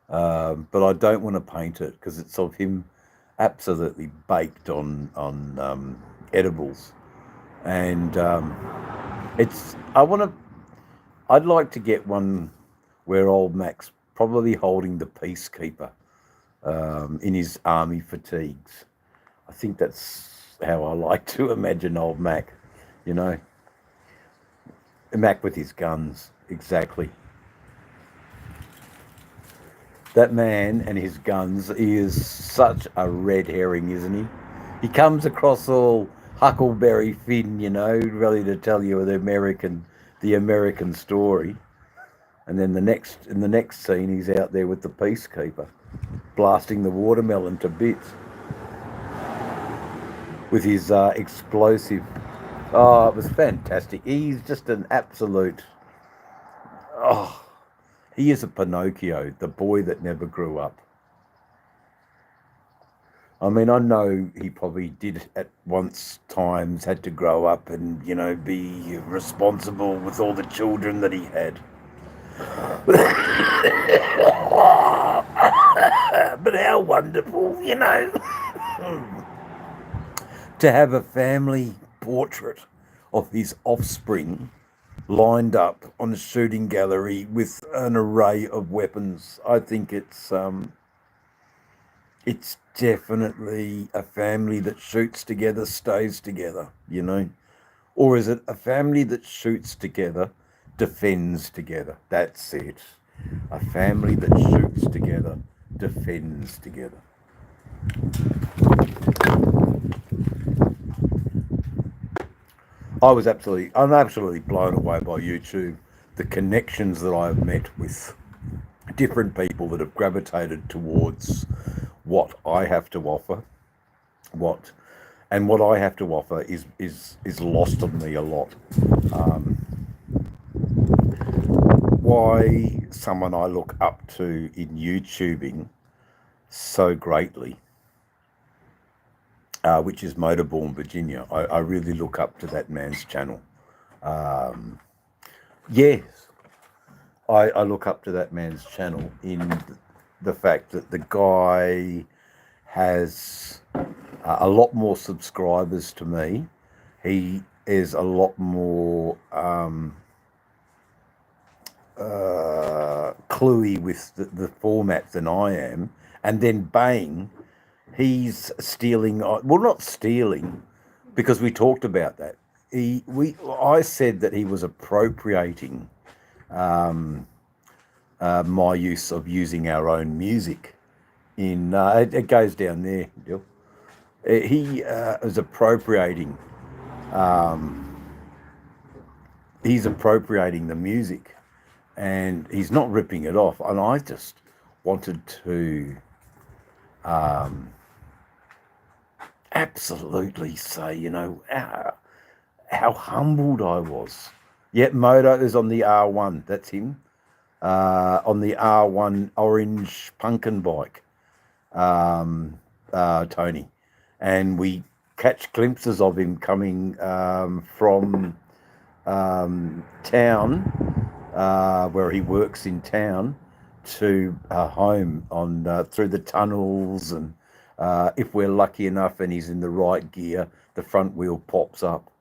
but I don't want to paint it because it's of him absolutely baked on edibles, and I'd like to get one where old Mac's probably holding the Peacekeeper in his army fatigues. I think that's how I like to imagine old Mac, you know. Mac with his guns, exactly. That man and his guns, he is such a red herring, isn't he? He comes across all Huckleberry Finn, you know, ready to tell you the American story. And then in the next scene, he's out there with the Peacekeeper, blasting the watermelon to bits with his explosive. Oh, it was fantastic. He's just an absolute... Oh, he is a Pinocchio, the boy that never grew up. I mean, I know he probably did at times had to grow up and, you know, be responsible with all the children that he had. But how wonderful, you know, to have a family portrait of his offspring lined up on a shooting gallery with an array of weapons. I think it's definitely a family that shoots together, stays together, you know. Or is it a family that shoots together, defends together? That's it. A family that shoots together, defends together. I'm absolutely blown away by YouTube. The connections that I've met with different people that have gravitated towards what I have to offer, what I have to offer is lost on me a lot. Why someone I look up to in YouTubing so greatly, which is Motorborn Virginia. I really look up to that man's channel. Yes, I look up to that man's channel in the fact that the guy has a lot more subscribers to me. He is a lot more cluey with the format than I am. And then bang, he's stealing. Well, not stealing, because we talked about that. I said that he was appropriating my use of using our own music. It goes down there, Bill. He is appropriating. He's appropriating the music, and he's not ripping it off. And I just wanted to absolutely say, how humbled I was. Yet Moto is on the R1. That's him. On the R1 orange pumpkin bike, Tony. And we catch glimpses of him coming from town, where he works in town, to home on through the tunnels. And if we're lucky enough and he's in the right gear, the front wheel pops up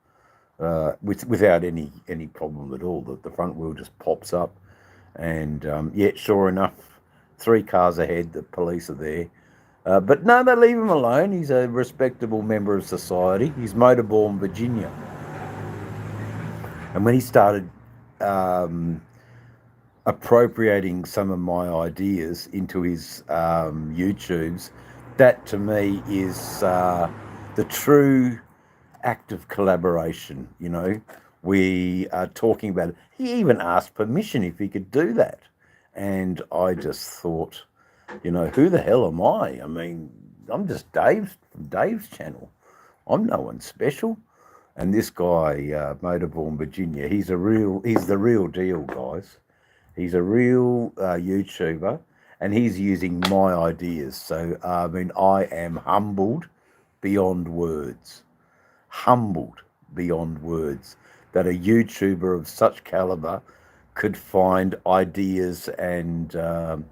without any problem at all. The front wheel just pops up. And yet, sure enough, 3 cars ahead, the police are there. But no, they leave him alone. He's a respectable member of society. He's Motorborn Virginia. And when he started appropriating some of my ideas into his YouTubes, that to me is the true act of collaboration. We are talking about it. He even asked permission if he could do that. And I just thought, who the hell am I? I mean, I'm just Dave from Dave's channel. I'm no one special. And this guy, Motorborn Virginia, he's the real deal, guys. He's a real YouTuber, and he's using my ideas. So, I mean, I am humbled beyond words. Humbled beyond words that a YouTuber of such caliber could find ideas and the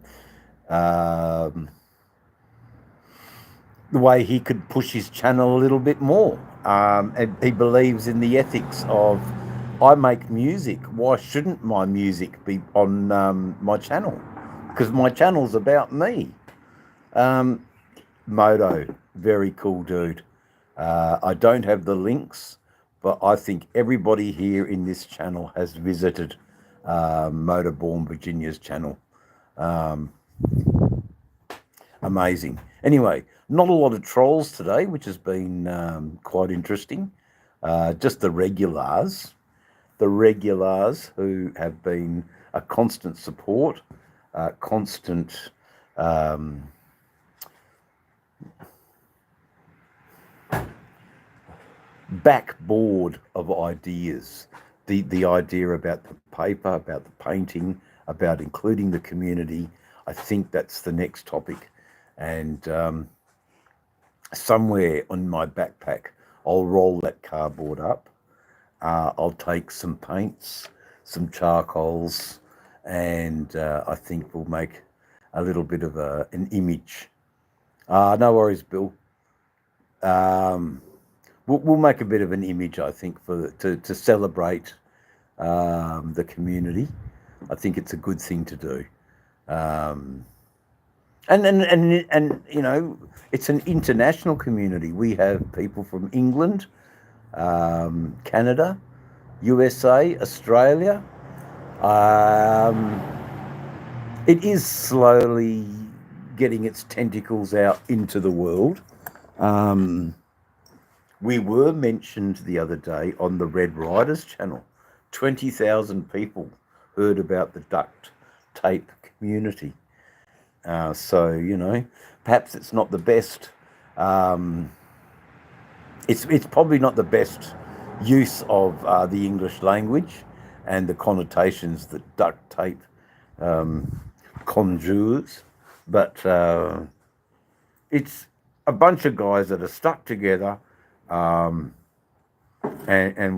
way he could push his channel a little bit more. And he believes in the ethics of, I make music. Why shouldn't my music be on my channel? Because my channel's about me. Moto, very cool dude. I don't have the links, but I think everybody here in this channel has visited Motorborn Virginia's channel. Amazing. Anyway, not a lot of trolls today, which has been quite interesting. Just the regulars who have been a constant support, constant backboard of ideas. The idea about the paper, about the painting, about including the community. I think that's the next topic. And somewhere on my backpack, I'll roll that cardboard up. I'll take some paints, some charcoals, and I think we'll make a little bit of an image. No worries, Bill. We'll make a bit of an image, I think, to celebrate the community. I think it's a good thing to do. And it's an international community. We have people from England, Canada, USA, Australia. It is slowly getting its tentacles out into the world. We were mentioned the other day on the Red Riders channel. 20,000 people heard about the duct tape community. So, perhaps it's not the best. It's probably not the best use of the English language and the connotations that duct tape conjures, but it's a bunch of guys that are stuck together, and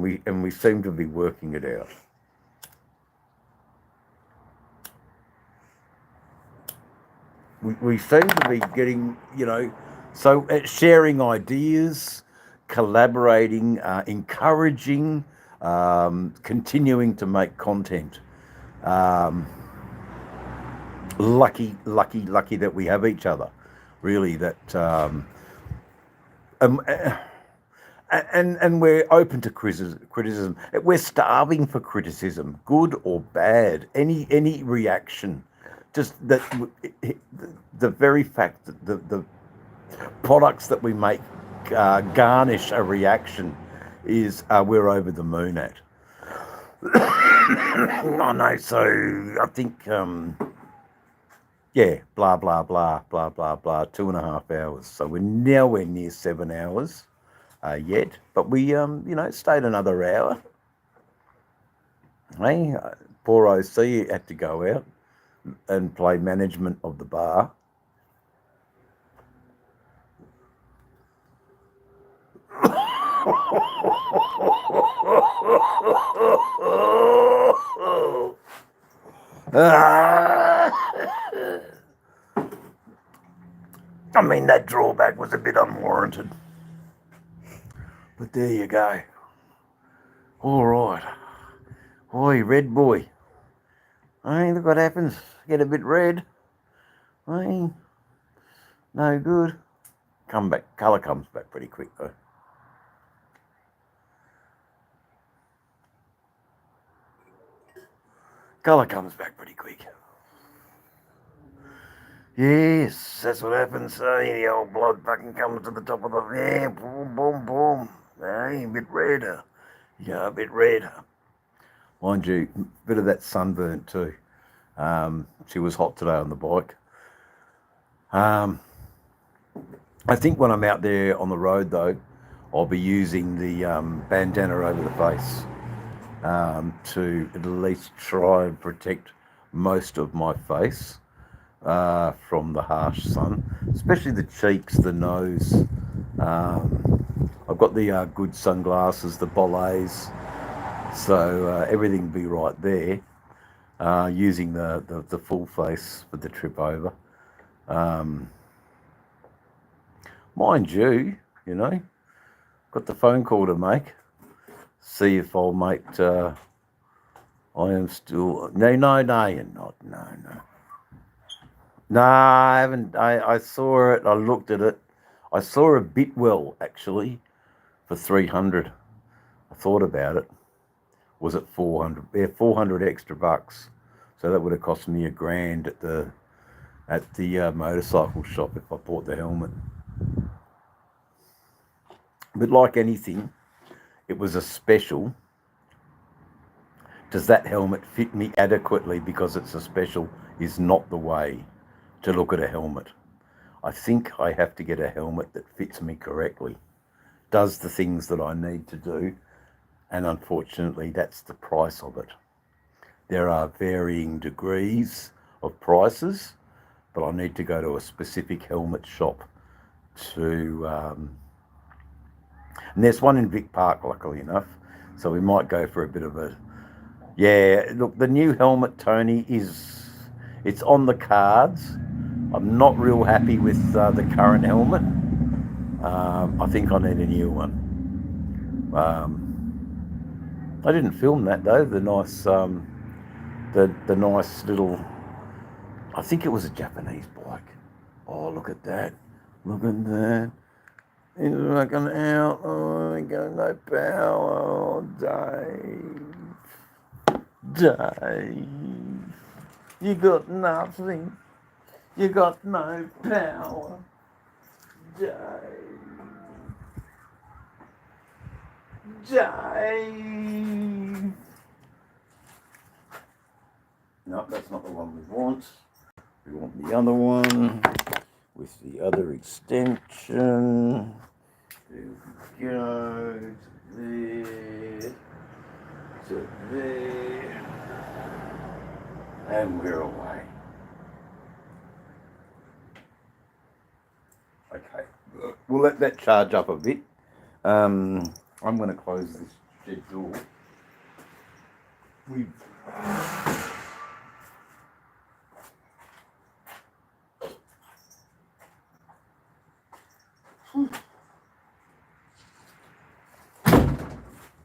we seem to be working it out. We seem to be getting, so sharing ideas, collaborating, encouraging, continuing to make content. Lucky that we have each other. Really, that and we're open to criticism. We're starving for criticism, good or bad. Any reaction. Just that the very fact that the products that we make garnish a reaction is we're over the moon at. I know. So I think. Yeah, blah, blah, blah, blah, blah, blah, 2.5 hours. So we're nowhere near 7 hours yet, but we, stayed another hour. Hey, poor OC had to go out and play management of the bar. I mean, that drawback was a bit unwarranted. But there you go. All right. Oi, red boy. Hey, look what happens. Get a bit red. Hey, no good. Come back. Colour comes back pretty quick, though. Colour comes back pretty quick. Yes, that's what happens. The old blood fucking comes to the top of the... Yeah, boom, boom, boom. Hey, a bit redder. Yeah, a bit redder. Mind you, a bit of that sunburn too. She was hot today on the bike. I think when I'm out there on the road, though, I'll be using the bandana over the face to at least try and protect most of my face from the harsh sun, especially the cheeks, the nose. I've got the good sunglasses, the Bollets, so everything will be right there. Using the full face for the trip over. Mind you, got the phone call to make. See if I'll make. I am still. No, you're not. No. No, I haven't. I saw it. I looked at it. I saw a Bitwell actually for 300. I thought about it. Was it 400? Yeah, 400 extra bucks. So that would have cost me $1,000 at the motorcycle shop if I bought the helmet. But like anything, it was a special. Does that helmet fit me adequately because it's a special is not the way to look at a helmet. I think I have to get a helmet that fits me correctly, does the things that I need to do, and unfortunately that's the price of it. There are varying degrees of prices, but I need to go to a specific helmet shop to... and there's one in Vic Park, luckily enough, so we might go for a bit of a... Yeah, look, the new helmet, Tony, it's on the cards. I'm not real happy with the current helmet. I think I need a new one. I didn't film that though. The nice, the nice little. I think it was a Japanese bike. Oh, look at that! Look at that! It's like an out. Oh, ain't got no power. Oh, Dave, you got nothing. You got no power, Dave. No, that's not the one we want. We want the other one with the other extension. There we go. To there. To there. And we're away. Okay. we'll let that charge up a bit. I'm going to close this shed door. We've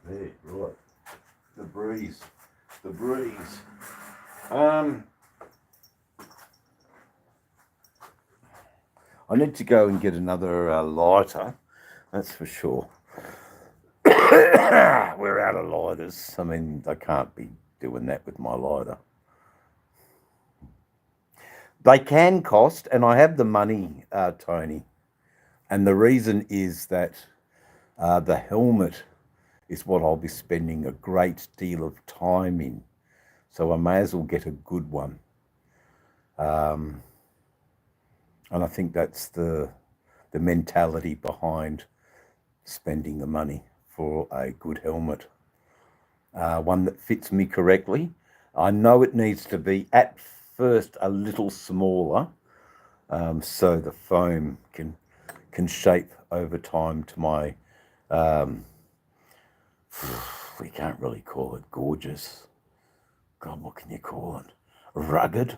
there, right. The breeze. I need to go and get another lighter, that's for sure. We're out of lighters. I mean, I can't be doing that with my lighter. They can cost, and I have the money, Tony. And the reason is that the helmet is what I'll be spending a great deal of time in. So I may as well get a good one. And I think that's the mentality behind spending the money for a good helmet. One that fits me correctly. I know it needs to be at first a little smaller, so the foam can shape over time to my, we can't really call it gorgeous. God, what can you call it? Rugged?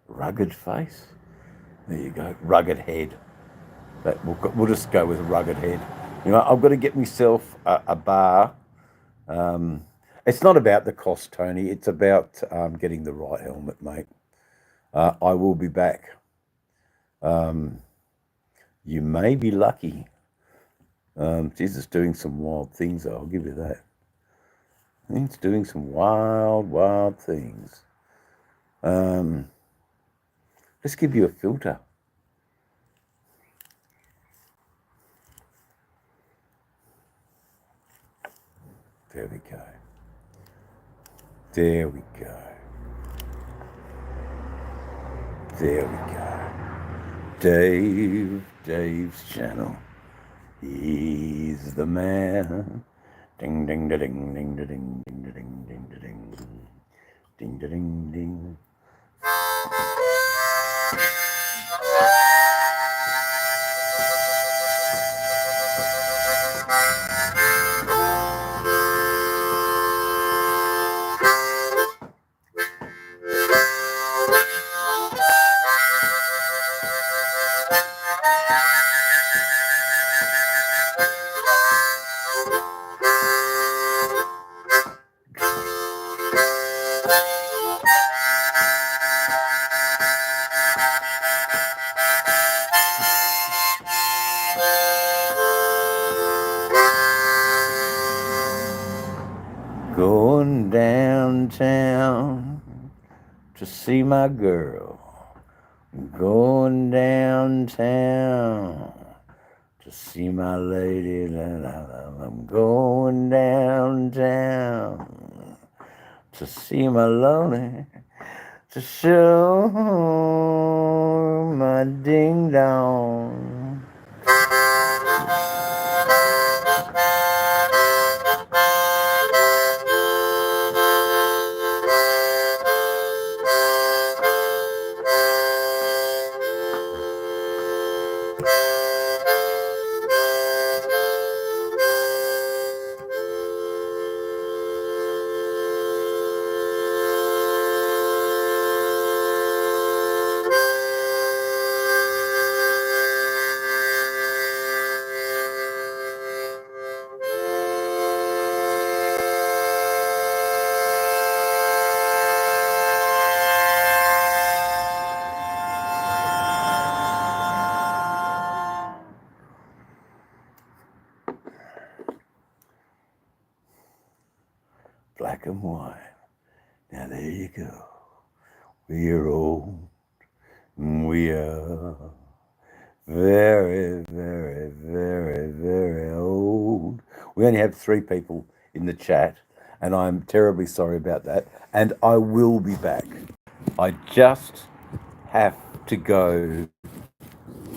Rugged face? There you go, rugged head. That we'll just go with rugged head. You know, I've got to get myself a bar. It's not about the cost, Tony. It's about getting the right helmet, mate. I will be back. You may be lucky. Jesus, doing some wild things, I'll give you that. It's doing some wild things. Let's give you a filter. There we go. There we go. There we go. Dave's channel. He's the man. Ding ding da ding ding da ding ding da ding ding da ding ding da ding ding. Going downtown to see my girl. Going downtown to see my lady. I'm going downtown to see my lonely, to show my ding dong. Black and white. Now there you go. We're old. We are very, very, very, very old. We only have 3 people in the chat, and I'm terribly sorry about that. And I will be back. I just have to go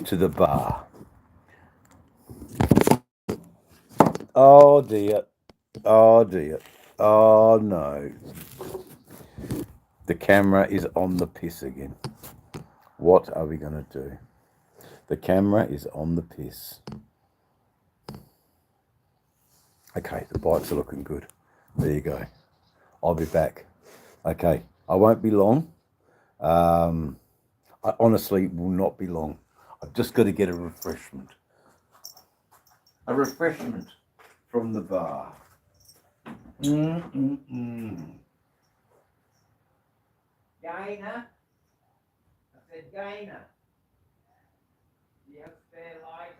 to the bar. Oh dear. Oh dear. Oh no. The camera is on the piss again. What are we going to do? The camera is on the piss. Okay, the bites are looking good. There you go. I'll be back. Okay, I won't be long. I honestly will not be long. I've just got to get a refreshment. A refreshment from the bar. Gainer? I said Gainer. Do you have spare lighter?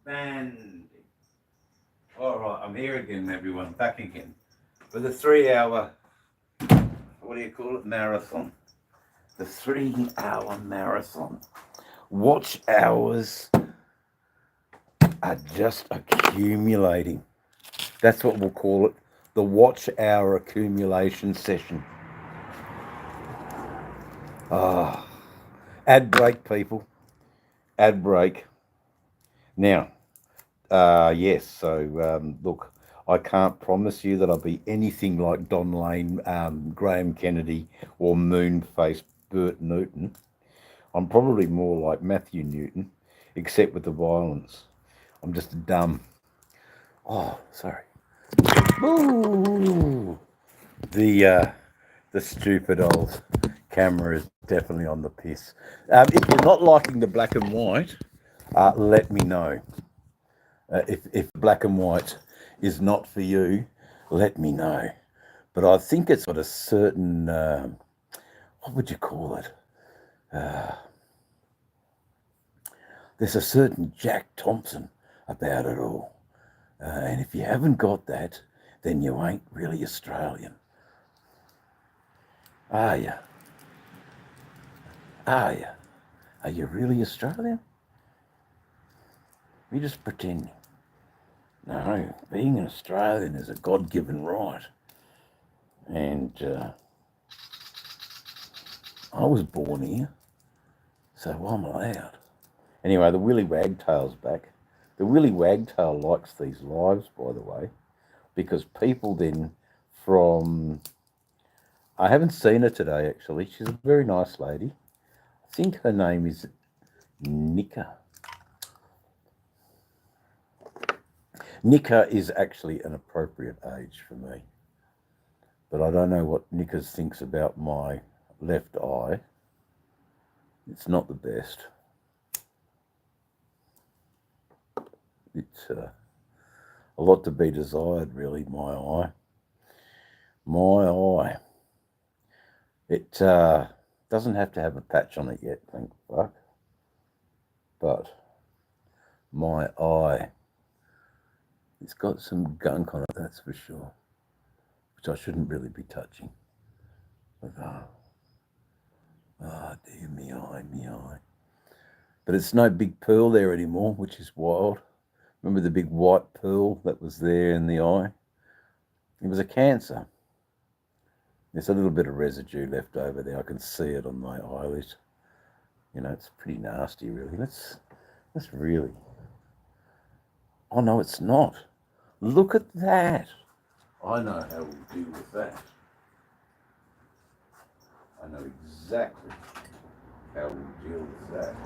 Banding. All right, I'm here again, everyone. Back again for the 3-hour. What do you call it? Marathon. The 3-hour marathon. Watch hours are just accumulating. That's what we'll call it. The watch hour accumulation session. Ah, ad break, people. Ad break. Now, yes. So look, I can't promise you that I'll be anything like Don Lane, Graham Kennedy, or Moonface Bert Newton. I'm probably more like Matthew Newton, except with the violence. I'm just dumb. Oh, sorry. Ooh. The stupid old camera is definitely on the piss. If you're not liking the black and white, let me know. If black and white is not for you, let me know. But I think it's got a certain, what would you call it? There's a certain Jack Thompson about it all. And if you haven't got that, then you ain't really Australian. Are you? Are you? Are you really Australian? You're just pretending. No, being an Australian is a God-given right. And I was born here, so I'm allowed. Anyway, the Willy Wagtail's back. The Willy Wagtail likes these lives, by the way, because people then from... I haven't seen her today, actually. She's a very nice lady. I think her name is Nika. Nika is actually an appropriate age for me. But I don't know what Nika thinks about my left eye. It's not the best. It's a lot to be desired, really, my eye. My eye. It doesn't have to have a patch on it yet, thank fuck. But my eye, it's got some gunk on it, that's for sure, which I shouldn't really be touching. But dear, me eye, me eye. But it's no big pearl there anymore, which is wild. Remember the big white pearl that was there in the eye? It was a cancer. There's a little bit of residue left over there. I can see it on my eyelid. You know, it's pretty nasty, really. Let's really... Oh, no, it's not. Look at that. I know how we'll deal with that. I know exactly how we'll deal with that.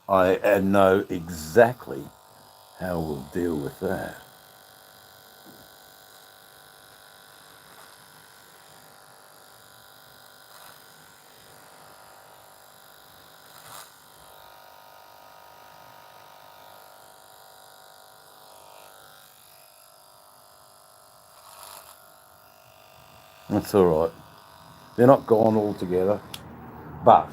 I know exactly how we'll deal with that. That's all right. They're not gone altogether, but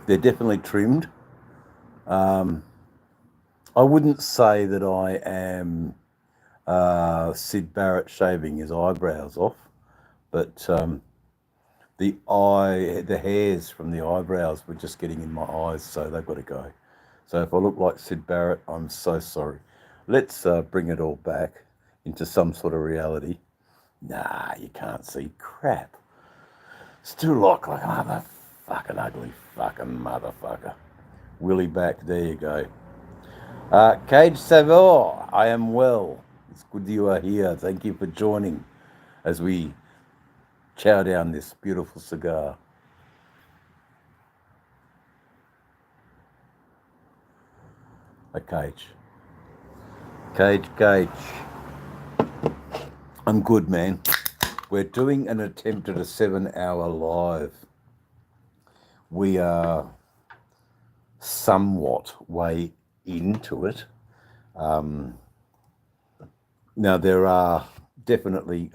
they're definitely trimmed. I wouldn't say that I am Sid Barrett shaving his eyebrows off, but the hairs from the eyebrows were just getting in my eyes, so they've got to go. So if I look like Sid Barrett, I'm so sorry. Let's bring it all back into some sort of reality. Nah, you can't see crap. Still look like a motherfucking ugly fucking motherfucker. Willie back, there you go. Cage Savor, I am well. It's good you are here. Thank you for joining as we chow down this beautiful cigar. A Cage. Cage. I'm good, man. We're doing an attempt at a 7-hour live. We are somewhat way into it. Now, there are definitely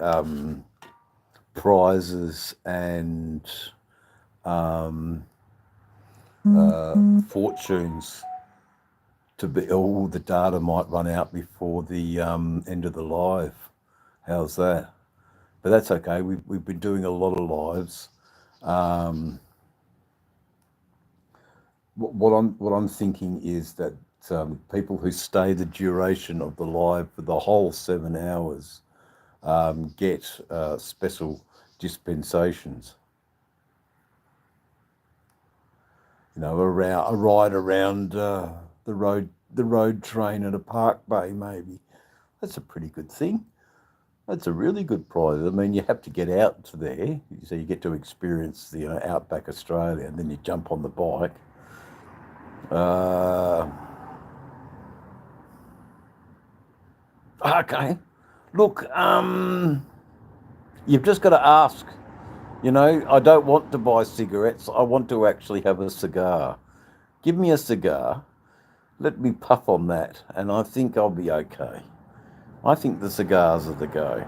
prizes and fortunes to be. Oh, the data might run out before the end of the live. How's that? But that's okay. We've been doing a lot of lives. What I'm thinking is that people who stay the duration of the live for the whole 7 hours get special dispensations. You know, a ride around the road train at a park bay, maybe. That's a pretty good thing. That's a really good prize. I mean, you have to get out to there, so you get to experience the outback Australia, and then you jump on the bike. Okay. Look, you've just got to ask. You know, I don't want to buy cigarettes. I want to actually have a cigar. Give me a cigar. Let me puff on that, and I think I'll be okay. I think the cigars are the go,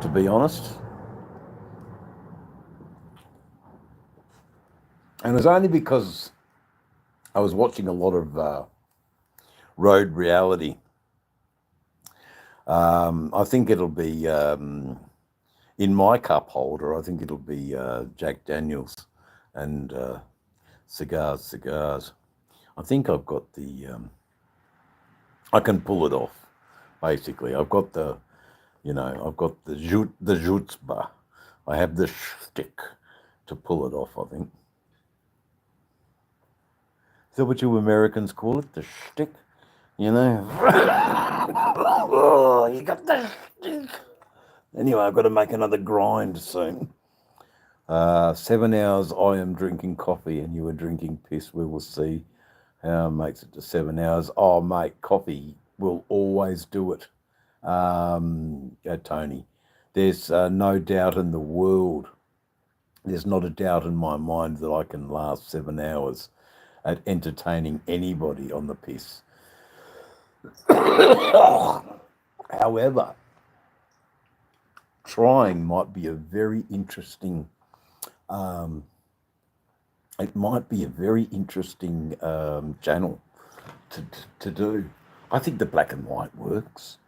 to be honest. And it's only because I was watching a lot of road reality. I think it'll be, in my cup holder, I think it'll be Jack Daniels and cigars. I think I've got the, I can pull it off, basically. I've got the, I've got the Jutzba. I have the shtick to pull it off, I think. Is that what you Americans call it? The shtick? You know? Oh, you got the shtick. Anyway, I've got to make another grind soon. 7 hours I am drinking coffee and you are drinking piss. We will see how it makes it to 7 hours. Oh, mate, coffee will always do it. Tony, there's no doubt in the world. There's not a doubt in my mind that I can last 7 hours at entertaining anybody on the piss. However, trying might be a very interesting it might be a very interesting channel to do. I think the black and white works.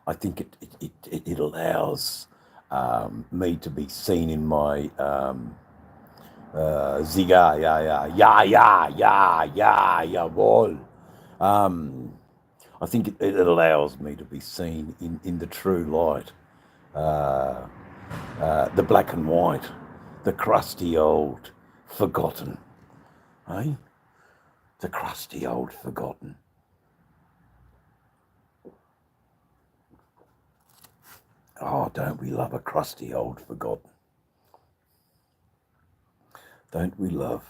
I think it allows me to be seen in my ziga, jawohl. I think it allows me to be seen in the true light. The black and white, the crusty old forgotten. Eh? The crusty old forgotten. Oh, don't we love a crusty old forgotten? Don't we love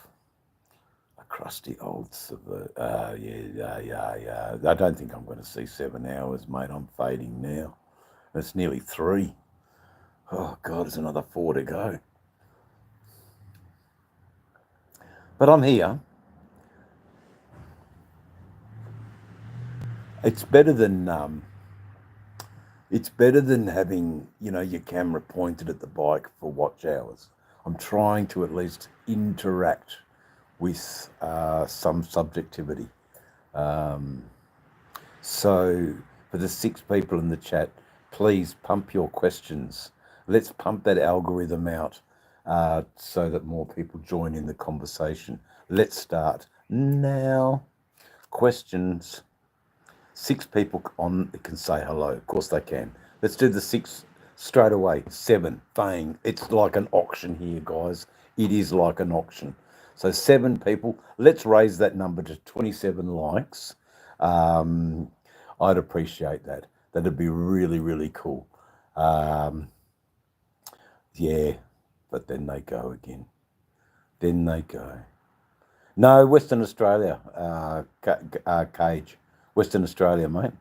a crusty old yeah. I don't think I'm going to see 7 hours, mate. I'm fading now. It's nearly 3. Oh, God, there's another 4 to go. But I'm here. It's better than having, your camera pointed at the bike for watch hours. I'm trying to at least interact with some subjectivity. So for the 6 people in the chat, please pump your questions. Let's pump that algorithm out so that more people join in the conversation. Let's start now. Questions. 6 people on can say hello. Of course they can. Let's do the 6 straight away. 7. Bang. It's like an auction here, guys. It is like an auction. So 7 people. Let's raise that number to 27 likes. I'd appreciate that. That'd be really, really cool. Yeah, but then they go again. Then they go. No, Western Australia, Cage. Western Australia, mate.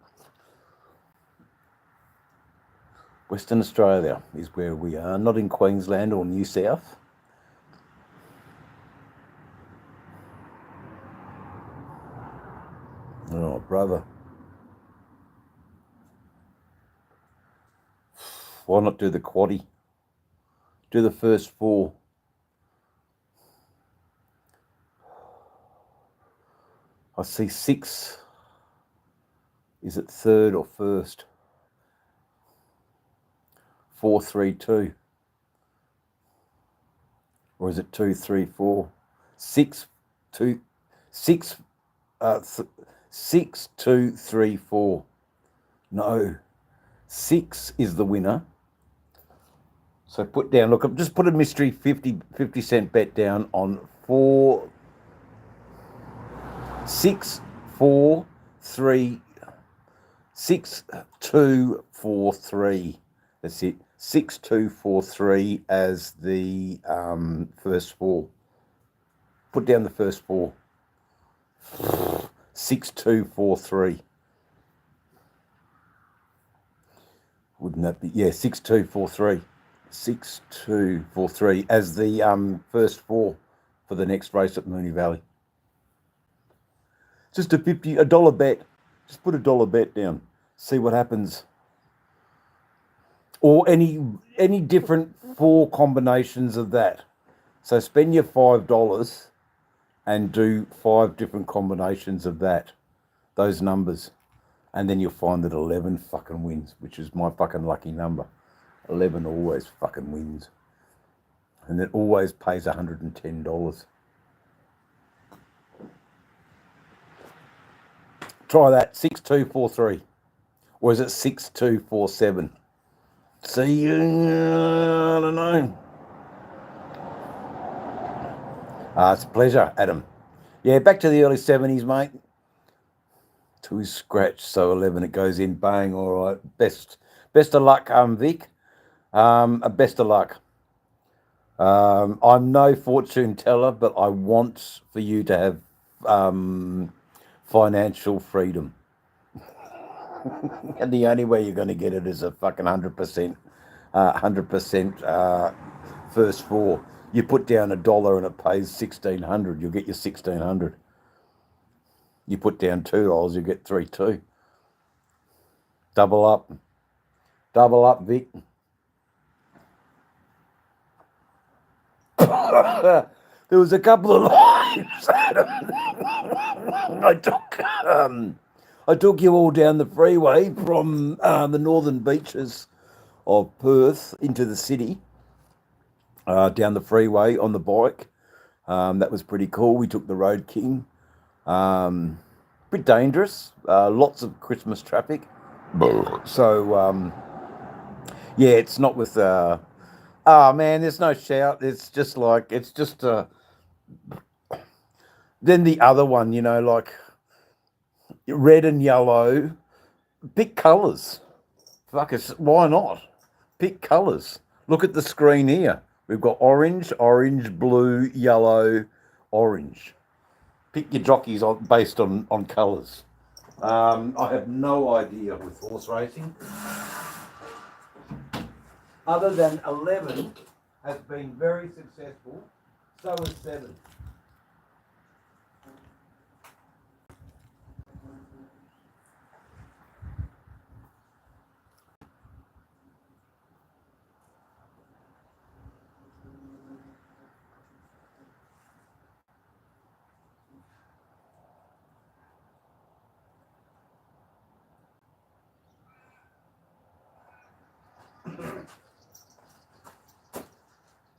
Western Australia is where we are, not in Queensland or New South. Oh, brother. Why not do the quaddie? Do the first 4. I see 6. Is it third or first? 4, 3, 2. Or is it 2, 3, 4? 6, 2, 6, 6, 2, 3, 4. No. 6 is the winner. So put down, look, I've just put a mystery 50 cent bet down on 4, 6, 4, 3, 6, 2, 4, 3. That's it. 6, 2, 4, 3 as the first 4. Put down the first 4. 6, 2, 4, 3. Wouldn't that be? Yeah, 6, 2, 4, 3. 6, 2, 4, 3 as the first 4 for the next race at Moonee Valley. Just a dollar bet. Just put a dollar bet down. See what happens. Or any different 4 combinations of that. So spend your $5 and do 5 different combinations of that, those numbers. And then you'll find that 11 fucking wins, which is my fucking lucky number. 11 always fucking wins. And it always pays $110. Try that. 6243. Or is it 6247? See, I don't know. It's a pleasure, Adam. Yeah, back to the early 70s, mate. To his scratch, so 11 it goes in, bang, all right. Best of luck, Vic. Best of luck. I'm no fortune teller, but I want for you to have financial freedom. And the only way you're going to get it is a fucking 100%, 100% first 4. You put down $1 and it pays $1,600. You'll get your $1,600. You put down $2, you get 3-2. Double up, Vic. There was a couple of lives. I took you all down the freeway from the northern beaches of Perth into the city, down the freeway on the bike. That was pretty cool. We took the Road King. Bit dangerous. Lots of Christmas traffic. So, yeah, it's not with... man, there's no shout. It's just like... It's just... Then the other one, you know, like... Red and yellow. Pick colours. Fuck it. Why not? Pick colours. Look at the screen here. We've got orange, blue, yellow, orange. Pick your jockeys based on colours. I have no idea with horse racing. Other than 11 has been very successful, so has 7.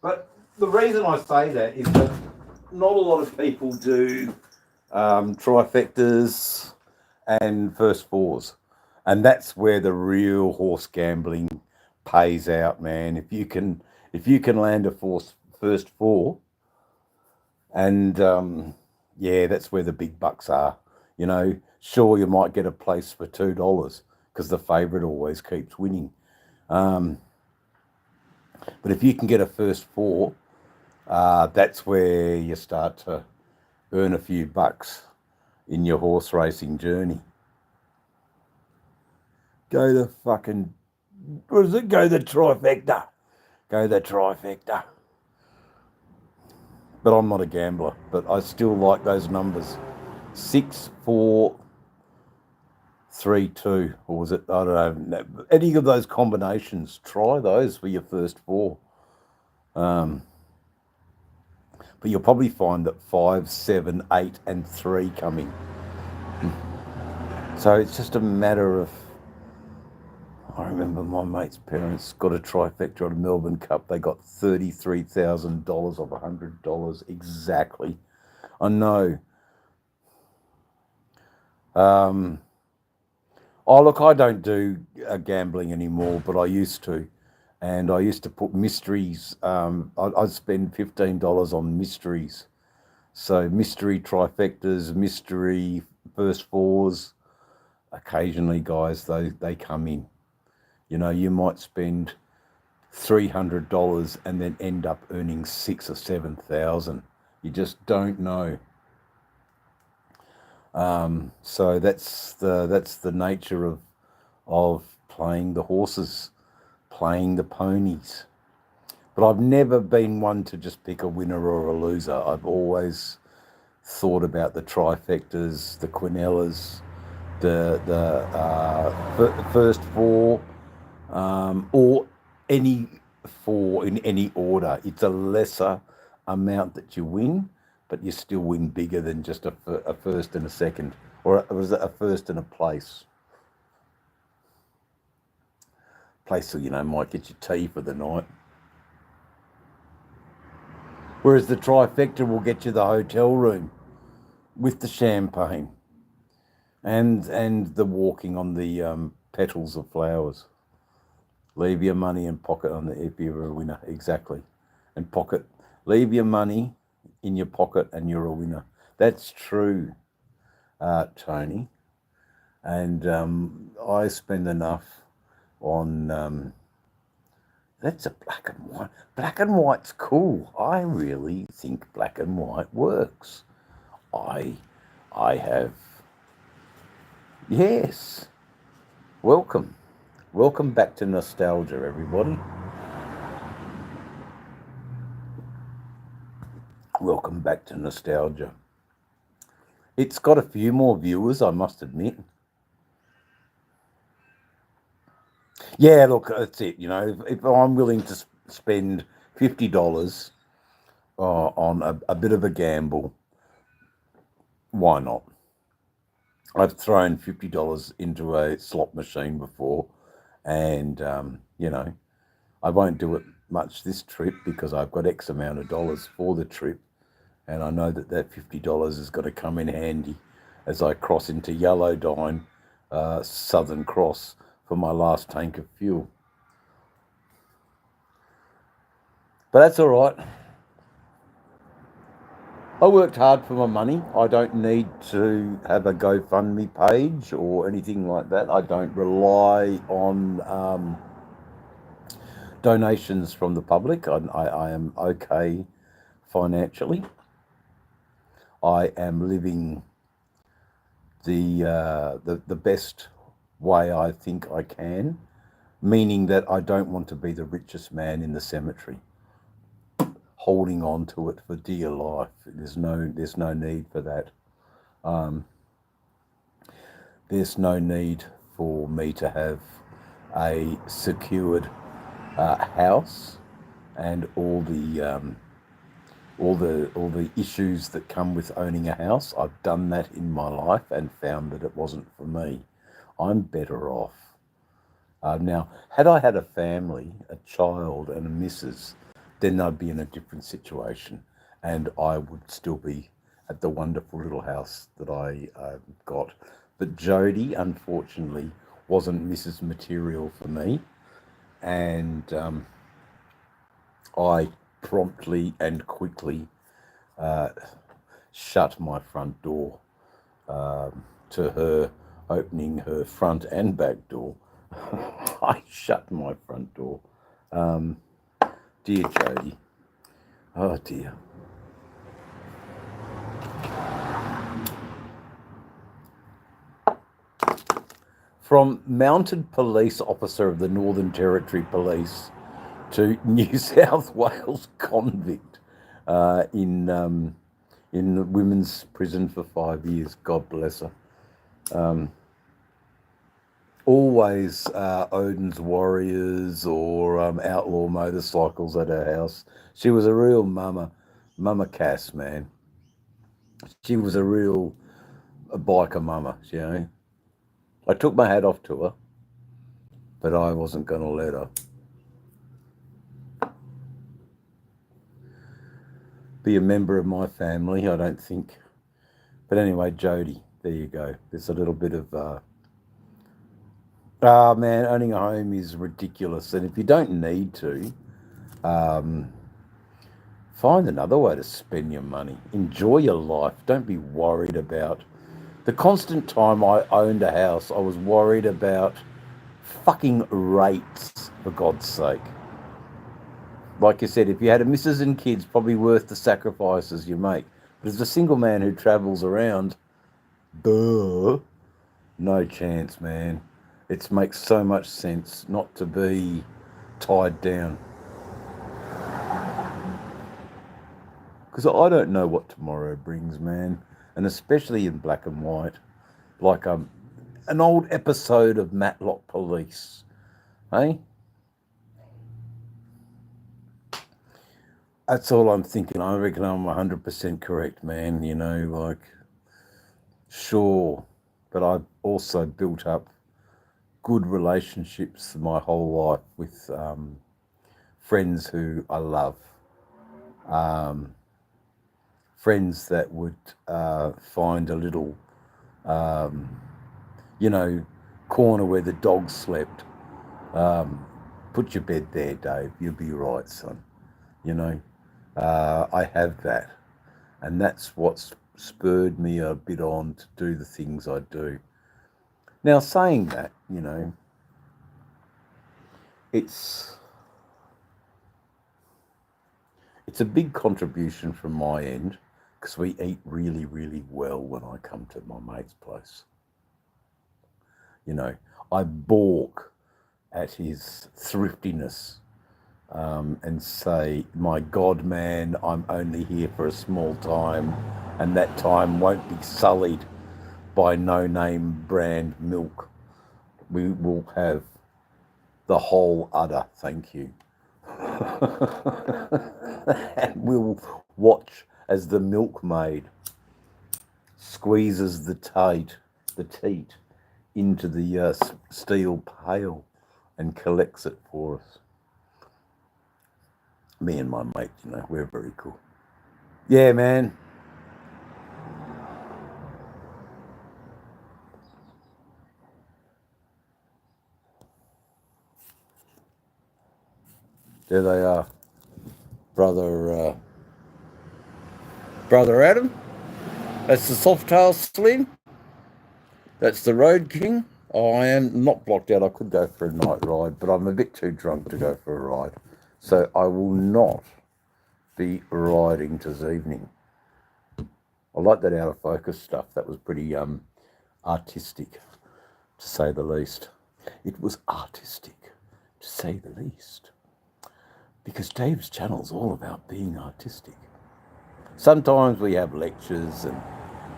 But the reason I say that is that not a lot of people do trifectas and first fours. And that's where the real horse gambling pays out, man. If you can land a first four, and yeah, that's where the big bucks are. You know, sure, you might get a place for $2 because the favourite always keeps winning. But if you can get a first four, that's where you start to earn a few bucks in your horse racing journey. Go the fucking, what is it? Go the trifecta. Go the trifecta. But I'm not a gambler, but I still like those numbers. 6, 4, 3, 2, or was it? I don't know. Any of those combinations, try those for your first four. But you'll probably find that 5, 7, 8, and 3 coming. So it's just a matter of. I remember my mate's parents got a trifecta at a Melbourne Cup. They got $33,000 of $100 exactly. I know. Oh, look, I don't do gambling anymore, but I used to. And I used to put mysteries. I'd spend $15 on mysteries. So mystery trifectas, mystery first fours. Occasionally, guys, they come in. You know, you might spend $300 and then end up earning 6,000 or 7,000. You just don't know. So that's the nature of playing the horses, playing the ponies. But I've never been one to just pick a winner or a loser. I've always thought about the trifectas, the quinellas, the first four, or any four in any order. It's a lesser amount that you win, but you still win bigger than just a first and a second, or was it a first and a place? Place, you know, might get you tea for the night. Whereas the trifecta will get you the hotel room with the champagne and the walking on the petals of flowers. Leave your money in pocket on the if you're a winner. Exactly. And pocket. Leave your money in your pocket and you're a winner. That's true, Tony. And I spend enough on... that's a black and white. Black and white's cool. I really think black and white works. I have... Yes. Welcome. Welcome back to nostalgia, everybody. Welcome back to nostalgia. It's got a few more viewers, I must admit. Yeah, look, that's it. You know, if I'm willing to spend $50 on a bit of a gamble, why not? I've thrown $50 into a slot machine before, and you know, I won't do it much this trip because I've got X amount of dollars for the trip, and I know that $50 is going to come in handy as I cross into Yellowdine, Southern Cross, for my last tank of fuel. But that's all right. I worked hard for my money. I don't need to have a GoFundMe page or anything like that. I don't rely on donations from the public. I am okay financially. I am living the best way I think I can, meaning that I don't want to be the richest man in the cemetery, holding on to it for dear life. There's no need for that. There's no need for me to have a secured house and all the issues that come with owning a house. I've done that in my life and found that it wasn't for me. I'm better off Now, had I had a family, a child, and a missus, then I'd be in a different situation, and I would still be at the wonderful little house that I got. But Jodie, unfortunately, wasn't Mrs. Material for me, and I promptly and quickly shut my front door to her opening her front and back door. I shut my front door. Dear Jodie. Oh dear. From mounted police officer of the Northern Territory Police to New South Wales convict in the women's prison for 5 years. God bless her. Always Odin's Warriors or outlaw motorcycles at her house. She was a real mama Cass, man. She was a real biker mama, you know. I took my hat off to her, but I wasn't going to let her be a member of my family, I don't think. But anyway, Jodie, there you go. There's a little bit of man, owning a home is ridiculous. And if you don't need to, find another way to spend your money. Enjoy your life. Don't be worried about the constant time I owned a house. I was worried about fucking rates, for God's sake. Like you said, if you had a missus and kids, probably worth the sacrifices you make. But as a single man who travels around, no chance, man. It makes so much sense not to be tied down. Because I don't know what tomorrow brings, man. And especially in black and white. Like an old episode of Matlock Police. Hey? That's all I'm thinking. I reckon I'm 100% correct, man. You know, like, sure. But I've also built up good relationships my whole life with friends who I love. Friends that would find a little, corner where the dog slept. Put your bed there, Dave. You'll be right, son. You know, I have that. And that's what's spurred me a bit on to do the things I do. Now, saying that, you know, it's a big contribution from my end because we eat really, really well when I come to my mate's place. You know, I balk at his thriftiness and say, my God, man, I'm only here for a small time and that time won't be sullied by no-name brand milk. We will have the whole udder, thank you. And we'll watch as the milkmaid squeezes the teat into the steel pail and collects it for us. Me and my mate, you know, we're very cool. Yeah, man. There they are. Brother Adam. That's the Softail Slim. That's the Road King. I am not blocked out. I could go for a night ride, but I'm a bit too drunk to go for a ride. So I will not be riding this evening. I like that out of focus stuff. That was pretty artistic, to say the least. It was artistic, to say the least. Because Dave's channel is all about being artistic. Sometimes we have lectures and,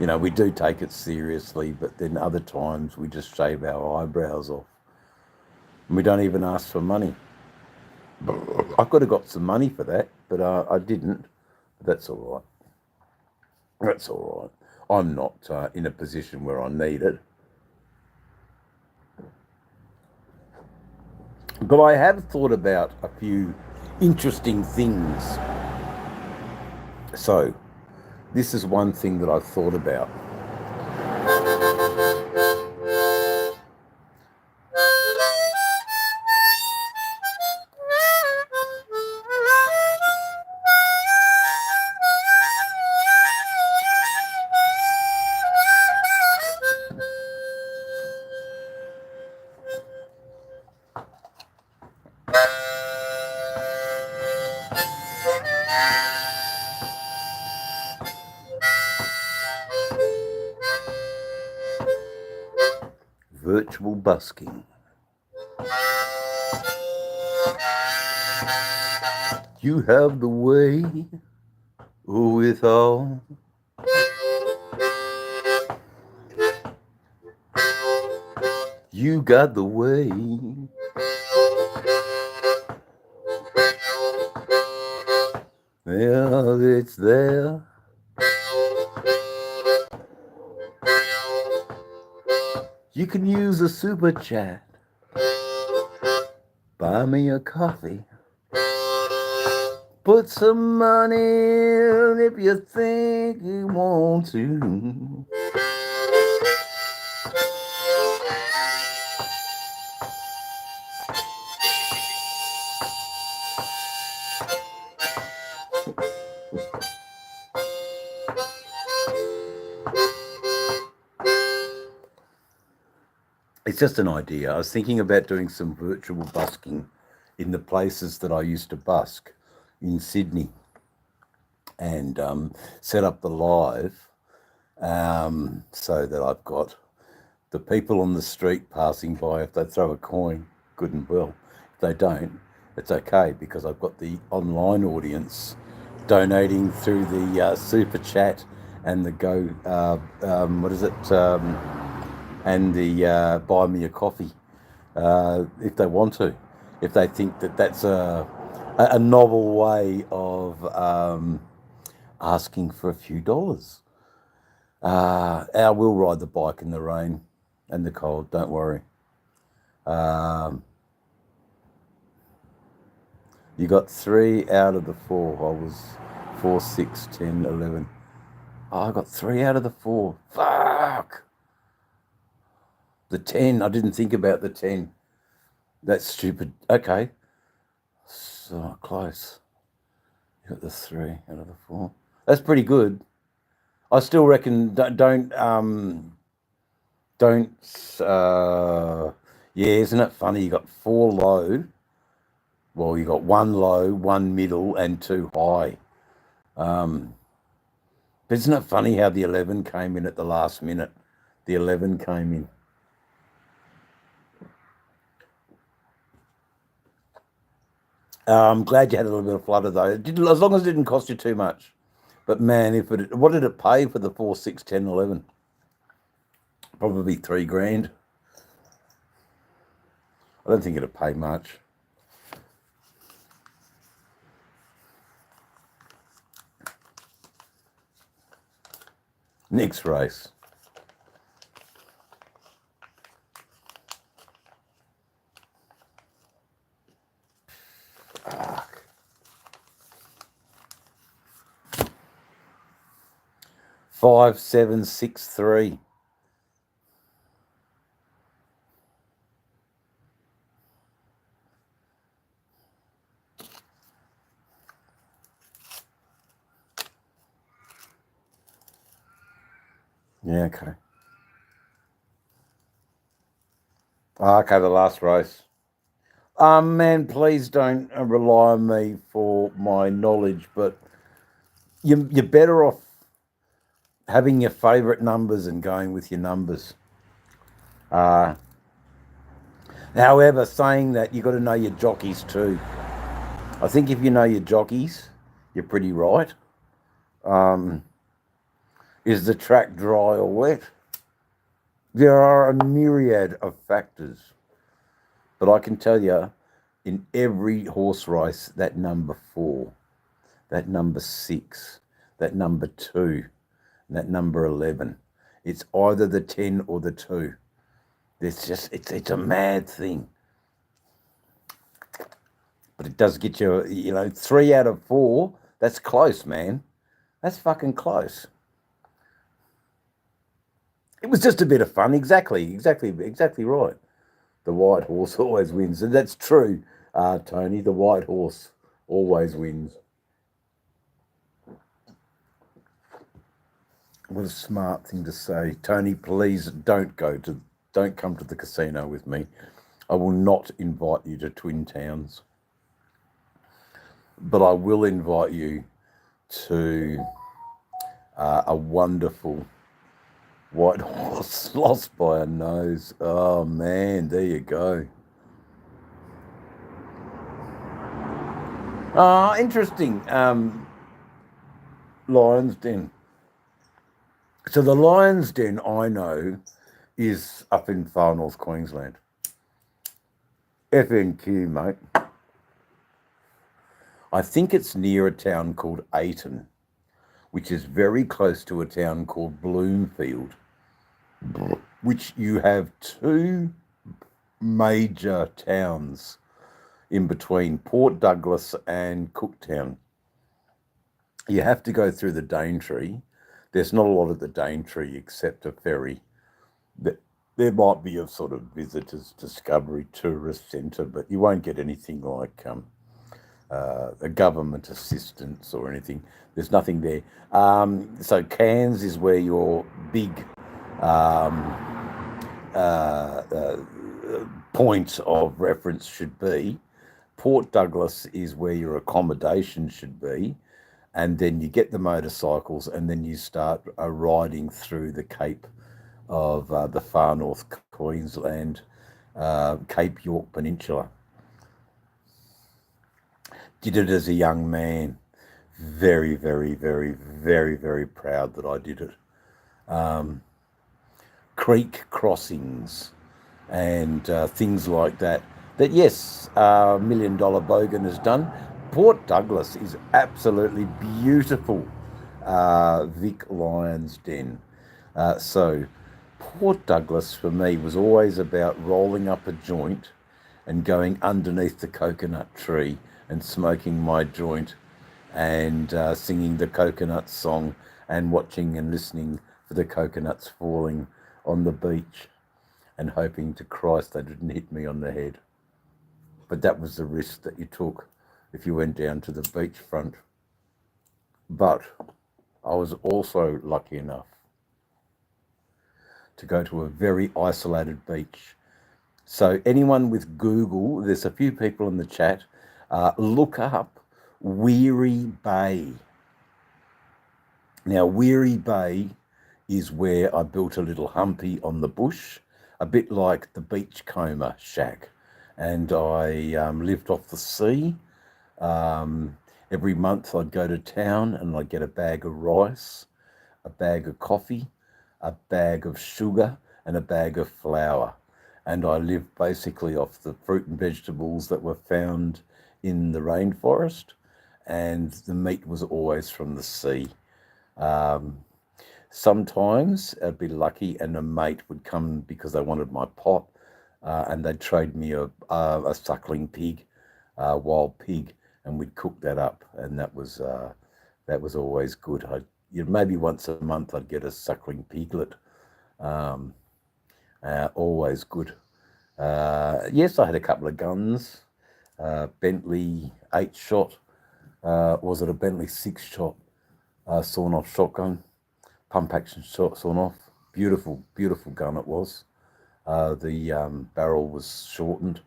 you know, we do take it seriously, but then other times we just shave our eyebrows off. And we don't even ask for money. I could have got some money for that, but I didn't. But that's all right. That's all right. I'm not in a position where I need it. But I have thought about a few interesting things. So, this is one thing that I've thought about. Virtual busking. You have the way with all. You got the way. Yeah, it's there. You can use a super chat. Buy me a coffee. Put some money in if you think you want to. It's just an idea. I was thinking about doing some virtual busking in the places that I used to busk in Sydney, and set up the live so that I've got the people on the street passing by. If they throw a coin, good and well. If they don't, it's okay, because I've got the online audience donating through the super chat and the go and the buy me a coffee if they want to, if they think that that's a novel way of asking for a few dollars. I will ride the bike in the rain and the cold, don't worry. You got 3 out of the 4. I was 4, 6, 10, 11. Oh, I got 3 out of the 4. Fuck! The 10, I didn't think about the 10. That's stupid. Okay. So close. You got the 3 out of the 4. That's pretty good. I still reckon yeah, isn't it funny? You got 4 low. Well, you got 1 low, 1 middle, and 2 high. But isn't it funny how the 11 came in at the last minute? The 11 came in. I'm glad you had a little bit of flutter though. As long as it didn't cost you too much. But man, what did it pay for the 4, 6, 10, 11? Probably $3,000. I don't think it'd pay much. Next race. Fuck. 5, 7, 6, 3. Yeah, okay. Okay, the last race. Man, please don't rely on me for my knowledge, but you're better off having your favourite numbers and going with your numbers. However, saying that, you've got to know your jockeys too. I think if you know your jockeys, you're pretty right. Is the track dry or wet? There are a myriad of factors. But I can tell you, in every horse race, that number 4, that number 6, that number 2, and that number 11, it's either the 10 or the 2. It's a mad thing. but it does get you, 3 out of 4. That's close, man. That's fucking close. It was just a bit of fun. Exactly right. The white horse always wins, and that's true, Tony. The white horse always wins. What a smart thing to say, Tony. Please don't come to the casino with me. I will not invite you to Twin Towns, but I will invite you to a wonderful white horse lost by a nose. Oh man, there you go. Interesting. Lion's Den. So the Lion's Den I know is up in far north Queensland. FNQ, mate. I think it's near a town called Ayton, which is very close to a town called Bloomfield, which you have 2 major towns in between, Port Douglas and Cooktown. You have to go through the Daintree. There's not a lot of the Daintree except a ferry. There might be a sort of visitors discovery tourist centre, but you won't get anything like a government assistance or anything. There's nothing there. So Cairns is where your big point of reference should be. Port Douglas is where your accommodation should be. And then you get the motorcycles and then you start riding through the Cape of the far north Queensland, Cape York Peninsula. Did it as a young man. Very, very, very, very, very proud that I did it. Creek crossings and things like that. That, yes, $1 Million Bogan has done. Port Douglas is absolutely beautiful. Vic Lion's Den. So Port Douglas for me was always about rolling up a joint and going underneath the coconut tree and smoking my joint and singing the coconut song and watching and listening for the coconuts falling on the beach and hoping to Christ they didn't hit me on the head. But that was the risk that you took if you went down to the beachfront. But I was also lucky enough to go to a very isolated beach. So anyone with Google, there's a few people in the chat, look up Weary Bay. Now, Weary Bay is where I built a little humpy on the bush, a bit like the Beachcomber shack. And I lived off the sea. Every month I'd go to town and I'd get a bag of rice, a bag of coffee, a bag of sugar and a bag of flour. And I lived basically off the fruit and vegetables that were found in the rainforest, and the meat was always from the sea. Sometimes I'd be lucky and a mate would come because they wanted my pot, and they'd trade me a suckling pig, wild pig, and we'd cook that up, and that was always good. Maybe once a month I'd get a suckling piglet. Always good. Yes, I had a couple of guns. Bentley 8-shot. Was it a Bentley 6-shot sawn-off shotgun? Pump action shot sawn-off. Beautiful, beautiful gun it was. The barrel was shortened,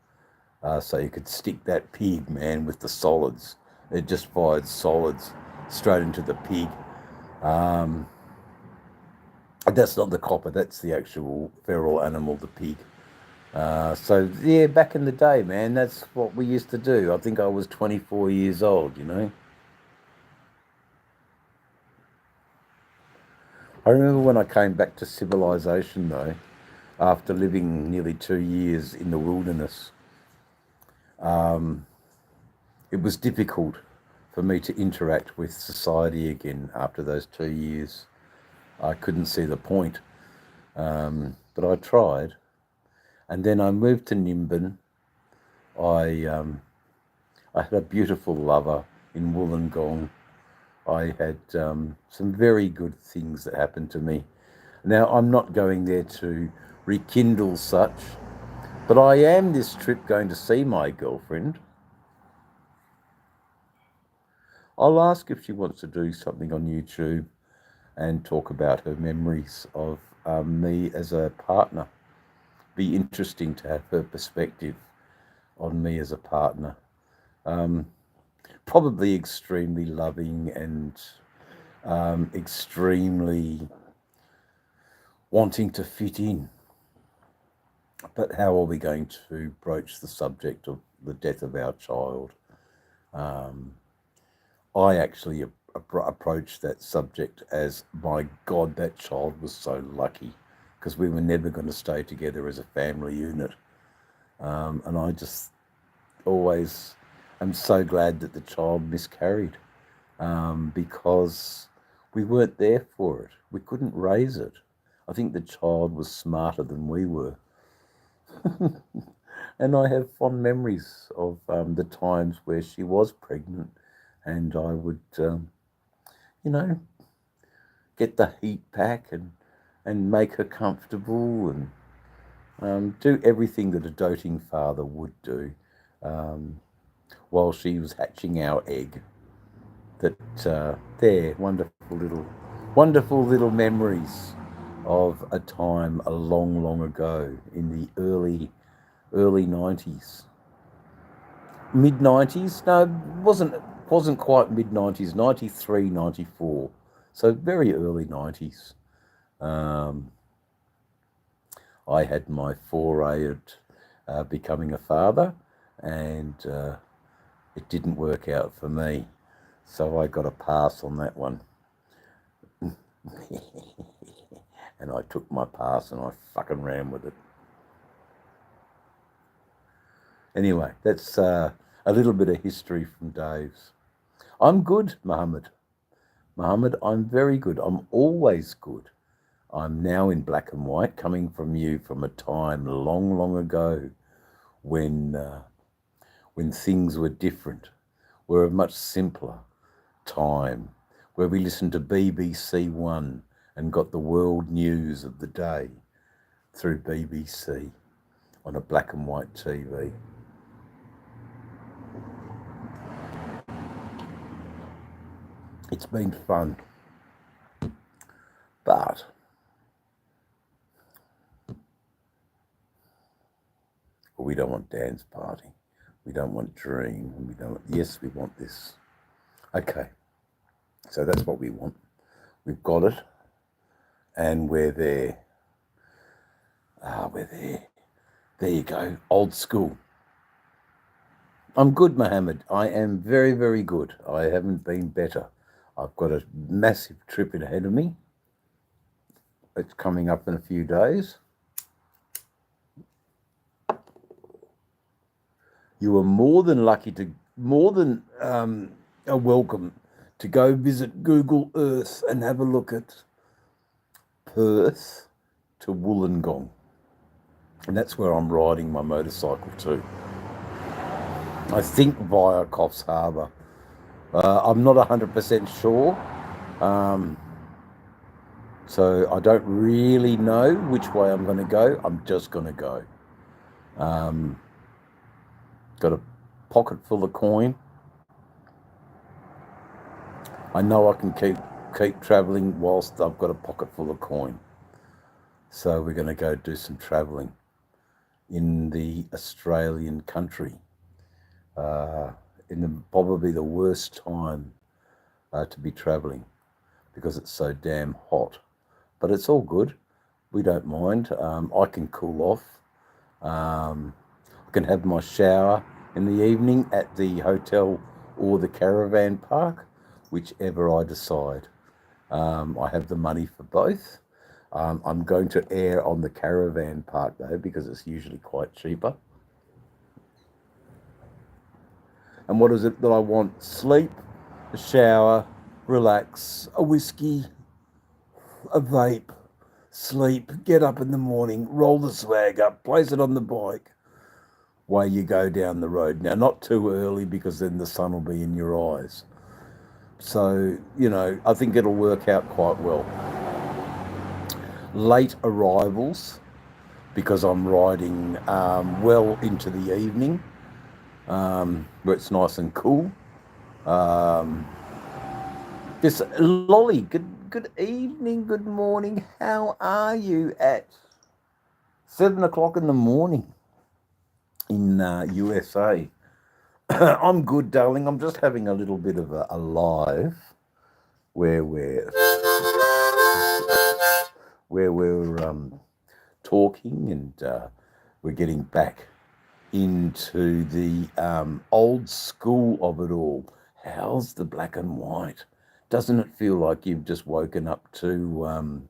so you could stick that pig, man, with the solids. It just fired solids straight into the pig. That's not the copper, that's the actual feral animal, the pig. So, yeah, back in the day, man, that's what we used to do. I think I was 24 years old, you know. I remember when I came back to civilization, though, after living nearly 2 years in the wilderness. It was difficult for me to interact with society again after those 2 years. I couldn't see the point, but I tried. And then I moved to Nimbin. I I had a beautiful lover in Wollongong. I had some very good things that happened to me. Now, I'm not going there to rekindle such, but I am this trip going to see my girlfriend. I'll ask if she wants to do something on YouTube and talk about her memories of me as a partner. Be interesting to have her perspective on me as a partner. Probably extremely loving and extremely wanting to fit in. But how are we going to broach the subject of the death of our child? I actually approached that subject as, my God, that child was so lucky, because we were never going to stay together as a family unit. And I just always am so glad that the child miscarried, because we weren't there for it. We couldn't raise it. I think the child was smarter than we were. And I have fond memories of the times where she was pregnant, and I would, get the heat pack and make her comfortable and do everything that a doting father would do while she was hatching our egg. That wonderful little memories of a time a long, long ago in the early 90s. Mid-90s? No, wasn't quite mid-90s, 93, 94. So very early 90s. I had my foray at becoming a father, and it didn't work out for me. So I got a pass on that one. And I took my pass and I fucking ran with it. Anyway, that's a little bit of history from Dave's. I'm good, Mohammed. Mohammed, I'm very good. I'm always good. I'm now in black and white, coming from you from a time long, long ago when things were different, were a much simpler time, where we listened to BBC One and got the world news of the day through BBC on a black and white TV. It's been fun, but we don't want dance party. We don't want dream. Yes, we want this. Okay, so that's what we want. We've got it, and we're there. We're there. There you go, old school. I'm good, Mohammed. I am very, very good. I haven't been better. I've got a massive trip ahead of me. It's coming up in a few days. You are more than welcome to go visit Google Earth and have a look at Perth to Wollongong. And that's where I'm riding my motorcycle to. I think via Coffs Harbour. I'm not 100% sure. So I don't really know which way I'm going to go. I'm just going to go. Got a pocket full of coin. I know I can keep travelling whilst I've got a pocket full of coin. So we're going to go do some travelling in the Australian country. In probably the worst time to be travelling, because it's so damn hot. But it's all good. We don't mind. I can cool off. I can have my shower in the evening at the hotel or the caravan park, whichever I decide. I have the money for both. I'm going to err on the caravan park though, because it's usually quite cheaper. And what is it that I want? Sleep, a shower, relax, a whiskey, a vape, sleep, get up in the morning, roll the swag up, place it on the bike, way you go down the road. Now, not too early because then the sun will be in your eyes. So, I think it'll work out quite well. Late arrivals because I'm riding well into the evening where it's nice and cool. This Lolly, good evening, good morning. How are you at 7 o'clock in the morning in USA? I'm good, darling. I'm just having a little bit of a live where we're talking and we're getting back into the old school of it all. How's the black and white? Doesn't it feel like you've just woken up to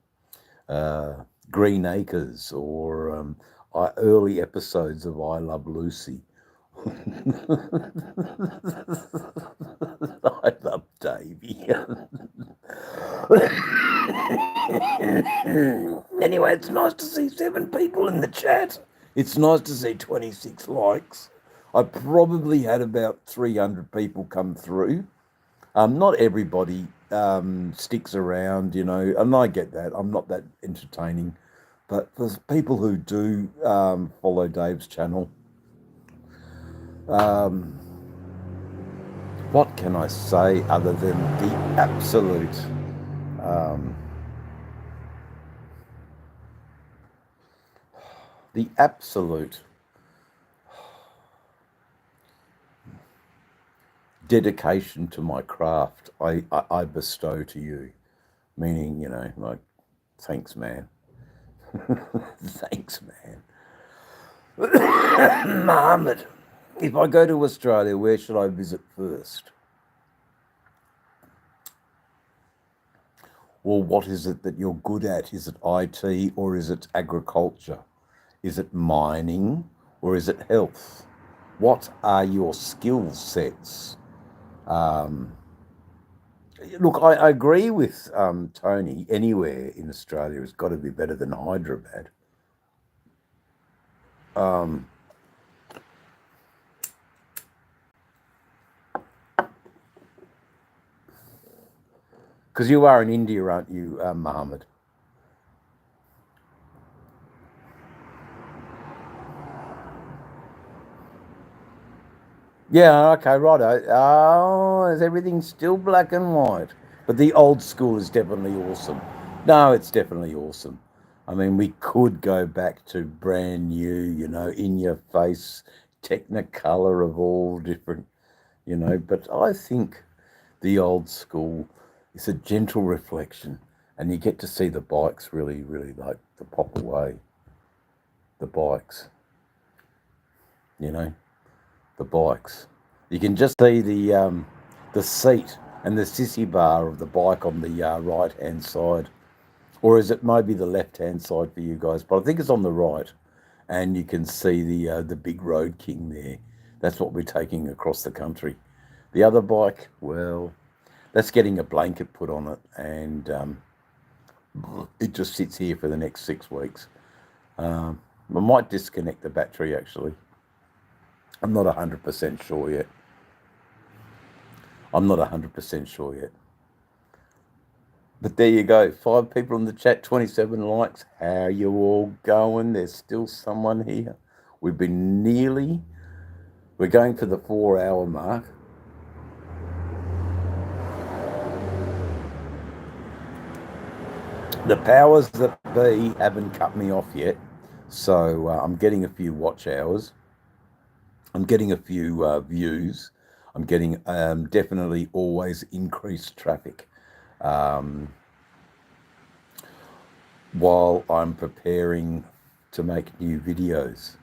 Green Acres or early episodes of I Love Lucy? I love Davey. Anyway, it's nice to see 7 people in the chat. It's nice to see 26 likes. I probably had about 300 people come through. Not everybody sticks around, and I get that. I'm not that entertaining. But for people who do follow Dave's channel, what can I say other than the absolute dedication to my craft I bestow to you, meaning, like, thanks, man. Thanks, man. Mohammed, if I go to Australia, where should I visit first? Well, what is it that you're good at? Is it IT or is it agriculture? Is it mining or is it health? What are your skill sets? Look, I agree with Tony. Anywhere in Australia has got to be better than Hyderabad. Because you are in India, aren't you, Mohammed? Yeah, okay, righto. Oh, is everything still black and white? But the old school is definitely awesome. No, it's definitely awesome. I mean, we could go back to brand new, in your face, Technicolor of all different, but I think the old school is a gentle reflection and you get to see the bikes really, really like the pop away. The bikes, the bikes. You can just see the seat and the sissy bar of the bike on the right-hand side. Or is it maybe the left-hand side for you guys? But I think it's on the right. And you can see the big Road King there. That's what we're taking across the country. The other bike, well, that's getting a blanket put on it. And it just sits here for the next 6 weeks. I might disconnect the battery, actually. I'm not 100% sure yet. But there you go. 5 people in the chat, 27 likes. How are you all going? There's still someone here. We're going for the 4-hour mark. The powers that be haven't cut me off yet. So I'm getting a few watch hours. I'm getting a few views. I'm getting definitely always increased traffic while I'm preparing to make new videos.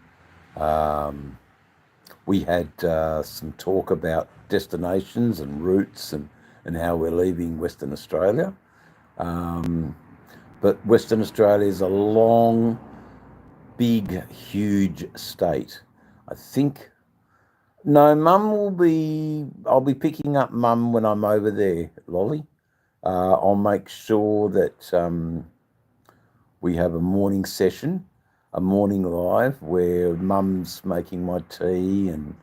We had some talk about destinations and routes and how we're leaving Western Australia. But Western Australia is a long, big, huge state. I think... No, I'll be picking up Mum when I'm over there, Lolly. I'll make sure that we have a morning session a morning live where Mum's making my tea, and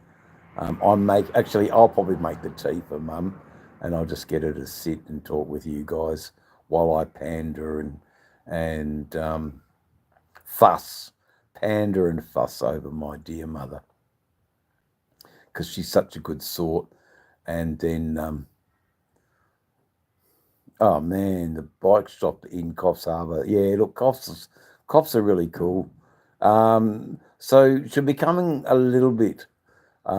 I'll probably make the tea for Mum, and I'll just get her to sit and talk with you guys while I pander and pander and fuss over my dear mother, because she's such a good sort. And then, oh man, the bike shop in Coffs Harbour. Yeah, look, Coffs are really cool. So she'll be coming a little bit, but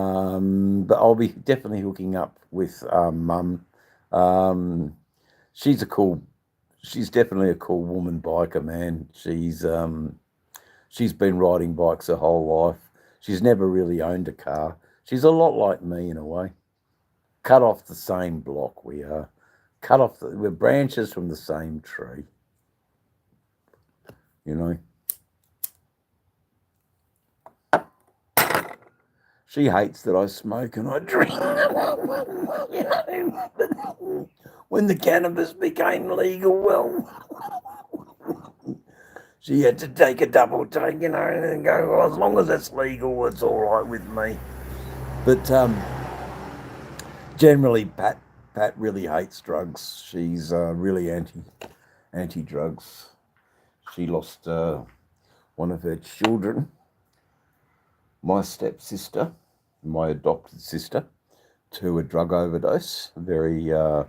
I'll be definitely hooking up with Mum. She's definitely a cool woman biker, man. She's been riding bikes her whole life. She's never really owned a car. She's a lot like me in a way. Cut off the same block we are. We're branches from the same tree. You know. She hates that I smoke and I drink. You know, when the cannabis became legal, well, she had to take a double take, you know, and go, well, as long as it's legal, it's all right with me. But generally, Pat really hates drugs. She's really anti-drugs. She lost one of her children, my stepsister, my adopted sister, to a drug overdose a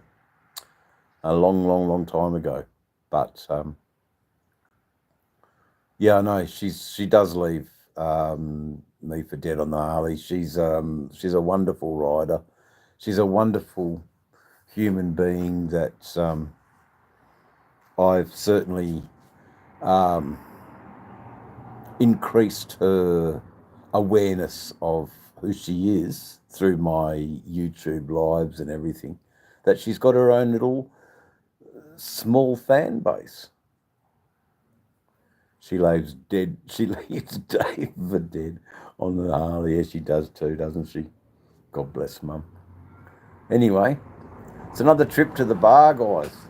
long time ago. But yeah, no, she does leave me for dead on the Harley. She's a wonderful rider. She's a wonderful human being that I've certainly increased her awareness of who she is through my YouTube lives and everything, that she's got her own little small fan base. She leaves Dave for dead on the Harley. Yeah, she does too, doesn't she? God bless Mum. Anyway, it's another trip to the bar, guys.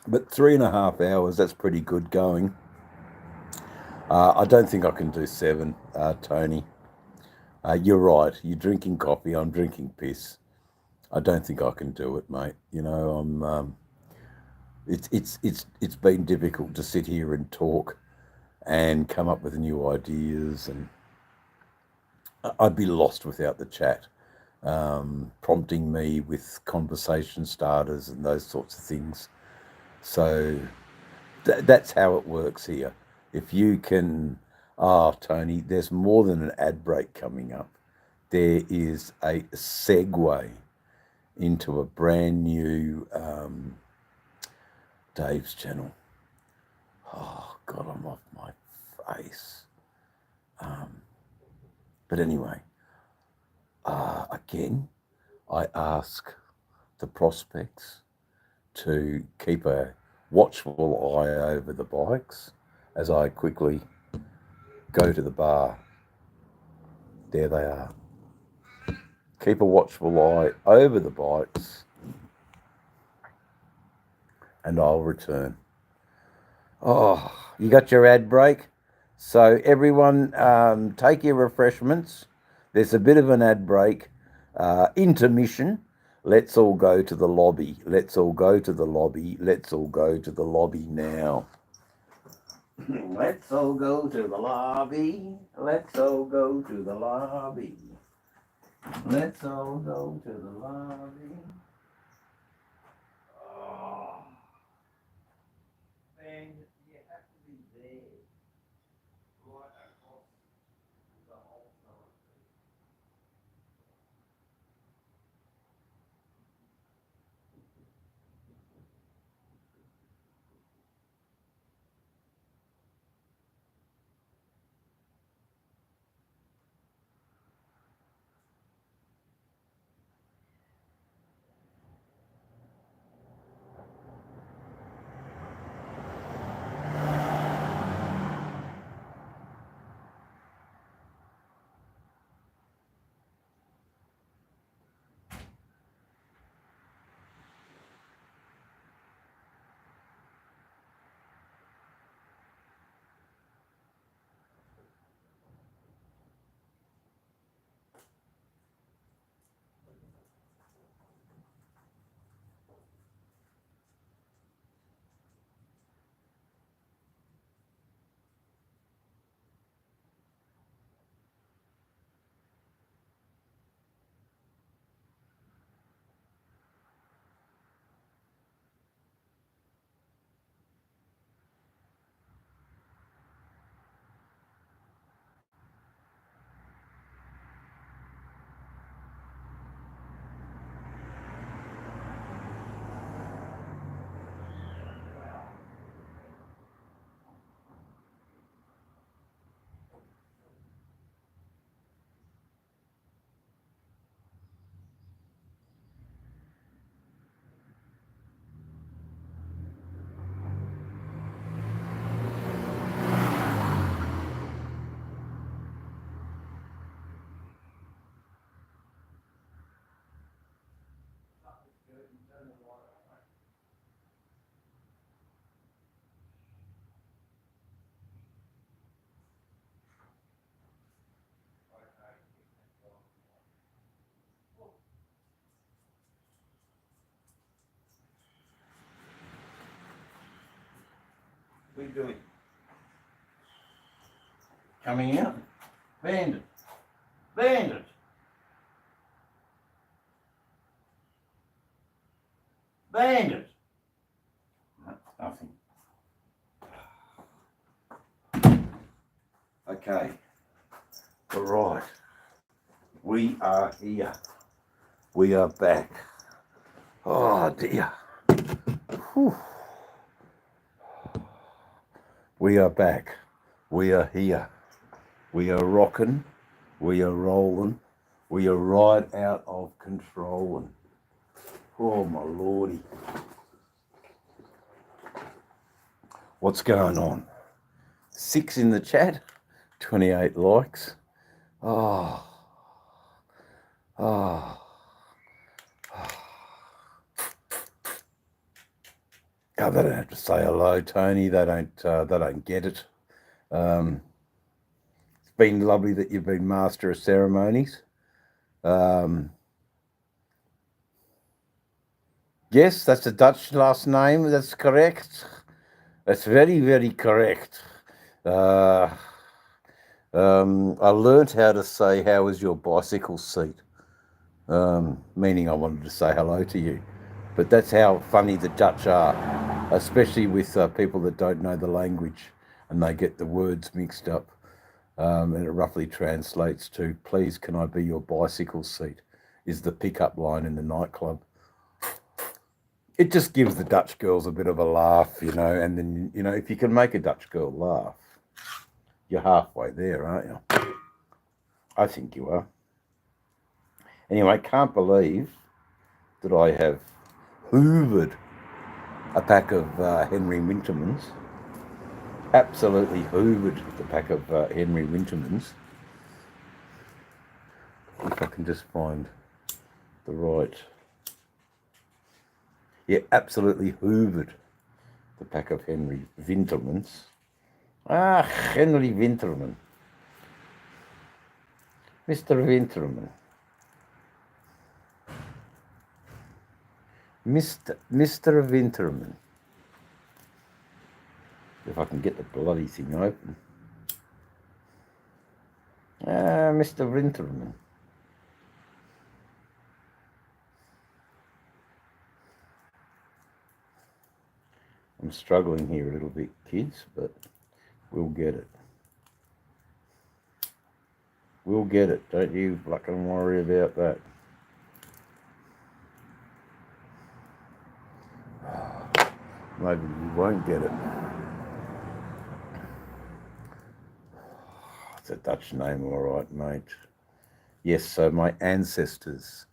But 3.5 hours, that's pretty good going. I don't think I can do 7, Tony. You're right. You're drinking coffee. I'm drinking piss. I don't think I can do it, mate. You know, it's been difficult to sit here and talk and come up with new ideas, and I'd be lost without the chat, prompting me with conversation starters and those sorts of things. So that's how it works here. If you can, Tony, there's more than an ad break coming up. There is a segue into a brand new Dave's channel. Oh God, I'm off my face. But anyway, again, I ask the prospects to keep a watchful eye over the bikes as I quickly go to the bar. There they are. Keep a watchful eye over the bikes, and I'll return. Oh, you got your ad break? So everyone, take your refreshments. There's a bit of an ad break. Intermission. Let's all go to the lobby. Let's all go to the lobby. Let's all go to the lobby now. Let's all go to the lobby. Let's all go to the lobby. Let's all go to the lobby. Oh, man, you have to be there. Right across the whole time. doing? Coming out? Bandit. Bandit. Bandit. No, nothing. Okay. All right. We are here. We are back. Oh dear. Whew. We are back. We are here. We are rocking. We are rolling. We are right out of control. Oh my lordy. What's going on? 6 in the chat, 28 likes. Oh. Oh. Oh, they don't have to say hello, Tony. They don't get it. It's been lovely that you've been master of ceremonies. Yes, that's a Dutch last name. That's correct. That's very, very correct. I learnt how to say, "How is your bicycle seat?" Meaning I wanted to say hello to you. But that's how funny the Dutch are, especially with people that don't know the language and they get the words mixed up. And it roughly translates to, "Please, can I be your bicycle seat?" is the pickup line in the nightclub. It just gives the Dutch girls a bit of a laugh, you know, and then, you know, if you can make a Dutch girl laugh, you're halfway there, aren't you? I think you are. Anyway, can't believe that I have hoovered a pack of Henry Wintermans. Absolutely hoovered the pack of Henry Wintermans. If I can just find the right... Yeah, absolutely hoovered the pack of Henry Wintermans. Ah, Henry Winterman. Mr. Winterman. Mr. Winterman. If I can get the bloody thing open. Ah, Mr. Winterman. I'm struggling here a little bit, kids, but we'll get it. We'll get it. Don't you fucking worry about that. Maybe we won't get it. It's a Dutch name, all right, mate. Yes, so my ancestors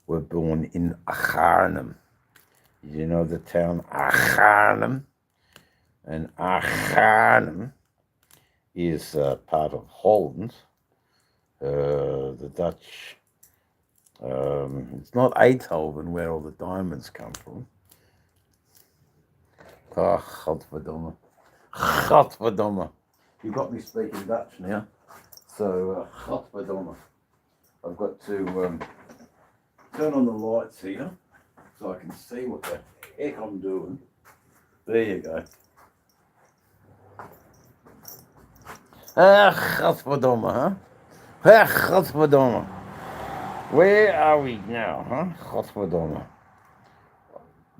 were born in Arnhem. You know the town Arnhem? And Arnhem is part of Holland. The Dutch, it's not Eindhoven where all the diamonds come from. Oh, godverdomme. Godverdomme. You got me speaking Dutch now. So, godverdomme. I've got to turn on the lights here so I can see what the heck I'm doing. There you go. Godverdomme, huh? Godverdomme. Where are we now, huh? Godverdomme.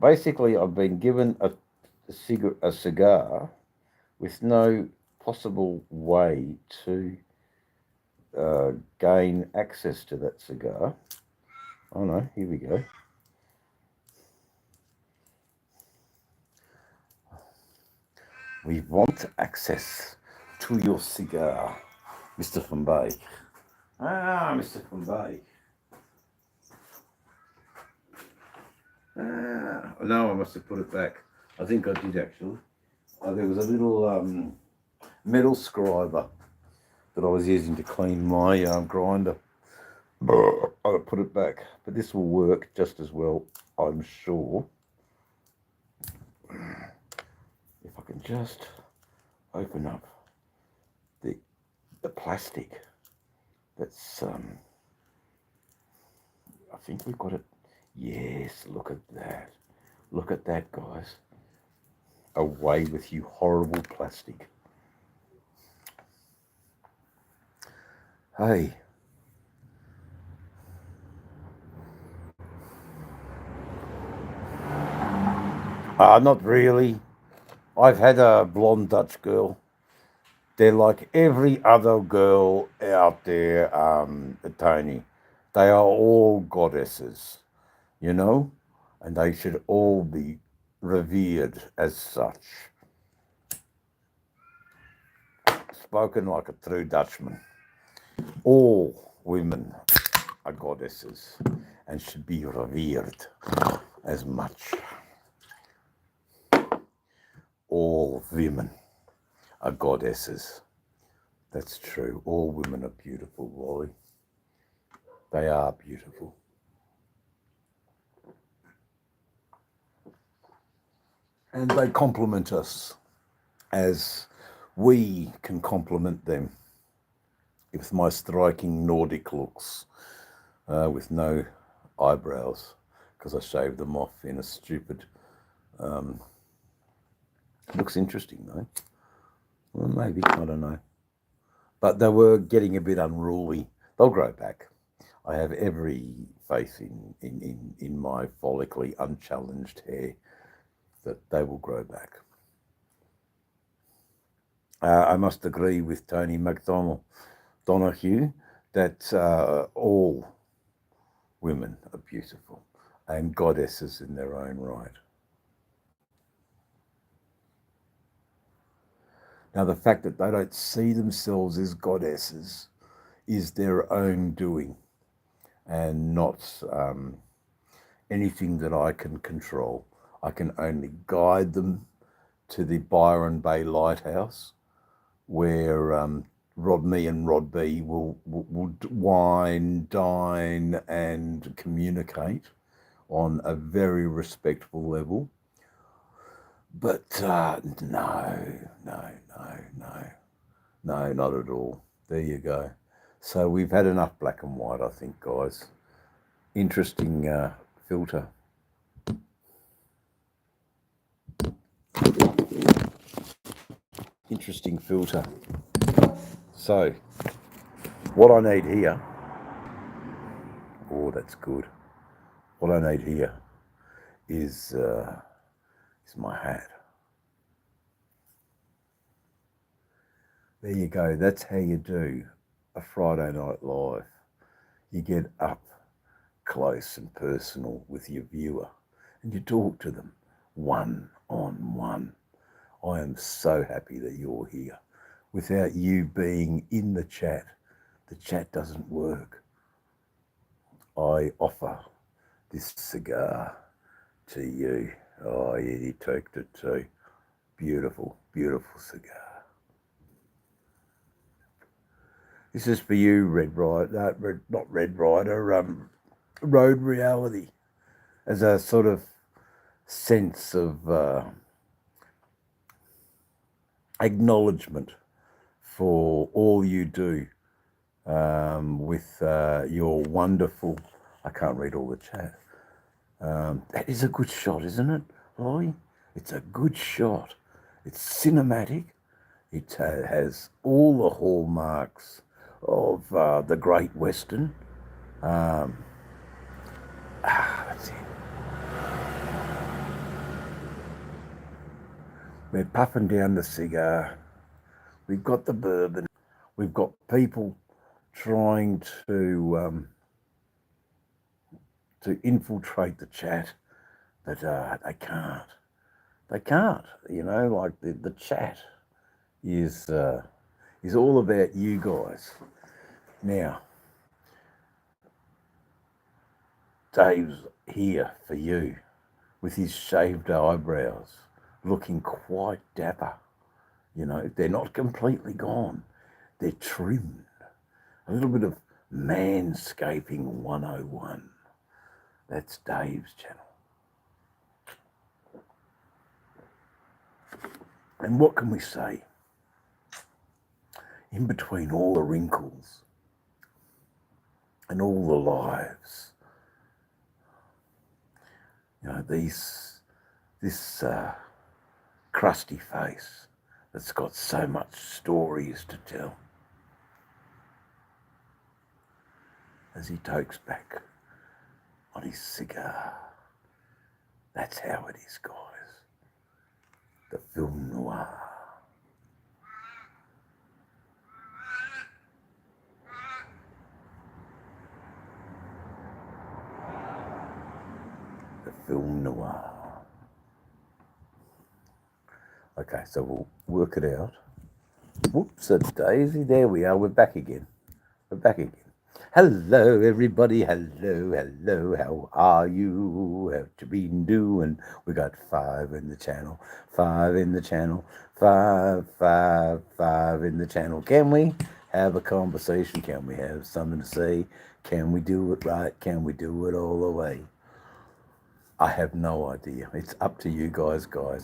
Basically, I've been given a cigar with no possible way to gain access to that cigar. Oh no, here we go. We want access to your cigar, Mr. Van Beek. Ah, Mr. Van Beek. No, I must have put it back. I think I did actually. There was a little metal scriber that I was using to clean my grinder. I put it back, but this will work just as well, I'm sure. If I can just open up the plastic. That's I think we've got it. Yes, look at that. Look at that, guys. Away with you, horrible plastic. Hey. Not really. I've had a blonde Dutch girl. They're like every other girl out there, Tony. They are all goddesses, you know, and they should all be revered as such. Spoken like a true Dutchman. All women are goddesses and should be revered as much. All women are goddesses. That's true. All women are beautiful, Wally. They are beautiful. And they compliment us as we can compliment them with my striking Nordic looks, with no eyebrows, because I shaved them off in a stupid... looks interesting, though. Well, maybe, I don't know. But they were getting a bit unruly. They'll grow back. I have every faith in my follically unchallenged hair that they will grow back. I must agree with Tony Donahue that all women are beautiful and goddesses in their own right. Now, the fact that they don't see themselves as goddesses is their own doing and not anything that I can control. I can only guide them to the Byron Bay Lighthouse, where me and Rod B will wine, dine, and communicate on a very respectful level. But no, not at all. There you go. So we've had enough black and white, I think, guys. Interesting filter. Interesting filter. So, what I need here... Oh, that's good. What I need here is my hat. There you go. That's how you do a Friday Night Live. You get up close and personal with your viewer and you talk to them one-on-one. I am so happy that you're here. Without you being in the chat doesn't work. I offer this cigar to you. Oh, yeah, he taked it too. Beautiful, beautiful cigar. This is for you, Red Rider, not Red Rider, Road Reality, as a sort of sense of acknowledgement for all you do with your wonderful... I can't read all the chat. That is a good shot, isn't it, Lolly? It's a good shot. It's cinematic. It has all the hallmarks of the Great Western. That's it. We're puffing down the cigar. We've got the bourbon. We've got people trying to infiltrate the chat, but they can't. They can't. You know, like the chat is all about you guys. Now, Dave's here for you with his shaved eyebrows, looking quite dapper. You know, they're not completely gone. They're trimmed. A little bit of manscaping 101. That's Dave's channel. And what can we say? In between all the wrinkles and all the lives, you know, this crusty face that's got so much stories to tell. As he tokes back on his cigar. That's how it is, guys. The film noir. The film noir. Okay, so we'll work it out. Whoops, a daisy. There we are. We're back again. We're back again. Hello, everybody. Hello, hello. How are you? How you been doing? We got 5 in the channel. 5 in the channel. 5 in the channel. Can we have a conversation? Can we have something to say? Can we do it right? Can we do it all the way? I have no idea. It's up to you guys.